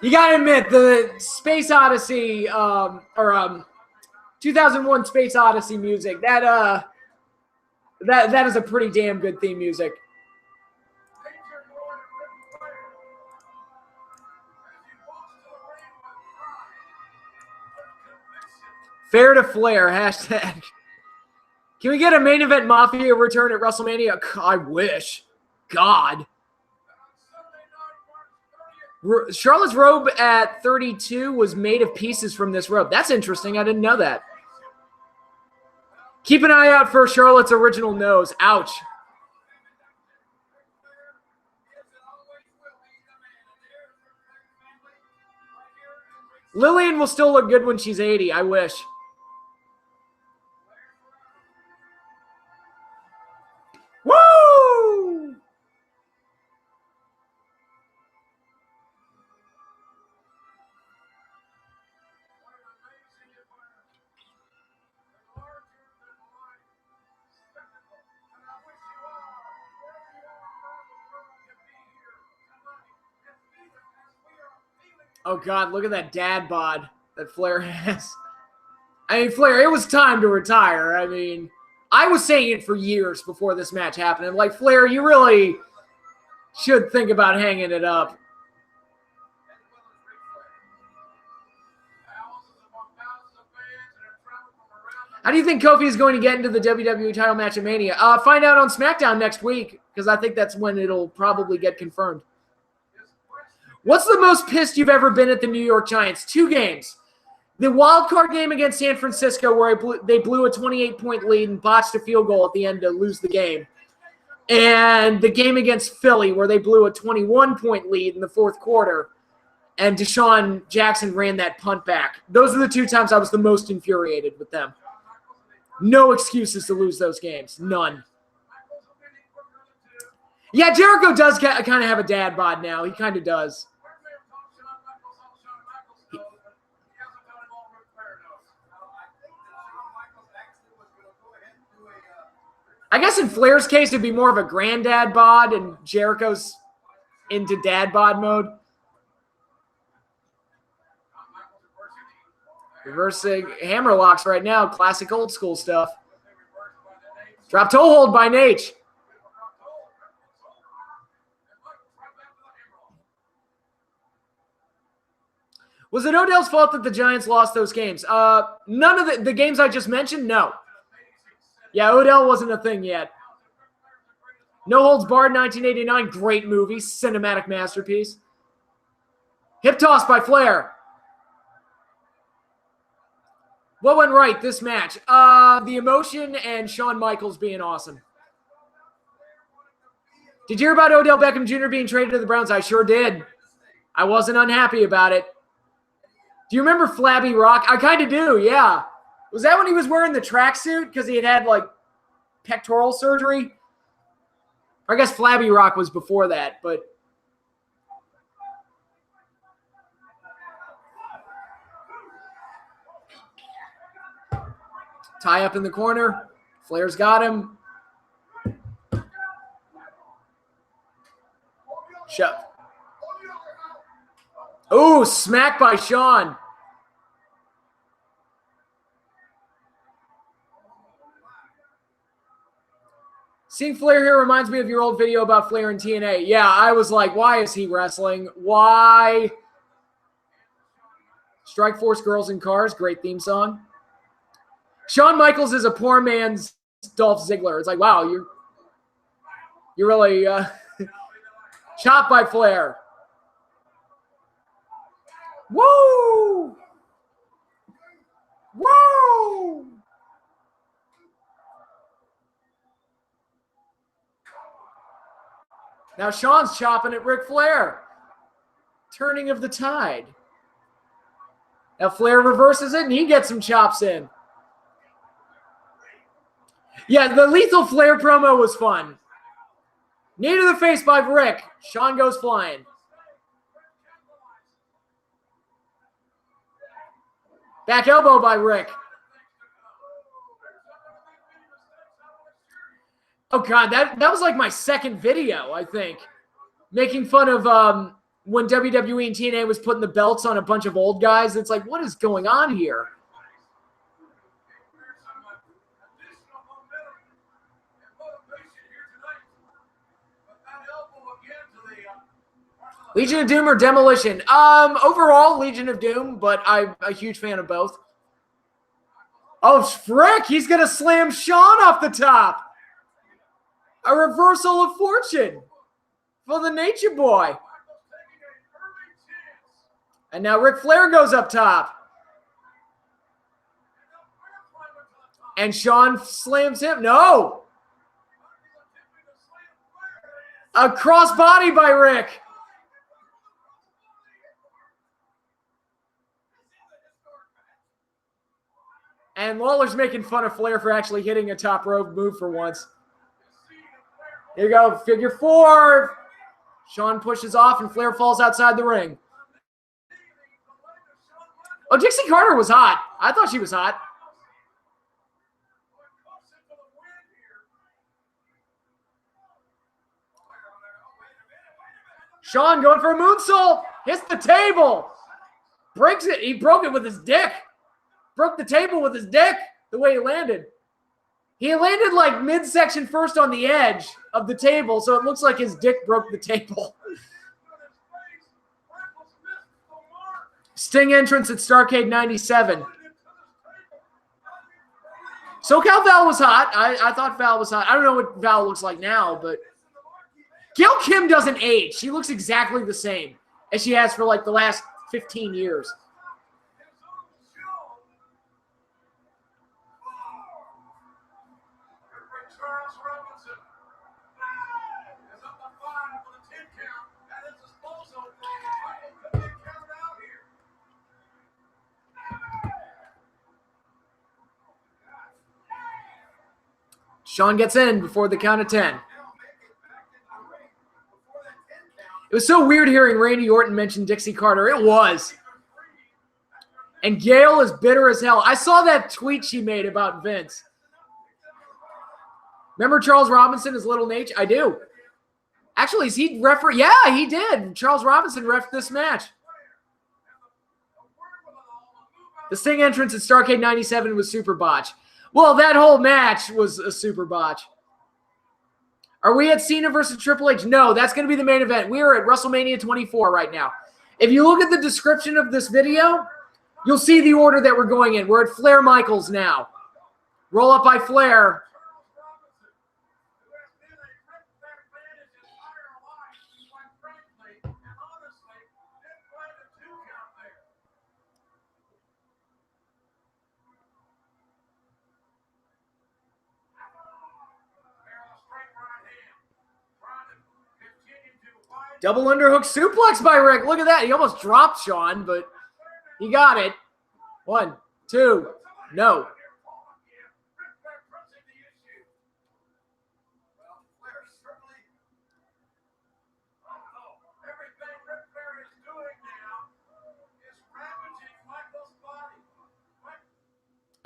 You gotta admit, the Space Odyssey, 2001 Space Odyssey music, that is a pretty damn good theme music. Fair to Flair, hashtag. Can we get a main event Mafia return at WrestleMania? I wish. God. Charlotte's robe at 32 was made of pieces from this robe. That's interesting. I didn't know that. Keep an eye out for Charlotte's original nose. Ouch. Lillian will still look good when she's 80. I wish. Woo! Oh, God, look at that dad bod that Flair has. I mean, Flair, it was time to retire. I mean, I was saying it for years before this match happened. And like, Flair, you really should think about hanging it up. How do you think Kofi is going to get into the WWE title match at Mania? Find out on SmackDown next week, because I think that's when it'll probably get confirmed. What's the most pissed you've ever been at the New York Giants? 2 games. The wild card game against San Francisco, where they blew a 28-point lead and botched a field goal at the end to lose the game. And the game against Philly, where they blew a 21-point lead in the fourth quarter, and Deshaun Jackson ran that punt back. Those are the 2 times I was the most infuriated with them. No excuses to lose those games. None. Yeah, Jericho does kind of have a dad bod now. He kind of does. I guess in Flair's case, it'd be more of a granddad bod, and Jericho's into dad bod mode. Reversing hammerlocks right now. Classic old school stuff. Drop toe hold by Nate. Was it Odell's fault that the Giants lost those games? None of the games I just mentioned, no. Yeah, Odell wasn't a thing yet. No Holds Barred, 1989. Great movie. Cinematic masterpiece. Hip toss by Flair. What went right this match? The emotion and Shawn Michaels being awesome. Did you hear about Odell Beckham Jr. being traded to the Browns? I sure did. I wasn't unhappy about it. Do you remember Flabby Rock? I kind of do, yeah. Was that when he was wearing the tracksuit because he had like pectoral surgery? I guess Flabby Rock was before that, but tie up in the corner. Flair's got him. Shove. Ooh, smack by Shawn. Seeing Flair here reminds me of your old video about Flair and TNA. Yeah, I was like, why is he wrestling? Why? Strike Force Girls in Cars, great theme song. Shawn Michaels is a poor man's Dolph Ziggler. It's like, wow, you're really chopped by Flair. Woo! Woo! Now Shawn's chopping at Ric Flair. Turning of the tide. Now Flair reverses it and he gets some chops in. Yeah, the Lethal Flair promo was fun. Knee to the face by Rick. Shawn goes flying. Back elbow by Rick. Oh, God, that was like my second video, I think. Making fun of when WWE and TNA was putting the belts on a bunch of old guys. It's like, what is going on here? Legion of Doom or Demolition? Overall, Legion of Doom, but I'm a huge fan of both. Oh, frick! He's going to slam Shawn off the top. A reversal of fortune for the Nature Boy. And now Ric Flair goes up top. And Shawn slams him. No! A crossbody by Rick. And Lawler's making fun of Flair for actually hitting a top rope move for once. Here you go, figure four. Shawn pushes off and Flair falls outside the ring. Oh, Dixie Carter was hot. I thought she was hot. Shawn going for a moonsault. Hits the table. Breaks it. He broke it with his dick. Broke the table with his dick the way he landed. He landed like midsection first on the edge of the table, so it looks like his dick broke the table. Sting entrance at Starrcade 97. SoCal Val was hot. I thought Val was hot. I don't know what Val looks like now, but Gail Kim doesn't age. She looks exactly the same as she has for like the last 15 years. Shawn gets in before the count of 10. It was so weird hearing Randy Orton mention Dixie Carter. It was. And Gail is bitter as hell. I saw that tweet she made about Vince. Remember Charles Robinson as Little Nate? I do. Actually, is he referee? Yeah, he did. Charles Robinson reffed this match. The Sting entrance at Starrcade 97 was super botch. Well, that whole match was a super botch. Are we at Cena versus Triple H? No, that's going to be the main event. We are at WrestleMania 24 right now. If you look at the description of this video, you'll see the order that we're going in. We're at Flair Michaels now. Roll up by Flair. Double underhook suplex by Rick. Look at that. He almost dropped Shawn, but he got it. 1, 2, no.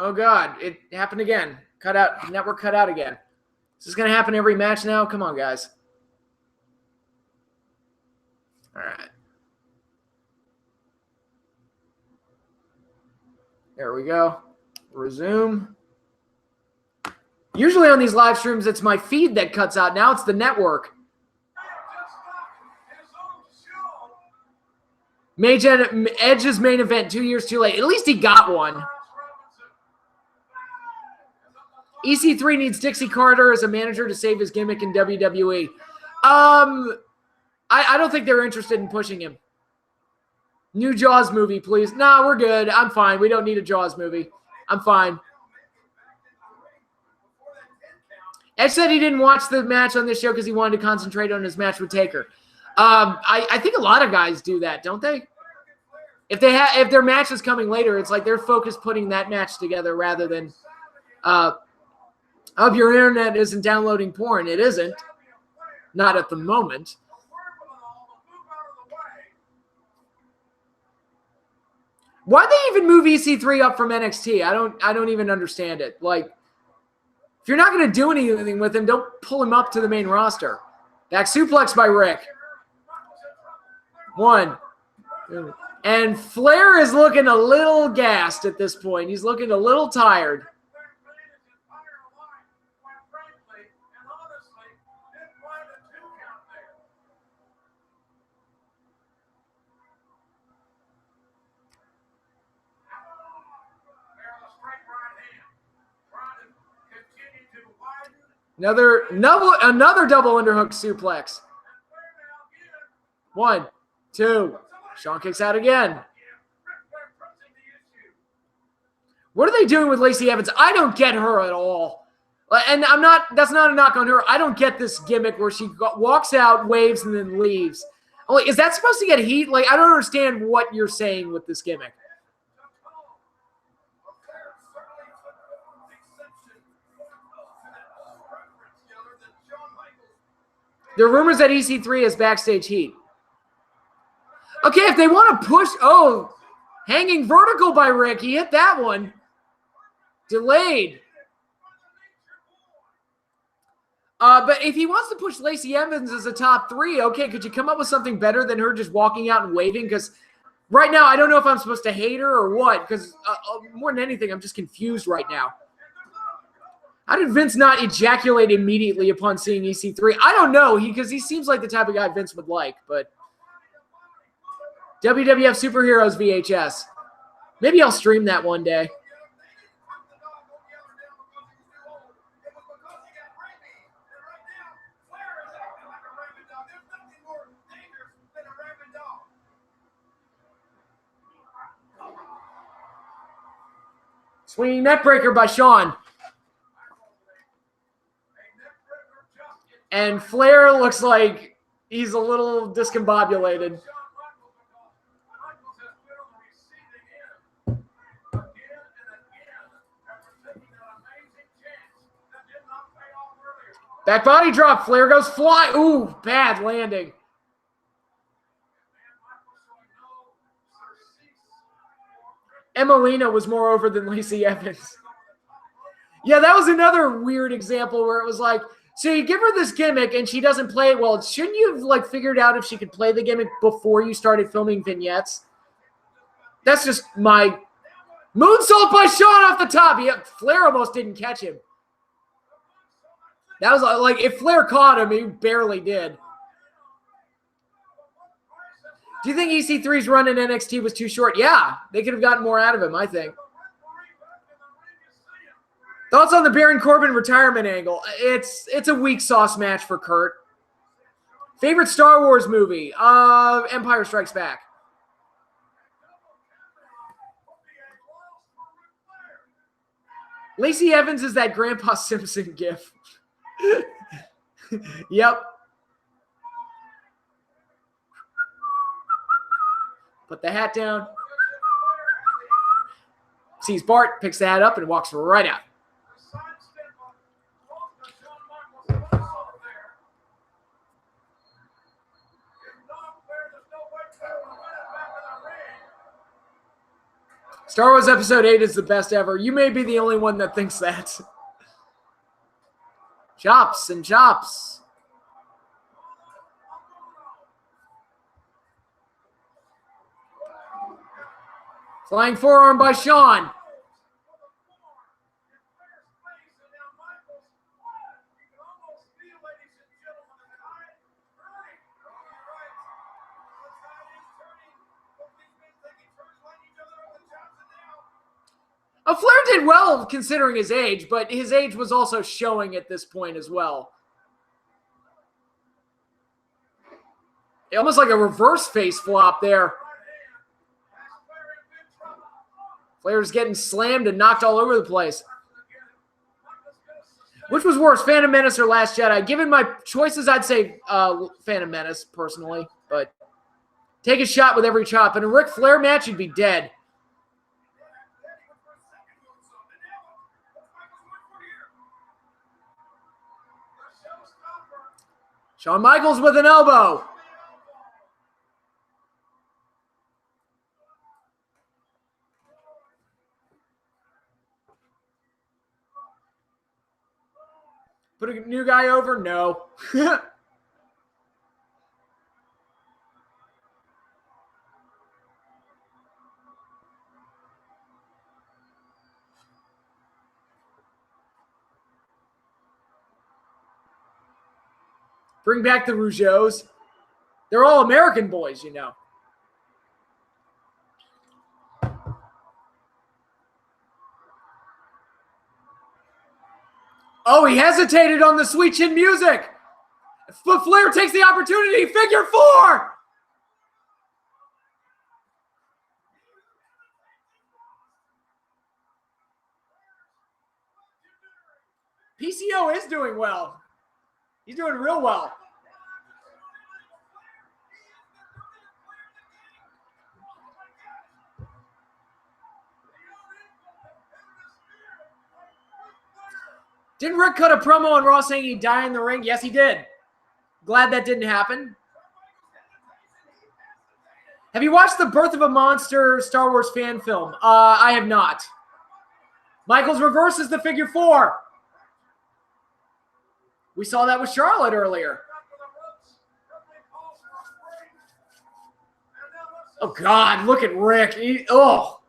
Oh, God. It happened again. Cut out. Network cut out again. Is this going to happen every match now? Come on, guys. All right. There we go. Resume. Usually on these live streams, it's my feed that cuts out. Now it's the network. Edge's main event 2 years too late. At least he got one. EC3 needs Dixie Carter as a manager to save his gimmick in WWE. I don't think they're interested in pushing him. New Jaws movie, please. No, we're good. I'm fine. We don't need a Jaws movie. I'm fine. Edge said he didn't watch the match on this show because he wanted to concentrate on his match with Taker. I think a lot of guys do that, don't they? If their match is coming later, it's like they're focused putting that match together rather than hope your internet isn't downloading porn. It isn't. Not at the moment. Why'd they even move EC3 up from NXT? I don't even understand it. Like, if you're not going to do anything with him, don't pull him up to the main roster. Back suplex by Rick. 1, 2. And Flair is looking a little gassed at this point. He's looking a little tired. Another double underhook suplex. 1, 2. Shawn kicks out again. What are they doing with Lacey Evans? I don't get her at all. And that's not a knock on her. I don't get this gimmick where she walks out, waves, and then leaves. Like, is that supposed to get heat? Like, I don't understand what you're saying with this gimmick. There are rumors that EC3 has backstage heat. Okay, if they want to push... Oh, hanging vertical by Rick. He hit that one. Delayed. But if he wants to push Lacey Evans as a top 3, okay, could you come up with something better than her just walking out and waving? Because right now, I don't know if I'm supposed to hate her or what, because more than anything, I'm just confused right now. How did Vince not ejaculate immediately upon seeing EC3? I don't know, because he seems like the type of guy Vince would like, but... WWF Superheroes VHS. Maybe I'll stream that one day. Swinging neckbreaker by Shawn. And Flair looks like he's a little discombobulated. Back body drop. Flair goes fly. Ooh, bad landing. Emelina was more over than Lacey Evans. Yeah, that was another weird example where it was like, so you give her this gimmick and she doesn't play it well. Shouldn't you have like figured out if she could play the gimmick before you started filming vignettes? That's just my moonsault by Shawn off the top. Yeah, Flair almost didn't catch him. That was like, if Flair caught him, he barely did. Do you think EC3's run in NXT was too short? Yeah, they could have gotten more out of him, I think. Thoughts on the Baron Corbin retirement angle? It's a weak sauce match for Kurt. Favorite Star Wars movie? Empire Strikes Back. Lacey Evans is that Grandpa Simpson gif. Yep. Put the hat down. Sees Bart, picks the hat up, and walks right out. Star Wars Episode 8 is the best ever. You may be the only one that thinks that. Chops and chops. Flying forearm by Shawn. Flair did well considering his age, but his age was also showing at this point as well. Almost like a reverse face flop there. Flair's getting slammed and knocked all over the place. Which was worse, Phantom Menace or Last Jedi? Given my choices, I'd say Phantom Menace, personally. But take a shot with every chop. In a Ric Flair match, you'd be dead. Shawn Michaels with an elbow. Put a new guy over? No. Bring back the Rougeaus. They're all American boys, you know. Oh, he hesitated on the sweet chin music. But Flair takes the opportunity. Figure 4. PCO is doing well. He's doing real well. Didn't Rick cut a promo on Raw saying he'd die in the ring? Yes, he did. Glad that didn't happen. Have you watched the Birth of a Monster Star Wars fan film? I have not. Michaels reverses the figure 4. We saw that with Charlotte earlier. Oh, God, look at Rick. Oh.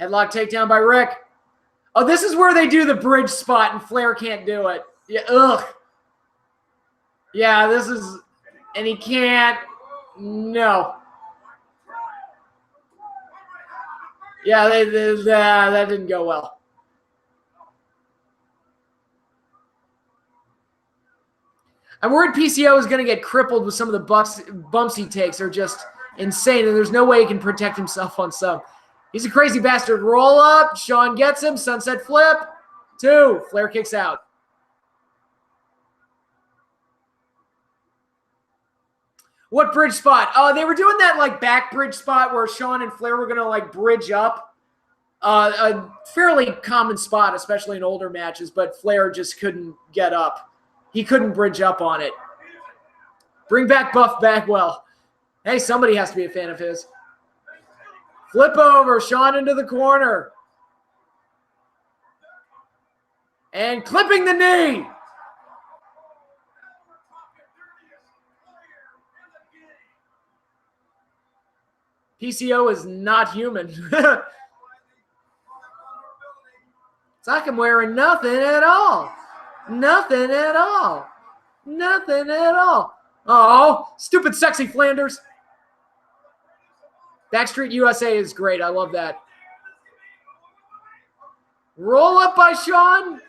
Headlock takedown by Rick. Oh, this is where they do the bridge spot and Flair can't do it. Yeah, ugh. Yeah, this is, and he can't. No. Yeah, that didn't go well. I'm worried PCO is going to get crippled with some of the bumps he takes. They're just insane, and there's no way he can protect himself on some. He's a crazy bastard. Roll up. Shawn gets him. Sunset flip. 2. Flair kicks out. What bridge spot? They were doing that like back bridge spot where Shawn and Flair were going to like bridge up. A fairly common spot, especially in older matches, but Flair just couldn't get up. He couldn't bridge up on it. Bring back Buff Bagwell. Hey, somebody has to be a fan of his. Flip over, Shawn into the corner. And clipping the knee. PCO is not human. It's like I'm wearing nothing at all. Nothing at all. Nothing at all. Oh, stupid sexy Flanders. Backstreet USA is great. I love that. Roll up by Shawn.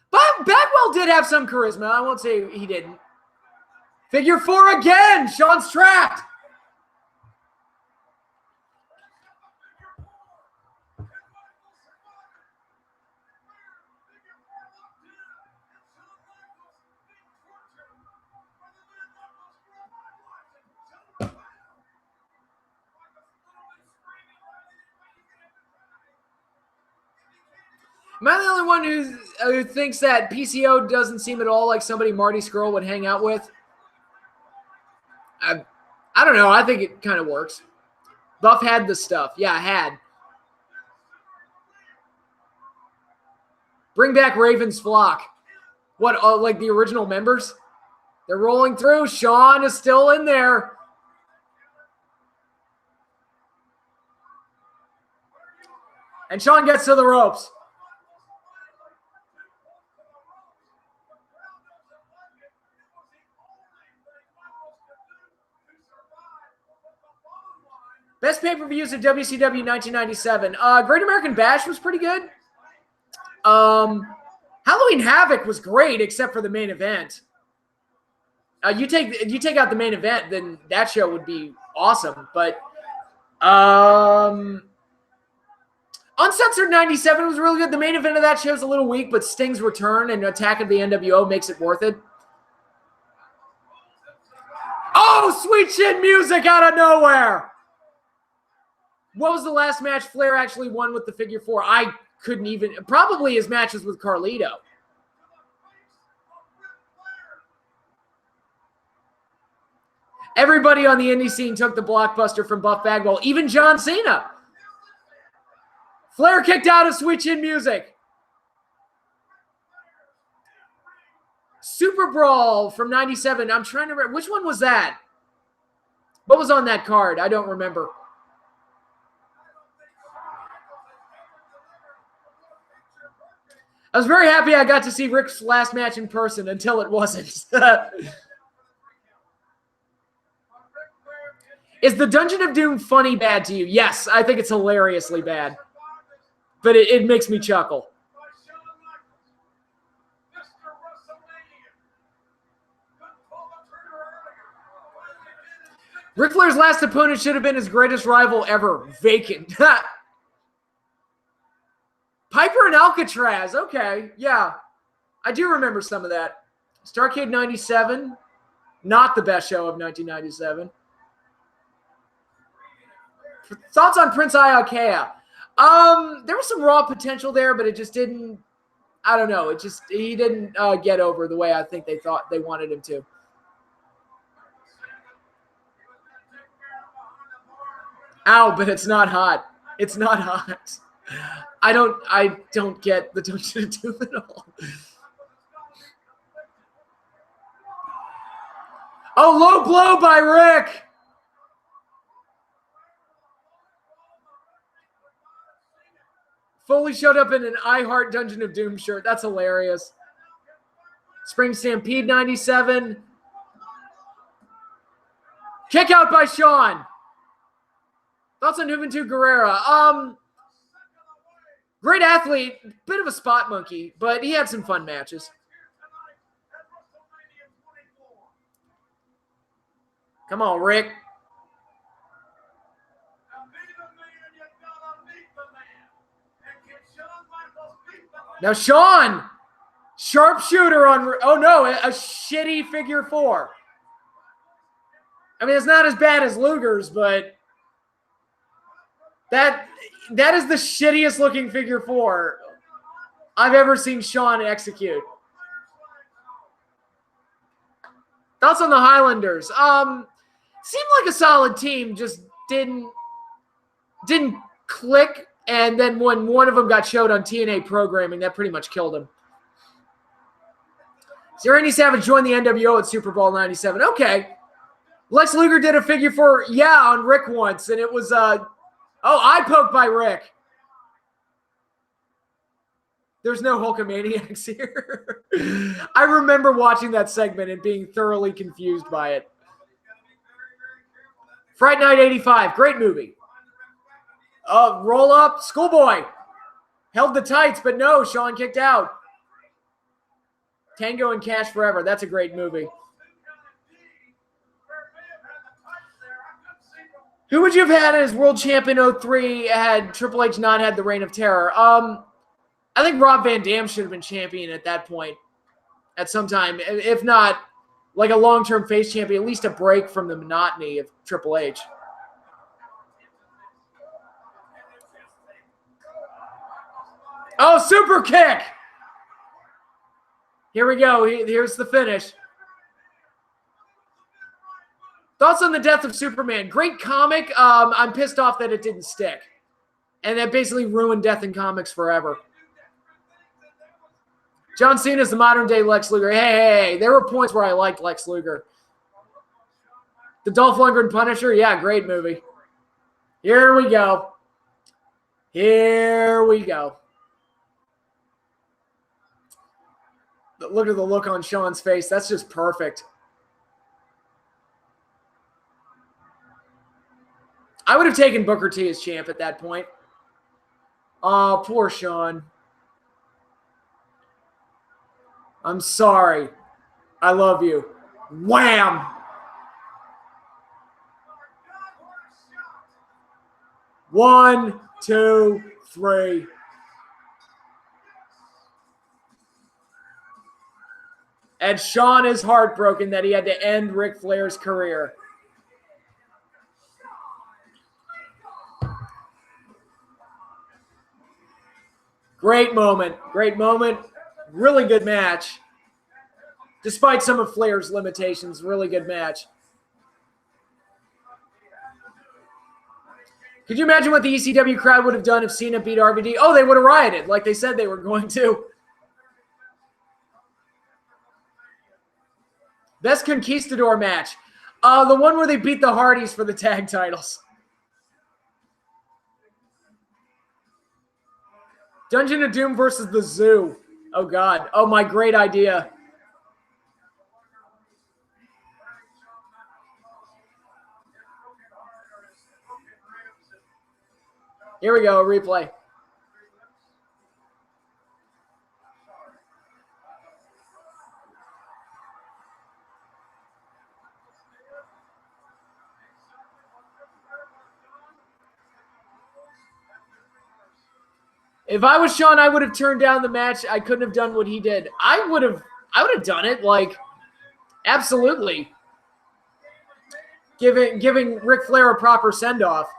But Bagwell did have some charisma. I won't say he didn't. Figure 4 again. Shawn's trapped. Am I the only one who thinks that PCO doesn't seem at all like somebody Marty Scurll would hang out with? I don't know. I think it kind of works. Buff had the stuff. Yeah, had. Bring back Raven's Flock. What, like the original members? They're rolling through. Shawn is still in there. And Shawn gets to the ropes. Best pay-per-views of WCW 1997. Great American Bash was pretty good. Halloween Havoc was great, except for the main event. You take out the main event, then that show would be awesome. But Uncensored 97 was really good. The main event of that show is a little weak, but Sting's return and Attack of the NWO makes it worth it. Oh, sweet shit music out of nowhere. What was the last match Flair actually won with the figure 4? I couldn't even. Probably his matches with Carlito. Everybody on the indie scene took the blockbuster from Buff Bagwell. Even John Cena. Flair kicked out of Sweet Chin Music. Super Brawl from 97. I'm trying to remember. Which one was that? What was on that card? I don't remember. I was very happy I got to see Rick's last match in person until it wasn't. Is the Dungeon of Doom funny bad to you? Yes, I think it's hilariously bad. But it makes me chuckle. Ric Flair's last opponent should have been his greatest rival ever. Vacant. Piper and Alcatraz. Okay, yeah. I do remember some of that. Starrcade 97. Not the best show of 1997. Thoughts on Prince Iakea? There was some raw potential there, but it just didn't. I don't know. He didn't get over the way I think they thought they wanted him to. Ow, but it's not hot. It's not hot. I don't get the Dungeon of Doom at all. Oh, low blow by Rick. Foley showed up in an I Heart Dungeon of Doom shirt. That's hilarious. Spring Stampede 97. Kick out by Shawn. Thoughts on Juventud Guerrera? Great athlete, bit of a spot monkey, but he had some fun matches. Come on, Rick. Now Shawn, sharpshooter on, oh no, a shitty figure four. I mean, it's not as bad as Luger's, but that is the shittiest looking figure four I've ever seen Shawn execute. Thoughts on the Highlanders? Seemed like a solid team, just didn't click. And then when one of them got showed on TNA programming, that pretty much killed him. Randy Savage joined the NWO at Super Bowl 97. Okay. Lex Luger did a figure four, yeah, on Rick once, and it was eye poke by Rick. There's no Hulkamaniacs here. I remember watching that segment and being thoroughly confused by it. Fright Night 85, great movie. Roll up, Schoolboy. Held the tights, but no, Shawn kicked out. Tango and Cash Forever, that's a great movie. Who would you have had as world champion 03 had Triple H not had the Reign of Terror? I think Rob Van Dam should have been champion at that point at some time. If not, like a long-term face champion, at least a break from the monotony of Triple H. Oh, super kick! Here we go. Here's the finish. Thoughts on the death of Superman? Great comic. I'm pissed off that it didn't stick. And that basically ruined death in comics forever. John Cena's the modern-day Lex Luger. Hey, there were points where I liked Lex Luger. The Dolph Lundgren Punisher? Yeah, great movie. Here we go. Here we go. Look at the look on Shawn's face. That's just perfect. I would have taken Booker T as champ at that point. Oh, poor Shawn. I'm sorry. I love you. Wham! One, two, three. And Shawn is heartbroken that he had to end Ric Flair's career. Great moment. Great moment. Really good match. Despite some of Flair's limitations, really good match. Could you imagine what the ECW crowd would have done if Cena beat RVD? Oh, they would have rioted like they said they were going to. Best Conquistador match. The one where they beat the Hardys for the tag titles. Dungeon of Doom versus the Zoo. Oh, God. Oh, my great idea. Here we go, replay. If I was Shawn, I would have turned down the match. I couldn't have done what he did. I would have done it, like, absolutely. Giving Ric Flair a proper send-off.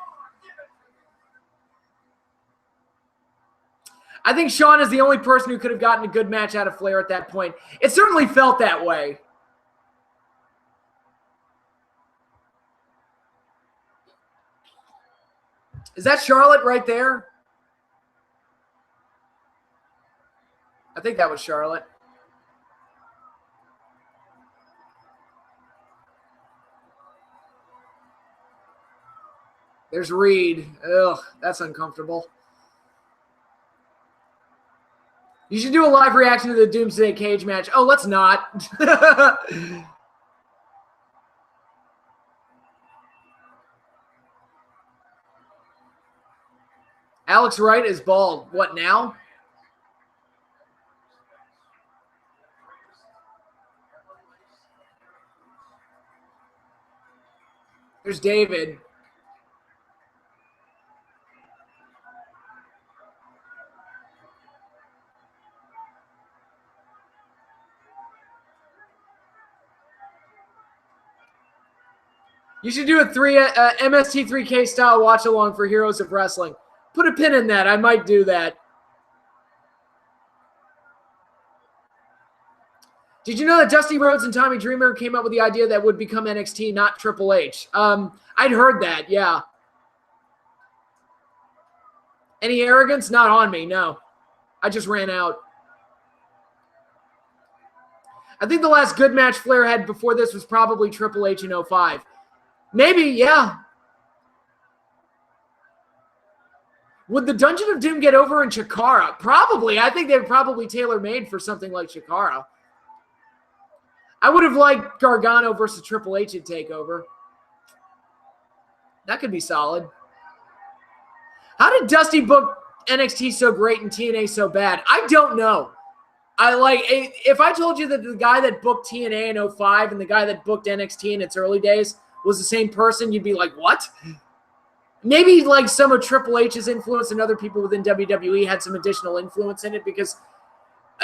I think Shawn is the only person who could have gotten a good match out of Flair at that point. It certainly felt that way. Is that Charlotte right there? I think that was Charlotte. There's Reed. Ugh, that's uncomfortable. You should do a live reaction to the Doomsday Cage match. Oh, let's not. Alex Wright is bald. What now? There's David. You should do a MST3K style watch along for Heroes of Wrestling. Put a pin in that. I might do that. Did you know that Dusty Rhodes and Tommy Dreamer came up with the idea that would become NXT, not Triple H? I'd heard that, yeah. Any arrogance? Not on me, no. I just ran out. I think the last good match Flair had before this was probably Triple H in 05. Maybe, yeah. Would the Dungeon of Doom get over in Chikara? Probably. I think they're probably tailor-made for something like Chikara. I would have liked Gargano versus Triple H at TakeOver. That could be solid. How did Dusty book NXT so great and TNA so bad? I don't know. If I told you that the guy that booked TNA in 05 and the guy that booked NXT in its early days was the same person, you'd be like, what? Maybe like some of Triple H's influence and other people within WWE had some additional influence in it, because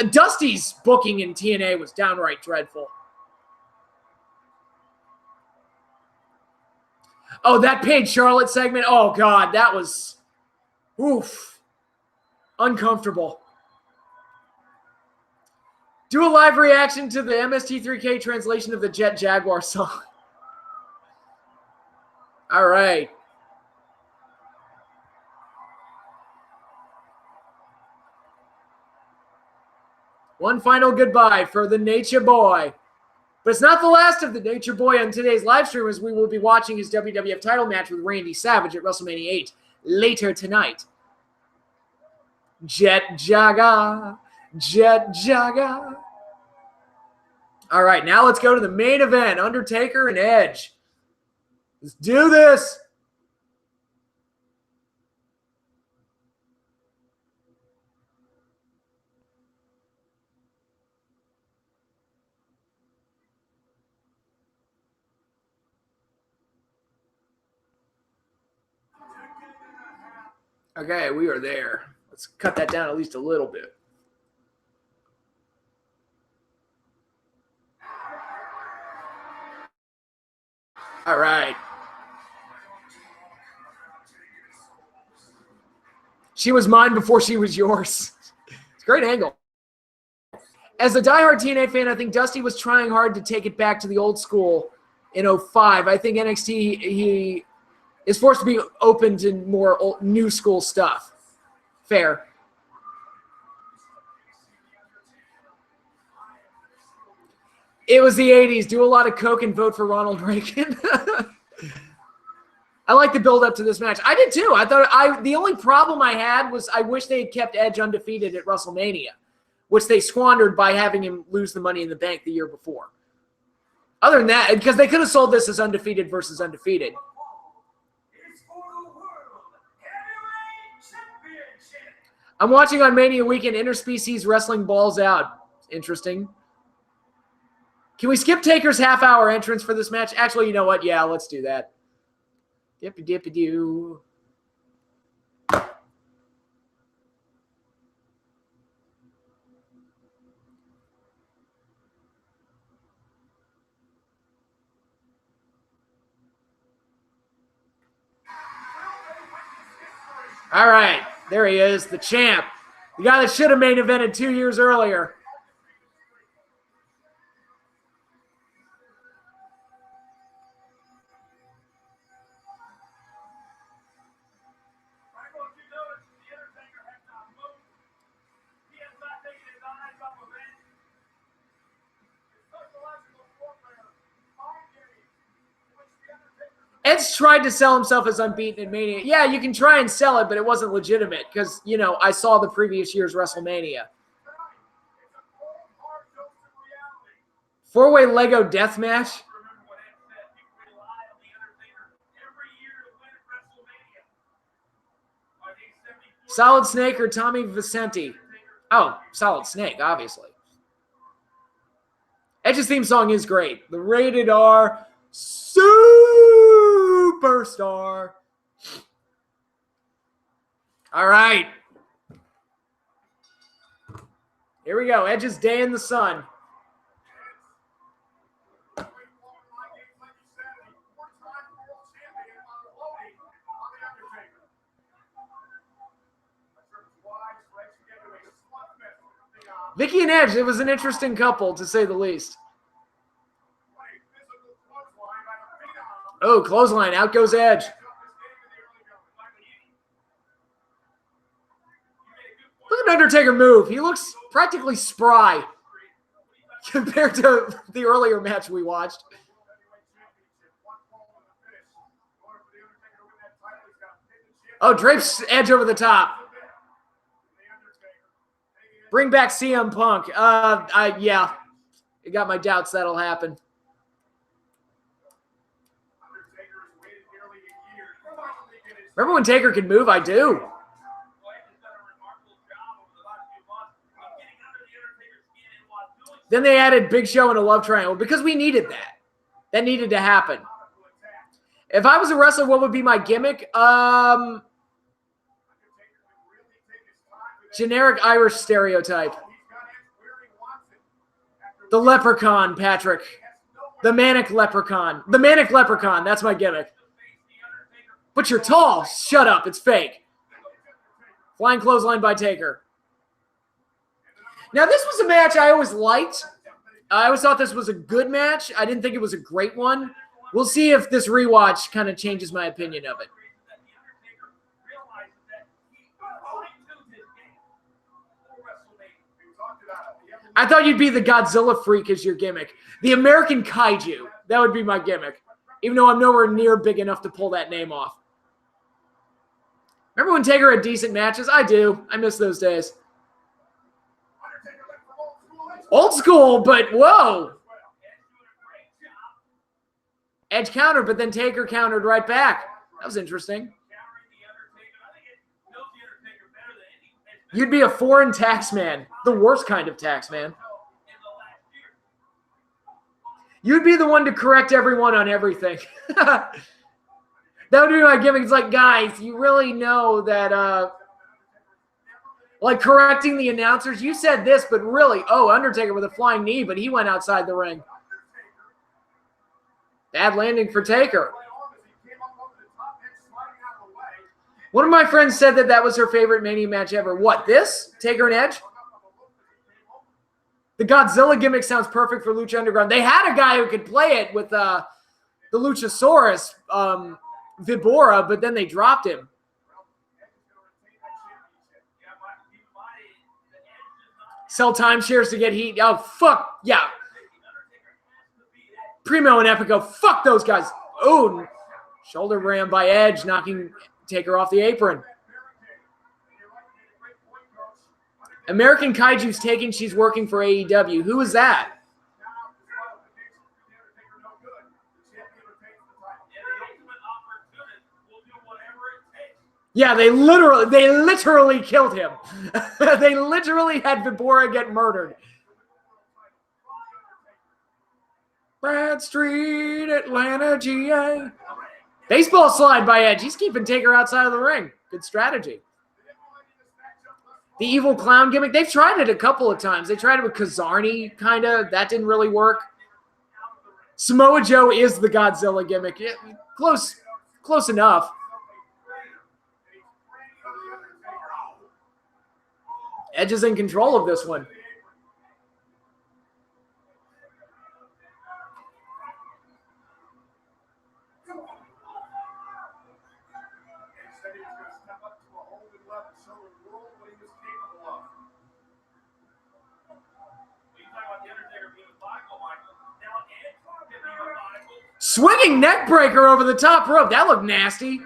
Dusty's booking in TNA was downright dreadful. Oh, that Paige Charlotte segment. Oh, God, that was, oof, uncomfortable. Do a live reaction to the MST3K translation of the Jet Jaguar song. All right. One final goodbye for the Nature Boy. But it's not the last of the Nature Boy on today's live stream, as we will be watching his WWF title match with Randy Savage at WrestleMania 8 later tonight. Jet Jaga. Jet Jaga. All right, now let's go to the main event, Undertaker and Edge. Let's do this. Okay, we are there. Let's cut that down at least a little bit. All right. She was mine before she was yours. It's a great angle. As a diehard TNA fan, I think Dusty was trying hard to take it back to the old school in 05. I think NXT, he is forced to be open to more new school stuff. Fair. It was the 80s. Do a lot of coke and vote for Ronald Reagan. I like the build up to this match. I did too. I thought the only problem I had was I wish they had kept Edge undefeated at WrestleMania. which they squandered by having him lose the Money in the Bank the year before. Other than that, because they could have sold this as undefeated versus undefeated. I'm watching on Mania Weekend Interspecies Wrestling Balls Out. Interesting. Can we skip Taker's half-hour entrance for this match? Actually, you know what? Yeah, let's do that. Dippy-dippy-doo. All right, there he is, the champ. The guy that should have main evented 2 years earlier. Edge tried to sell himself as unbeaten in Mania. Yeah, you can try and sell it, but it wasn't legitimate because, you know, I saw the previous year's WrestleMania. Four-way Lego death match. Solid Snake or Tommy Vicente? Oh, Solid Snake, obviously. Edge's theme song is great. The Rated R Superstar. All right. Here we go. Edge's Day in the Sun. Becky and Edge, it was an interesting couple, to say the least. Oh, clothesline. Out goes Edge. Look at Undertaker move. He looks practically spry compared to the earlier match we watched. Oh, drapes Edge over the top. Bring back CM Punk. Yeah. I got my doubts that'll happen. Remember when Taker could move? I do. Then they added Big Show and a love triangle because we needed that. That needed to happen. If I was a wrestler, what would be my gimmick? Generic Irish stereotype. The leprechaun, Patrick. The manic leprechaun. The manic leprechaun. That's my gimmick. But you're tall. Shut up. It's fake. Flying clothesline by Taker. Now, this was a match I always liked. I always thought this was a good match. I didn't think it was a great one. We'll see if this rewatch kind of changes my opinion of it. I thought you'd be the Godzilla freak as your gimmick. The American Kaiju. That would be my gimmick. Even though I'm nowhere near big enough to pull that name off. Remember when Taker had decent matches? I do. I miss those days. Old school, but whoa. Edge countered, but then Taker countered right back. That was interesting. You'd be a foreign tax man. The worst kind of tax man. You'd be the one to correct everyone on everything. That would be my gimmick. It's like, guys, you really know that, like correcting the announcers. You said this, but really, oh, Undertaker with a flying knee, but he went outside the ring. Bad landing for Taker. One of my friends said that that was her favorite Mania match ever. What, this? Taker and Edge? The Godzilla gimmick sounds perfect for Lucha Underground. They had a guy who could play it with the Luchasaurus, Vibora, but then they dropped him. Sell timeshares to get heat. Oh, fuck. Yeah. Primo and Epico. Fuck those guys. Oh, shoulder ram by Edge, knocking Taker off the apron. American Kaiju's taking she's working for AEW. Who is that? Yeah, they literally killed him. They literally had Vibora get murdered. Brad Street, Atlanta, GA. Baseball slide by Edge. He's keeping Taker outside of the ring. Good strategy. The evil clown gimmick. They've tried it a couple of times. They tried it with Kazarni, kind of. That didn't really work. Samoa Joe is the Godzilla gimmick. Yeah, close enough. Edge is in control of this one. Swinging neck breaker over the top rope. That looked nasty.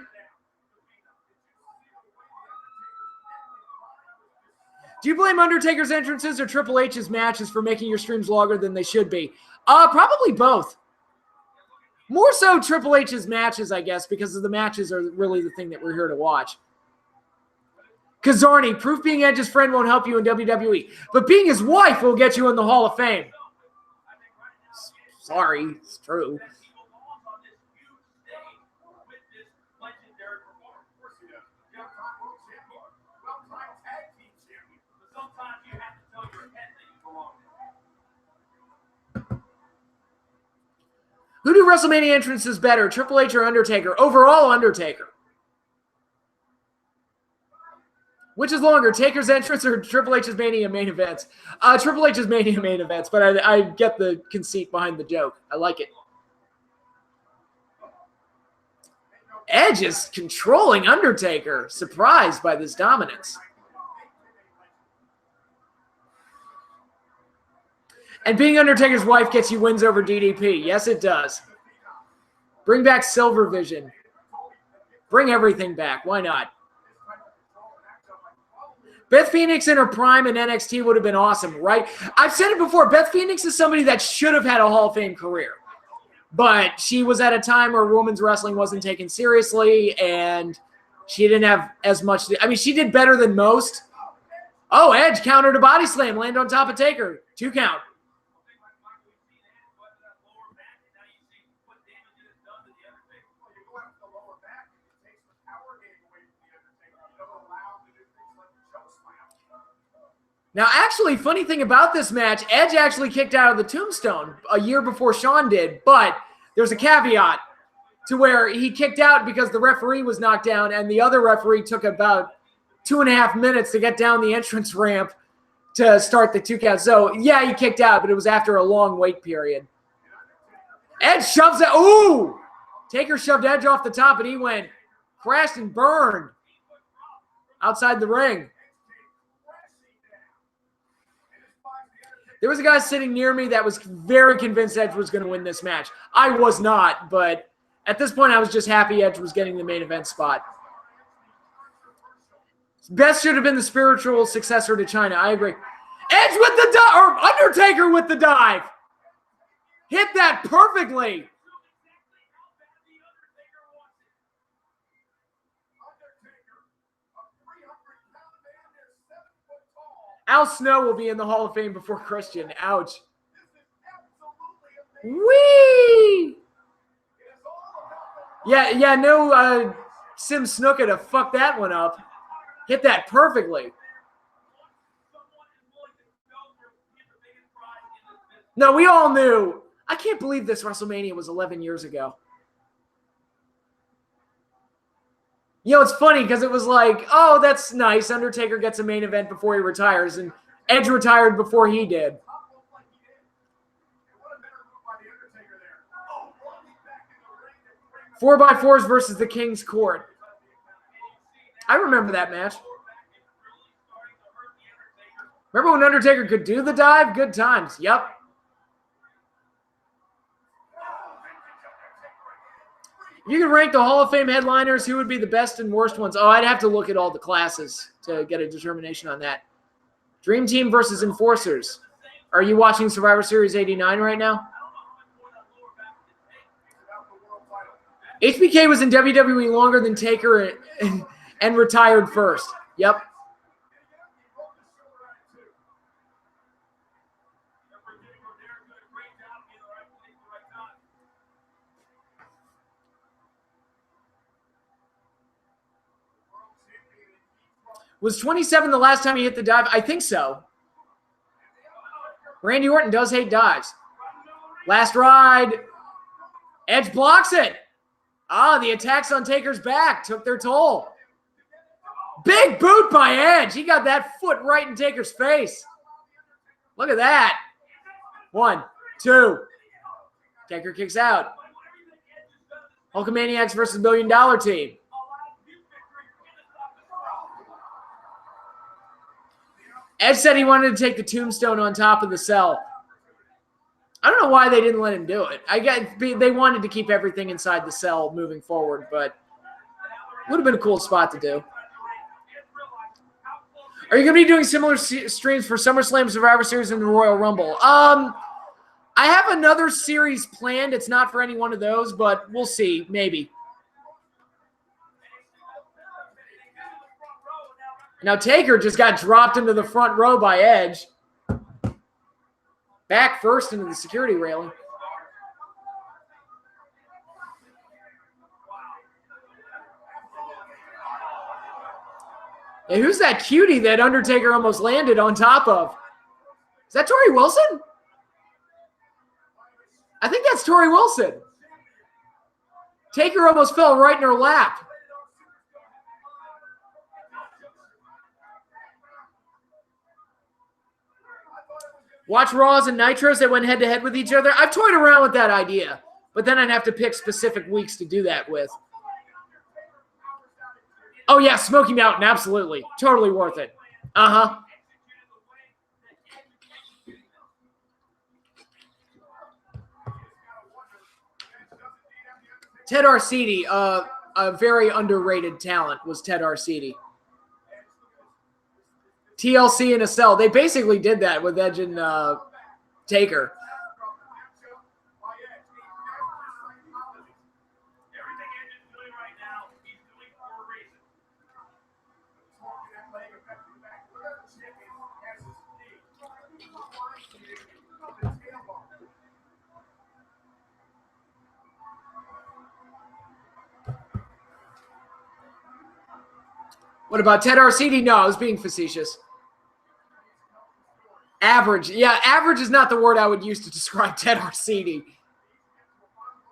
Do you blame Undertaker's entrances or Triple H's matches for making your streams longer than they should be? Probably both. More so Triple H's matches, I guess, because the matches are really the thing that we're here to watch. Kazarni, proof being Edge's friend won't help you in WWE, but being his wife will get you in the Hall of Fame. Sorry, it's true. Who do WrestleMania entrances better, Triple H or Undertaker? Overall, Undertaker. Which is longer, Taker's entrance or Triple H's Mania main events? Triple H's Mania main events, but I get the conceit behind the joke. I like it. Edge is controlling Undertaker, surprised by this dominance. And being Undertaker's wife gets you wins over DDP. Yes, it does. Bring back Silver Vision. Bring everything back. Why not? Beth Phoenix in her prime in NXT would have been awesome, right? I've said it before. Beth Phoenix is somebody that should have had a Hall of Fame career. But she was at a time where women's wrestling wasn't taken seriously, and she didn't have as much. I mean, she did better than most. Oh, Edge countered a body slam, land on top of Taker. 2 count. Now, actually, funny thing about this match, Edge actually kicked out of the Tombstone a year before Shawn did, but there's a caveat to where he kicked out because the referee was knocked down, and the other referee took about 2.5 minutes to get down the entrance ramp to start the 2 count. So, yeah, he kicked out, but it was after a long wait period. Edge shoves it. Ooh! Taker shoved Edge off the top, and he went, crashed and burned outside the ring. There was a guy sitting near me that was very convinced Edge was going to win this match. I was not, but at this point, I was just happy Edge was getting the main event spot. Best should have been the spiritual successor to China. I agree. Edge with the dive, or Undertaker with the dive. Hit that perfectly. Al Snow will be in the Hall of Fame before Christian. Ouch. Whee! Yeah, no Sim Snuka to fuck that one up. Hit that perfectly. No, we all knew. I can't believe this WrestleMania was 11 years ago. You know, it's funny because it was like, oh, that's nice. Undertaker gets a main event before he retires, and Edge retired before he did. Four by fours versus the King's Court. I remember that match. Remember when Undertaker could do the dive? Good times. Yep. If you could rank the Hall of Fame headliners, who would be the best and worst ones? Oh, I'd have to look at all the classes to get a determination on that. Dream Team versus Enforcers. Are you watching Survivor Series 89 right now? HBK was in WWE longer than Taker and retired first. Yep. Was 27 the last time he hit the dive? I think so. Randy Orton does hate dives. Last ride. Edge blocks it. Ah, the attacks on Taker's back took their toll. Big boot by Edge. He got that foot right in Taker's face. Look at that. 1, 2. Taker kicks out. Hulkamaniacs versus $1 Million Team. Edge said he wanted to take the tombstone on top of the cell. I don't know why they didn't let him do it. I guess they wanted to keep everything inside the cell moving forward, but would have been a cool spot to do. Are you going to be doing similar streams for SummerSlam, Survivor Series, and the Royal Rumble? I have another series planned. It's not for any one of those, but we'll see. Maybe. Now Taker just got dropped into the front row by Edge. Back first into the security railing. And who's that cutie that Undertaker almost landed on top of? Is that Tori Wilson? I think that's Tori Wilson. Taker almost fell right in her lap. Watch Raws and Nitros that went head-to-head with each other. I've toyed around with that idea, but then I'd have to pick specific weeks to do that with. Oh, yeah, Smoky Mountain, absolutely. Totally worth it. Uh-huh. Ted Arcidi, a very underrated talent, was Ted Arcidi. TLC in a cell. They basically did that with Edge and Taker. What about Ted Arcidi? No, I was being facetious. Average. Yeah, average is not the word I would use to describe Ted Arcidi.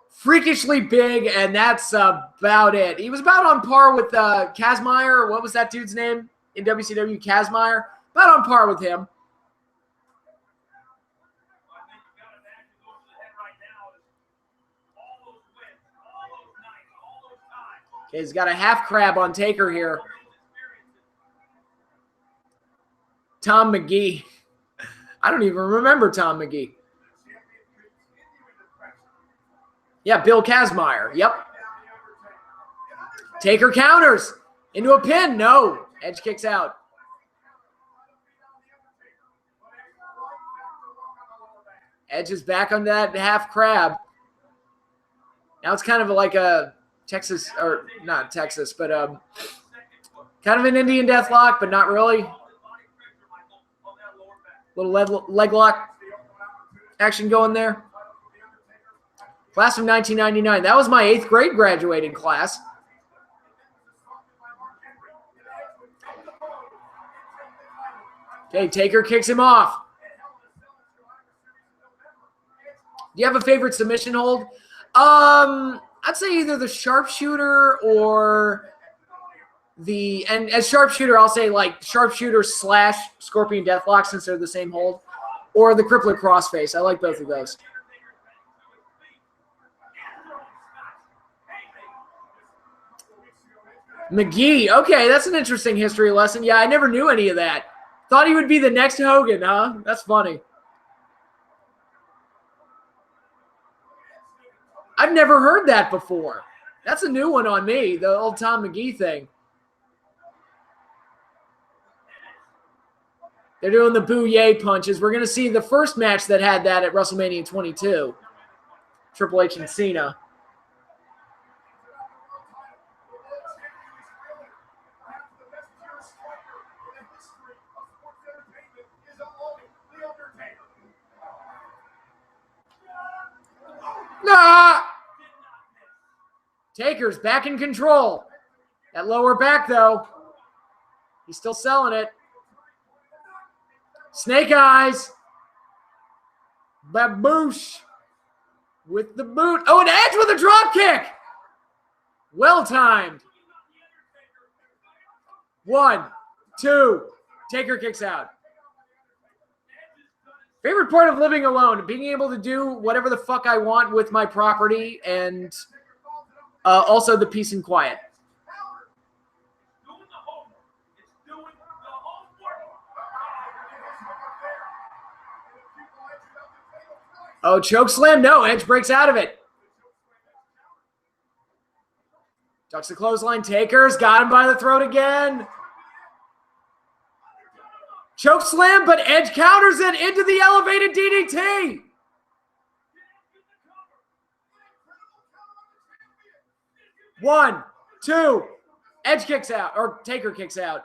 Freakishly big, and that's about it. He was about on par with Kazmaier. What was that dude's name in WCW? Kazmaier. About on par with him. Okay, he's got a half crab on Taker here. Tom McGee. I don't even remember Tom McGee. Yeah, Bill Kazmaier. Yep. Taker counters into a pin. No. Edge kicks out. Edge is back on that half crab. Now it's kind of like a Texas, or not Texas, but kind of an Indian death lock, but not really. Little leg lock action going there. Class of 1999. That was my 8th grade graduating class. Okay, Taker kicks him off. Do you have a favorite submission hold? I'd say either the sharpshooter or the, and as sharpshooter, I'll say like sharpshooter / Scorpion Deathlock, since they're the same hold, or the Crippler Crossface. I like both of those. McGee. Okay, that's an interesting history lesson. Yeah, I never knew any of that. Thought he would be the next Hogan, huh? That's funny. I've never heard that before. That's a new one on me, the old Tom McGee thing. They're doing the boo-yay punches. We're going to see the first match that had that at WrestleMania 22. Triple H and Cena. Nah! Taker's back in control. That lower back, though. He's still selling it. Snake Eyes. Baboosh. With the boot. Oh, an Edge with a drop kick. Well timed. 1, 2. Taker kicks out. Favorite part of living alone, being able to do whatever the fuck I want with my property and also the peace and quiet. Oh, choke slam. No, Edge breaks out of it. Ducks the clothesline. Taker's got him by the throat again. Choke slam, but Edge counters it into the elevated DDT. One, two. Edge kicks out, or Taker kicks out.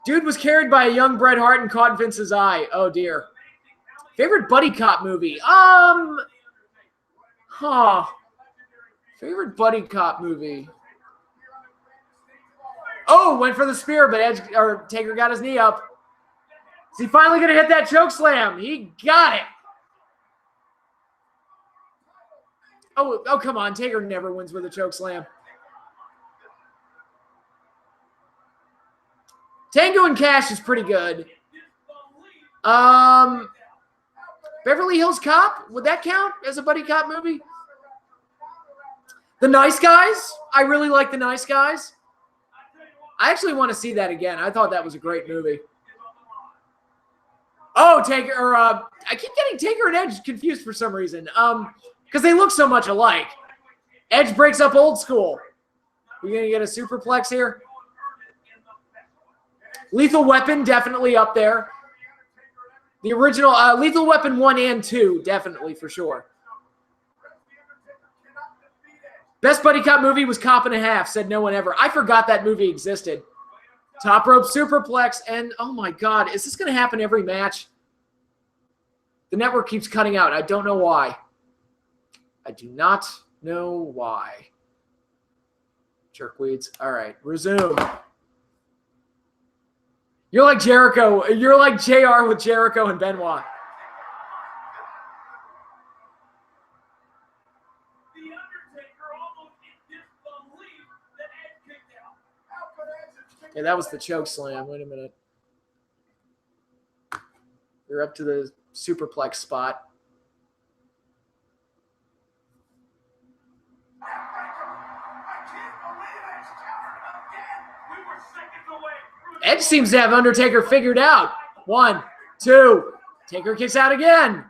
Dude was carried by a young Bret Hart and caught Vince's eye. Oh, dear. Favorite buddy cop movie? Favorite buddy cop movie? Oh, went for the spear, but Taker got his knee up. Is he finally going to hit that choke slam? He got it. Oh, come on. Taker never wins with a choke slam. Tango and Cash is pretty good. Beverly Hills Cop, would that count as a buddy cop movie? The Nice Guys, I really like The Nice Guys. I actually want to see that again. I thought that was a great movie. Oh, Taker, I keep getting Taker and Edge confused for some reason. Because they look so much alike. Edge breaks up Old School. We're going to get a superplex here. Lethal Weapon, definitely up there. The original Lethal Weapon 1 and 2, definitely for sure. Best buddy cop movie was Cop and a Half, said no one ever. I forgot that movie existed. Top rope superplex, and oh my God, is this going to happen every match? The network keeps cutting out. I don't know why. I do not know why. Jerkweeds. All right, resume. You're like Jericho. You're like JR with Jericho and Benoit. The Undertaker almost in disbelief that Edge kicked out. Okay, that was the choke slam. Wait a minute. You're up to the superplex spot. Edge seems to have Undertaker figured out. 1, 2. Taker kicks out again.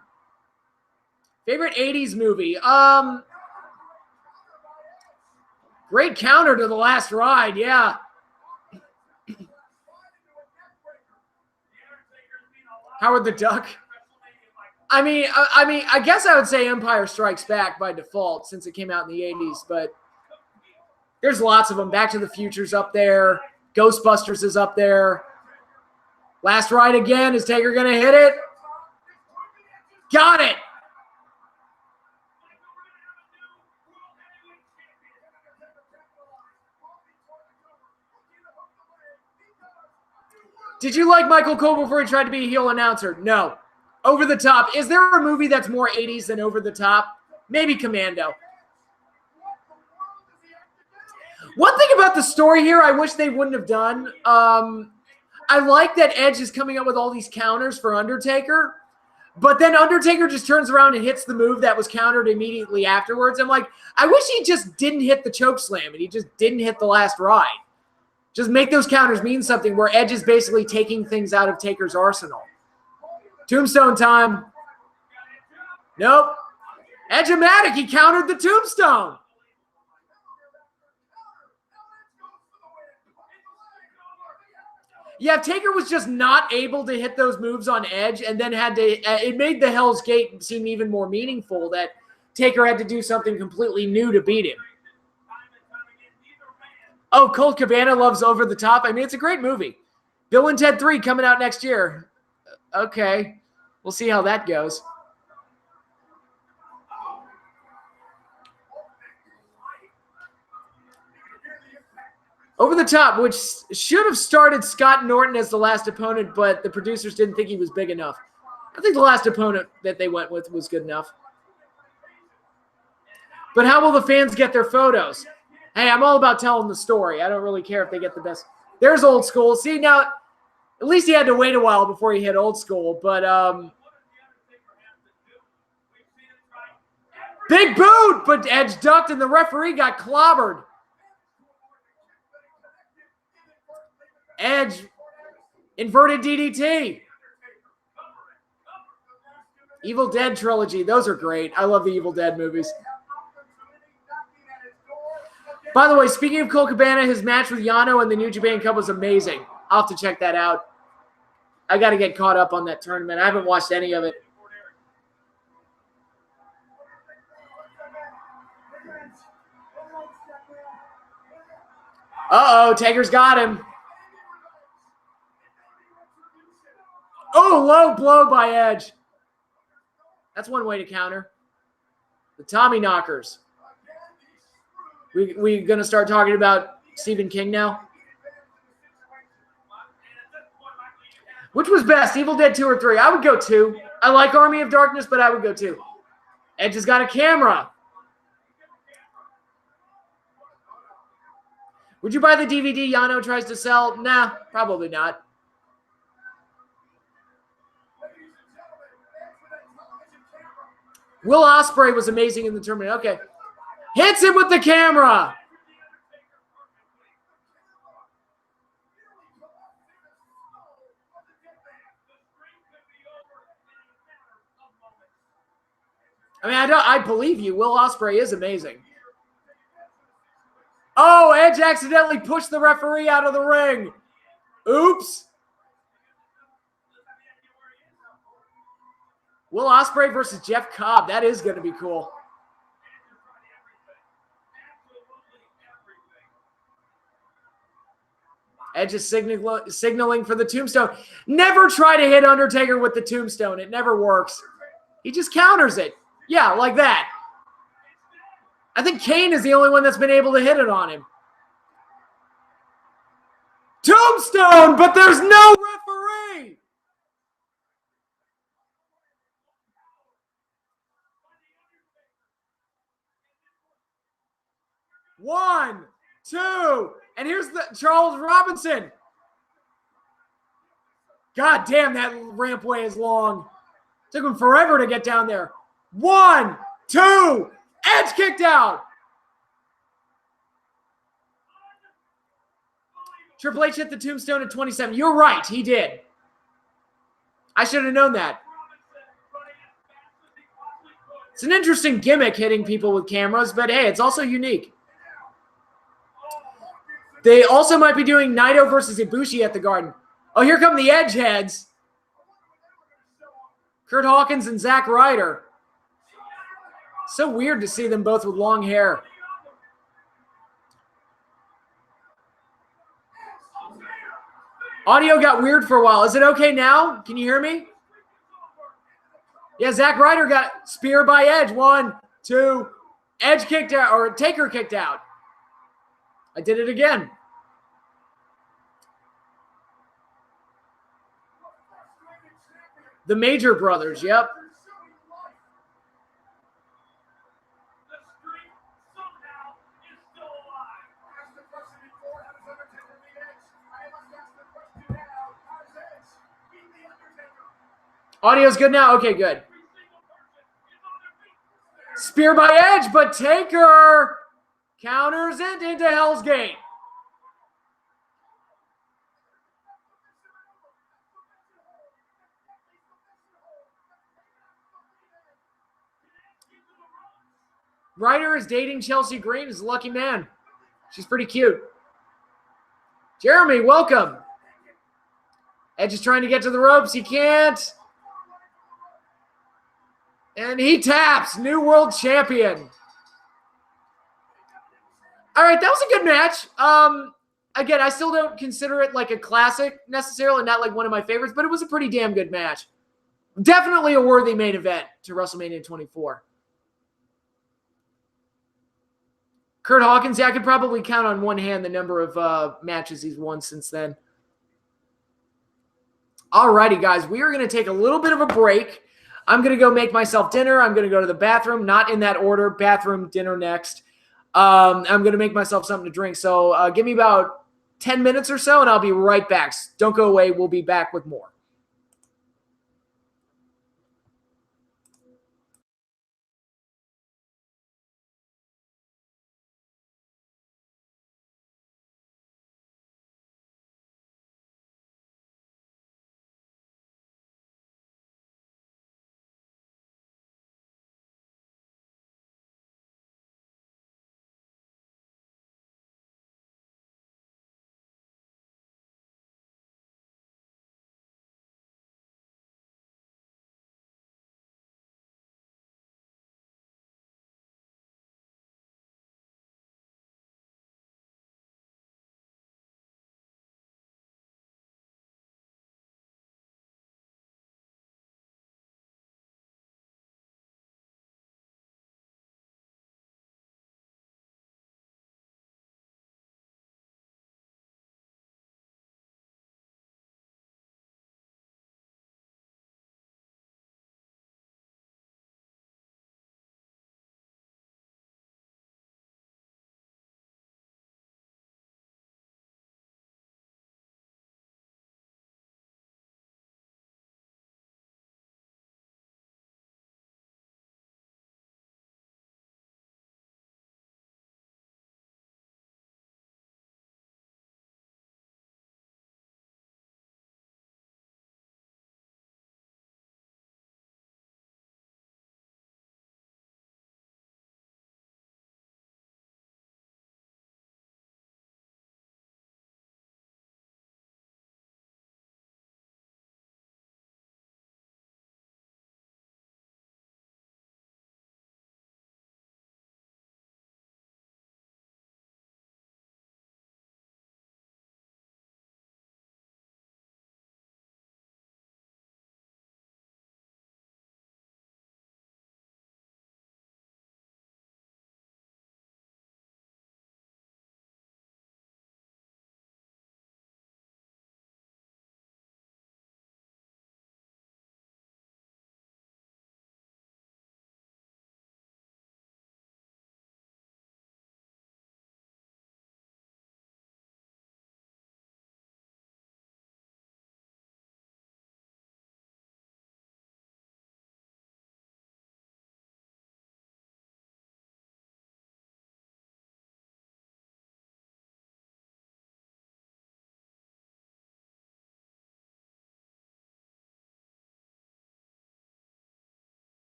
Favorite 80s movie? Great counter to The Last Ride, yeah. Howard the Duck. I mean, I guess I would say Empire Strikes Back by default since it came out in the 80s, but there's lots of them. Back to the Future's up there. Ghostbusters is up there. Last Ride again. Is Taker going to hit it? Got it. Did you like Michael Cole before he tried to be a heel announcer? No. Over the Top. Is there a movie that's more 80s than Over the Top? Maybe Commando. One thing about the story here I wish they wouldn't have done, I like that Edge is coming up with all these counters for Undertaker, but then Undertaker just turns around and hits the move that was countered immediately afterwards. I'm like, I wish he just didn't hit the choke slam and he just didn't hit the Last Ride. Just make those counters mean something where Edge is basically taking things out of Taker's arsenal. Tombstone time. Nope. Edge-o-matic, he countered the Tombstone. Yeah, Taker was just not able to hit those moves on Edge, and then had to. It made the Hell's Gate seem even more meaningful that Taker had to do something completely new to beat him. Oh, Colt Cabana loves Over the Top. I mean, it's a great movie. Bill and Ted 3 coming out next year. Okay, we'll see how that goes. Over the Top, which should have started Scott Norton as the last opponent, but the producers didn't think he was big enough. I think the last opponent that they went with was good enough. But how will the fans get their photos? Hey, I'm all about telling the story. I don't really care if they get the best. There's Old School. See, now, at least he had to wait a while before he hit Old School, but big boot, but Edge ducked and the referee got clobbered. Edge, inverted DDT. Evil Dead trilogy. Those are great. I love the Evil Dead movies. By the way, speaking of Colt Cabana, his match with Yano and the New Japan Cup was amazing. I'll have to check that out. I got to get caught up on that tournament. I haven't watched any of it. Uh-oh, Taker's got him. Oh, low blow by Edge. That's one way to counter. The Tommy knockers. We going to start talking about Stephen King now? Which was best, Evil Dead 2 or 3? I would go 2. I like Army of Darkness, but I would go 2. Edge has got a camera. Would you buy the DVD Yano tries to sell? Nah, probably not. Will Ospreay was amazing in the tournament. Okay. Hits him with the camera. I mean, I believe you. Will Ospreay is amazing. Oh, Edge accidentally pushed the referee out of the ring. Oops. Will Ospreay versus Jeff Cobb. That is going to be cool. Edge is signaling for the tombstone. Never try to hit Undertaker with the tombstone. It never works. He just counters it. Yeah, like that. I think Kane is the only one that's been able to hit it on him. Tombstone, but there's no referee. One, two, and here's the Charles Robinson. God damn, that rampway is long. Took him forever to get down there. 1, 2, Edge kicked out. Triple H hit the tombstone at 27. You're right, he did. I should have known that. It's an interesting gimmick hitting people with cameras, but hey, it's also unique. They also might be doing Naito versus Ibushi at the Garden. Oh, here come the Edge heads. Kurt Hawkins and Zack Ryder. So weird to see them both with long hair. Audio got weird for a while. Is it okay now? Can you hear me? Yeah, Zack Ryder got speared by Edge. 1, 2. Edge kicked out, or Taker kicked out. I did it again. The Major Brothers, yep. Audio's good now? Okay, good. Spear by Edge, but Taker counters it into Hell's Gate. Ryder is dating Chelsea Green. Is a lucky man. She's pretty cute. Jeremy, welcome. Edge is trying to get to the ropes. He can't. And he taps. New world champion. All right, that was a good match. Again, I still don't consider it like a classic necessarily, not like one of my favorites, but it was a pretty damn good match. Definitely a worthy main event to WrestleMania 24. Kurt Hawkins, yeah, I could probably count on one hand the number of matches he's won since then. Alrighty, guys, we are going to take a little bit of a break. I'm going to go make myself dinner. I'm going to go to the bathroom, not in that order. Bathroom, dinner next. I'm going to make myself something to drink. So give me about 10 minutes or so, and I'll be right back. Don't go away. We'll be back with more.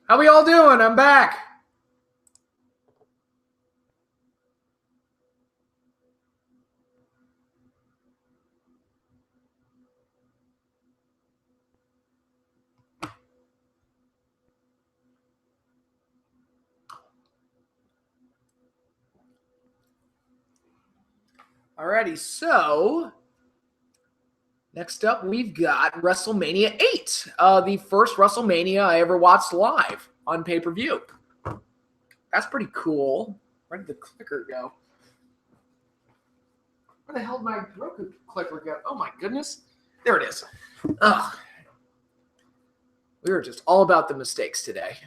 How we all doing? I'm back. Alrighty, so next up we've got WrestleMania 8, the first WrestleMania I ever watched live on pay-per-view. That's pretty cool. Where did the clicker go? Where the hell did my Roku clicker go? Oh my goodness. There it is. Ugh. We were just all about the mistakes today.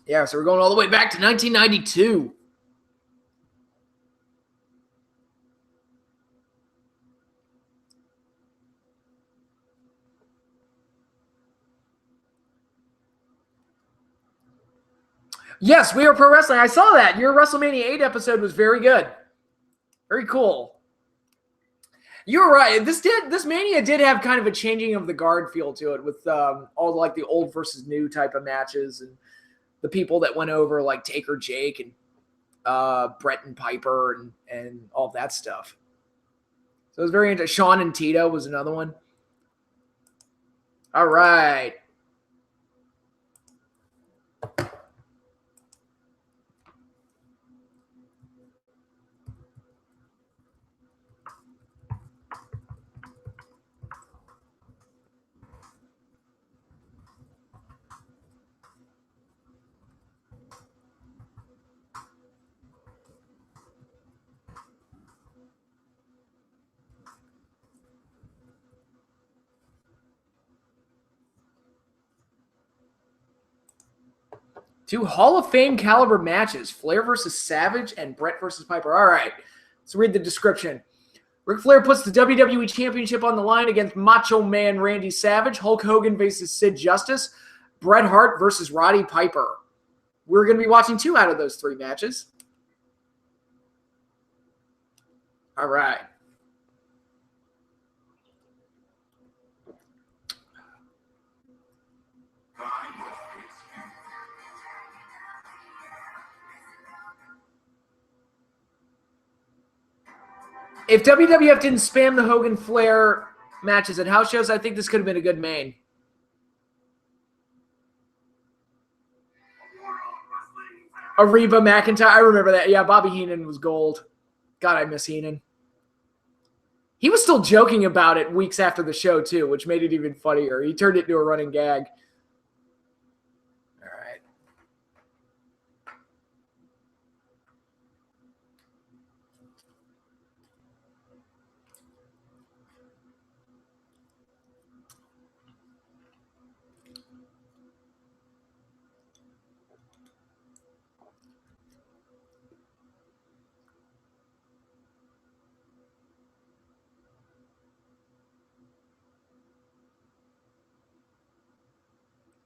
Yeah, so we're going all the way back to 1992. Yes, We Are Pro Wrestling. I saw that. Your WrestleMania 8 episode was very good. Very cool. You're right. This Mania did have kind of a changing of the guard feel to it with all like the old versus new type of matches and the people that went over like Taker, Jake, and Brett and Piper and all that stuff. So it was very interesting. Shawn and Tito was another one. All right. Two Hall of Fame caliber matches, Flair versus Savage and Brett versus Piper. All right, let's read the description. Ric Flair puts the WWE Championship on the line against Macho Man Randy Savage. Hulk Hogan faces Sid Justice. Bret Hart versus Roddy Piper. We're going to be watching 2 out of those 3 matches. All right. If WWF didn't spam the Hogan Flair matches at house shows, I think this could have been a good main. Ariba McIntyre. I remember that. Yeah, Bobby Heenan was gold. God, I miss Heenan. He was still joking about it weeks after the show, too, which made it even funnier. He turned it into a running gag. All right.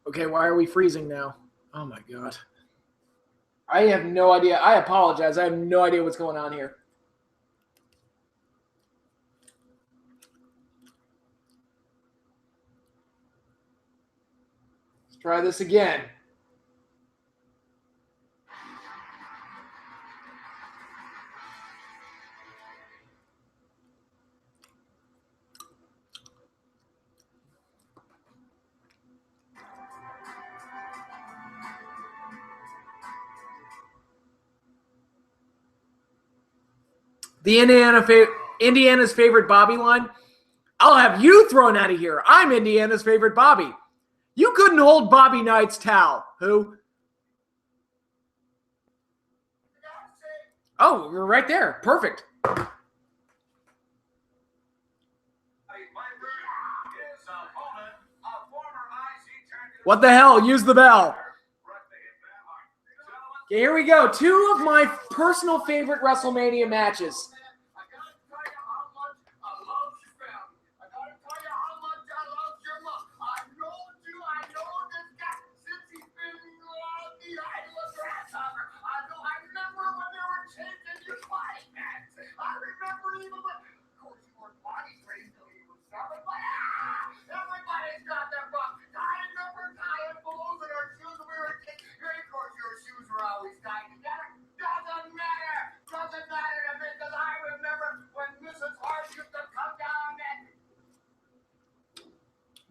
Okay, why are we freezing now? Oh, my God. I have no idea. I apologize. I have no idea what's going on here. Let's try this again. The Indiana's favorite Bobby line. I'll have you thrown out of here. I'm Indiana's favorite Bobby. You couldn't hold Bobby Knight's towel. Who? Oh, you're right there. Perfect. What the hell? Use the bell. Okay, here we go. 2 of my personal favorite WrestleMania matches.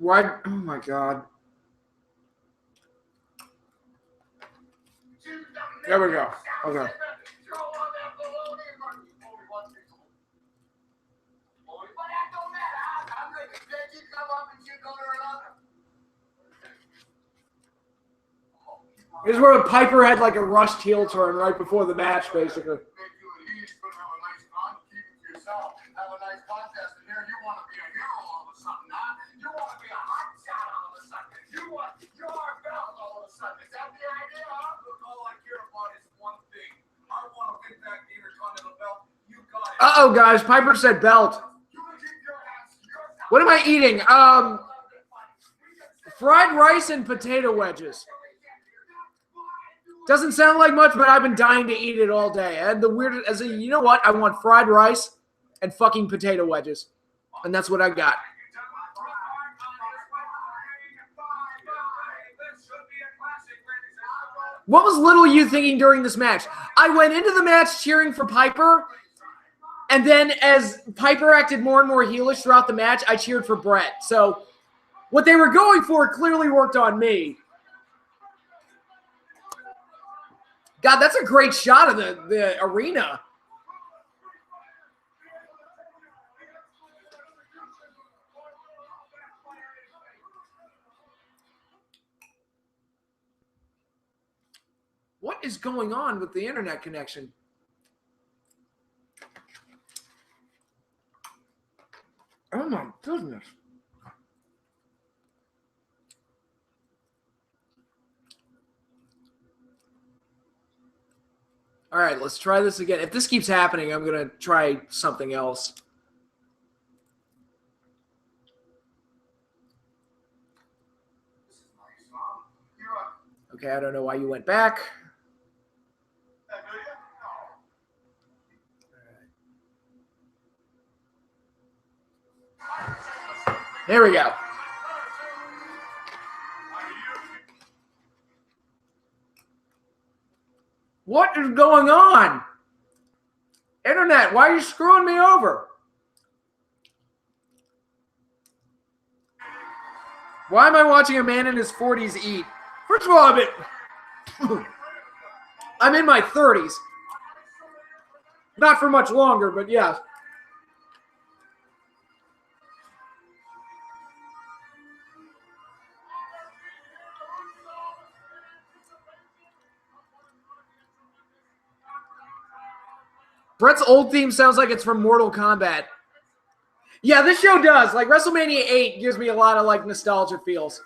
Why? Oh my God. There we go. Okay. This is where Piper had like a rushed heel turn right before the match, basically. Uh-oh, guys. Piper said belt. What am I eating? Fried rice and potato wedges. Doesn't sound like much, but I've been dying to eat it all day. And the weirdest, as you know what? I want fried rice and fucking potato wedges. And that's what I got. What was little you thinking during this match? I went into the match cheering for Piper, and then as Piper acted more and more heelish throughout the match, I cheered for Brett. So what they were going for clearly worked on me. God, that's a great shot of the arena. What is going on with the internet connection? Oh my goodness. All right, let's try this again. If this keeps happening, I'm going to try something else. Okay, I don't know why you went back. There we go. What is going on? Internet, why are you screwing me over? Why am I watching a man in his 40s eat? First of all, I'm in my 30s. Not for much longer, but yeah. Brett's old theme sounds like it's from Mortal Kombat. Yeah, this show does. Like, WrestleMania 8 gives me a lot of, like, nostalgia feels.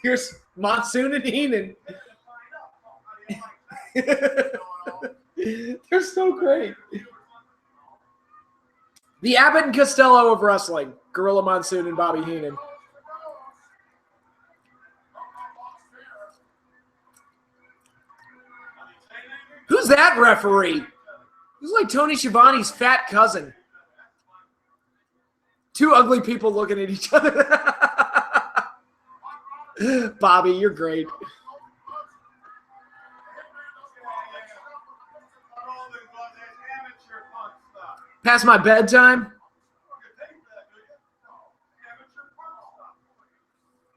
Here's Monsoon and Heenan. They're so great. The Abbott and Costello of wrestling. Gorilla Monsoon and Bobby Heenan. Who's that referee? Who's like Tony Schiavone's fat cousin? Two ugly people looking at each other. Bobby, you're great. Past my bedtime?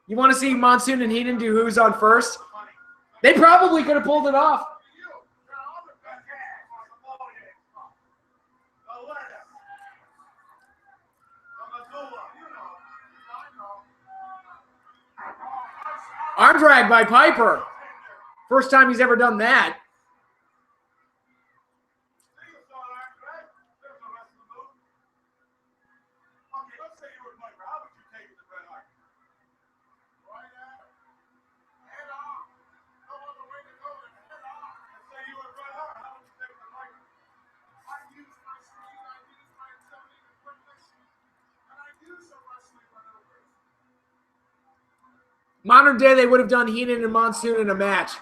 You want to see Monsoon and Heenan do Who's on First? They probably could have pulled it off. Arm drag by Piper. First time he's ever done that. Modern day, they would have done Heenan and Monsoon in a match.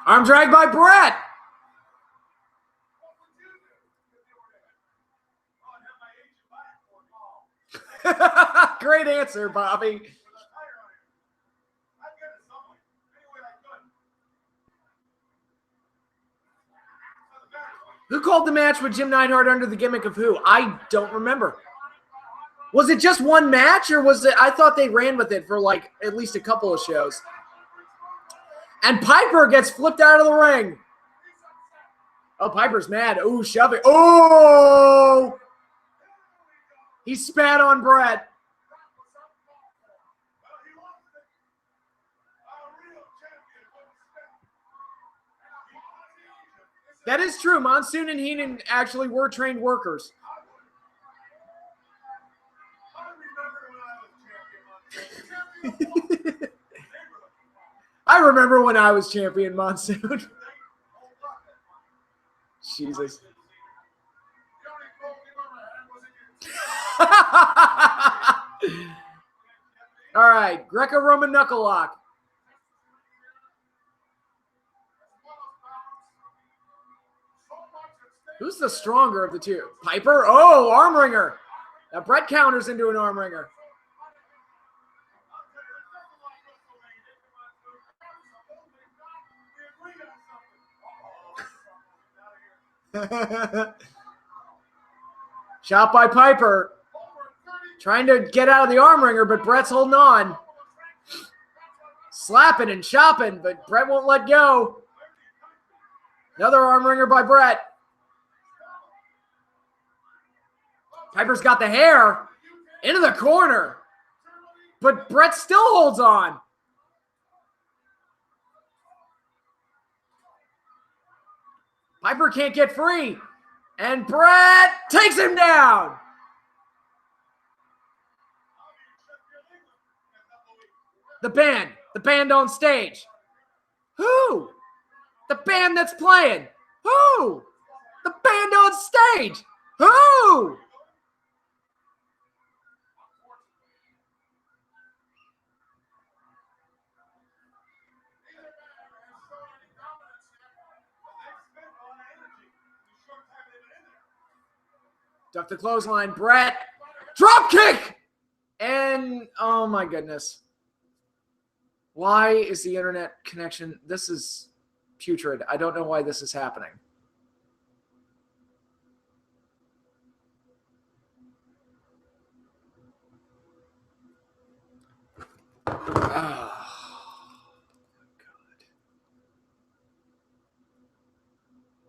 Arm drag by Brett. Great answer, Bobby. Who called the match with Jim Neidhart under the gimmick of who? I don't remember. Was it just one match, or was it? I thought they ran with it for like at least a couple of shows. And Piper gets flipped out of the ring. Oh, Piper's mad. Ooh, shoving. Oh! He spat on Brett. That is true. Monsoon and Heenan actually were trained workers. I remember when I was champion, Monsoon. Jesus. All right, Greco-Roman knuckle lock. Who's the stronger of the two? Piper? Oh, arm wringer. Now Brett counters into an arm wringer. Shot by Piper. Trying to get out of the arm wringer, but Brett's holding on. Slapping and chopping, but Brett won't let go. Another arm wringer by Brett. Piper's got the hair into the corner, but Brett still holds on. Piper can't get free, and Brett takes him down. The band on stage. Who? The band that's playing. Who? The band on stage. Who? Duck the clothesline. Brett. Drop kick! And, oh my goodness. Why is the internet connection? This is putrid. I don't know why this is happening. Oh, God.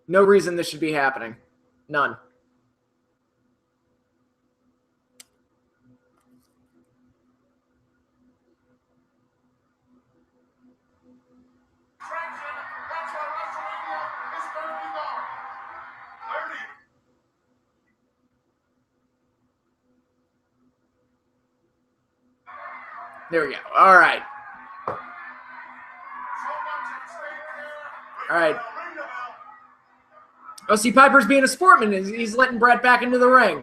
No reason this should be happening. None. There we go. All right. All right. Oh, see, Piper's being a sportsman. He's letting Brett back into the ring.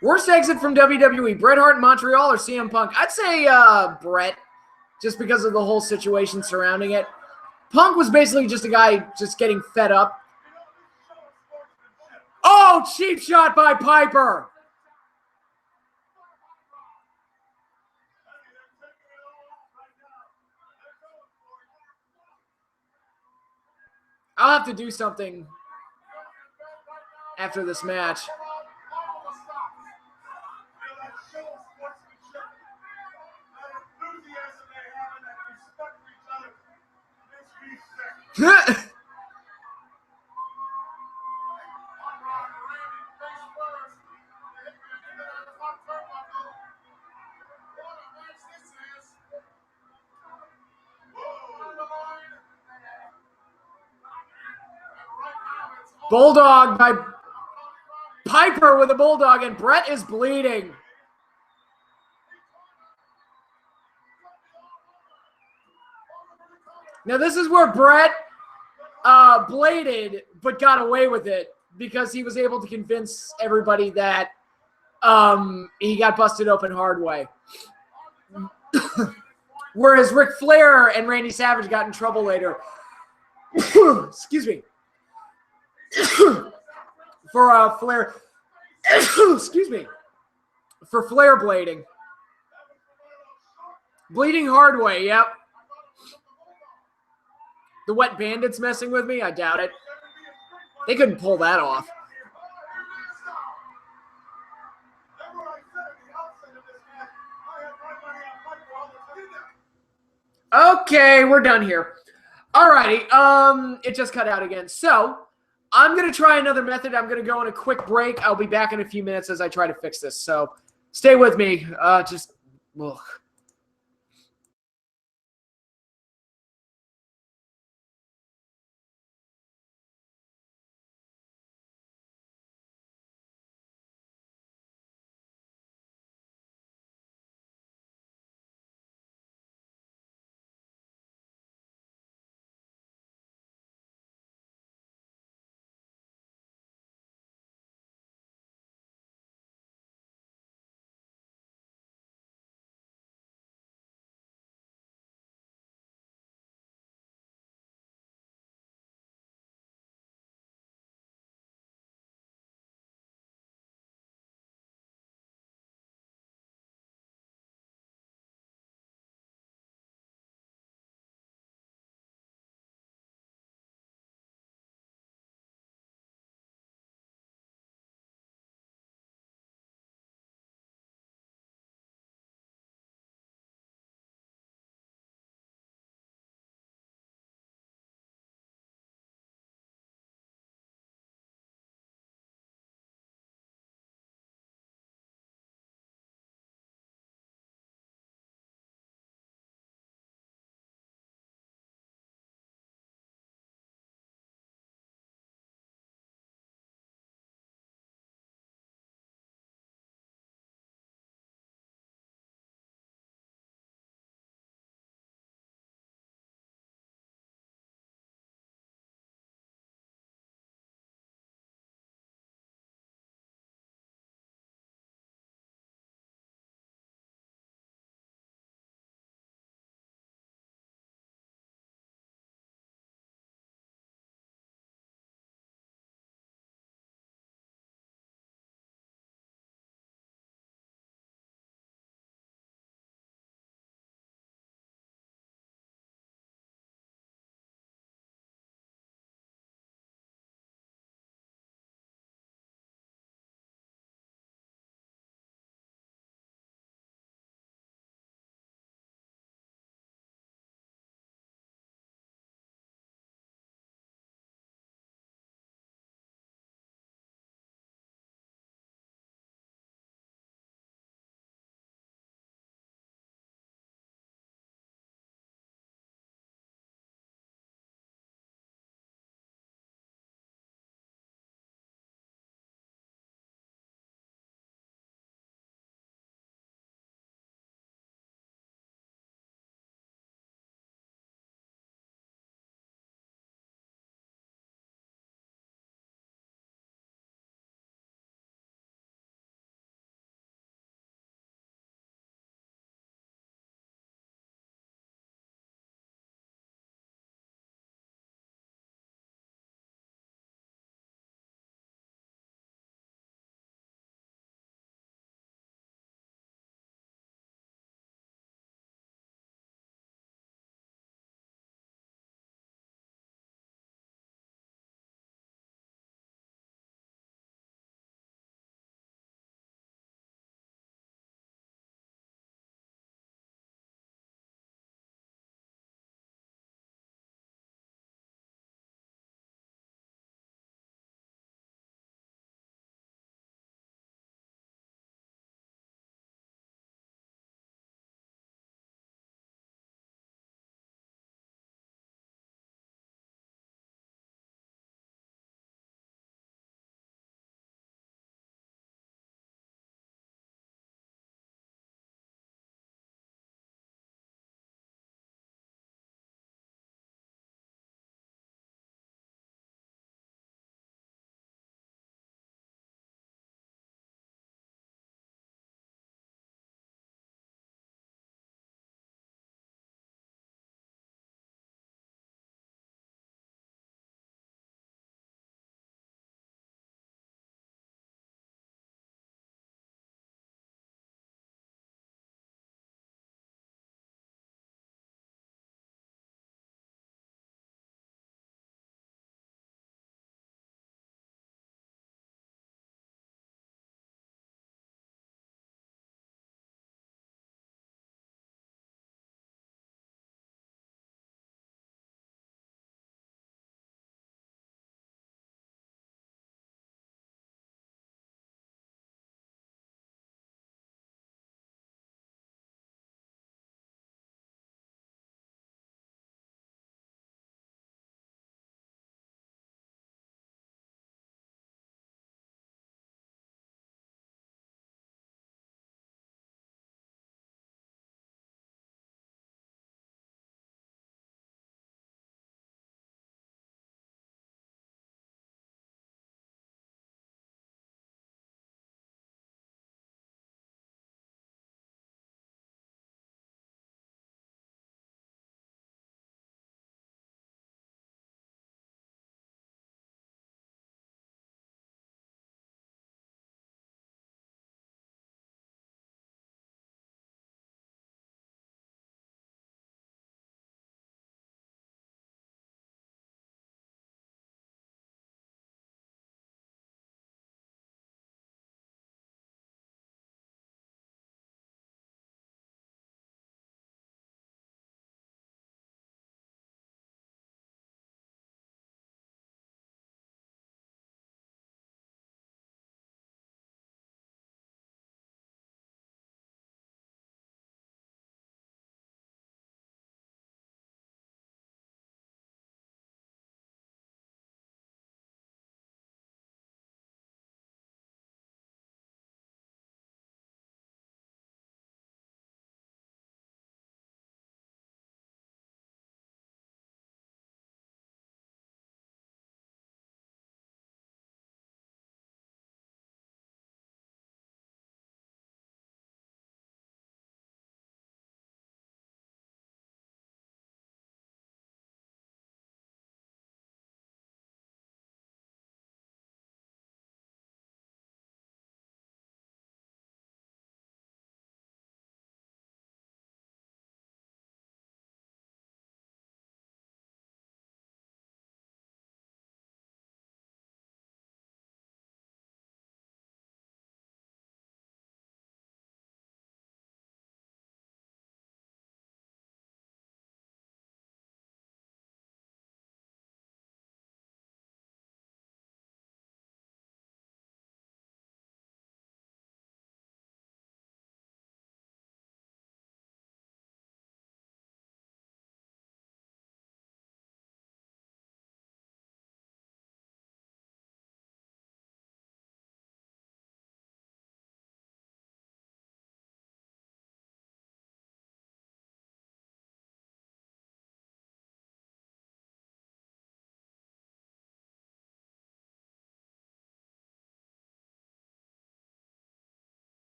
Worst exit from WWE, Bret Hart in Montreal or CM Punk? I'd say Bret, just because of the whole situation surrounding it. Punk was basically just a guy just getting fed up. Oh, cheap shot by Piper. I'll have to do something after this match. Bulldog by Piper with a bulldog, and Brett is bleeding. Now this is where Brett bladed but got away with it because he was able to convince everybody that he got busted open hard way. Whereas Ric Flair and Randy Savage got in trouble later. Excuse me. For Flair. Excuse me. For Flair blading. Bleeding hard way, yep. The Wet Bandits messing with me? I doubt it. They couldn't pull that off. Okay, we're done here. Alrighty, it just cut out again. So, I'm going to try another method. I'm going to go on a quick break. I'll be back in a few minutes as I try to fix this. So, stay with me. Ugh.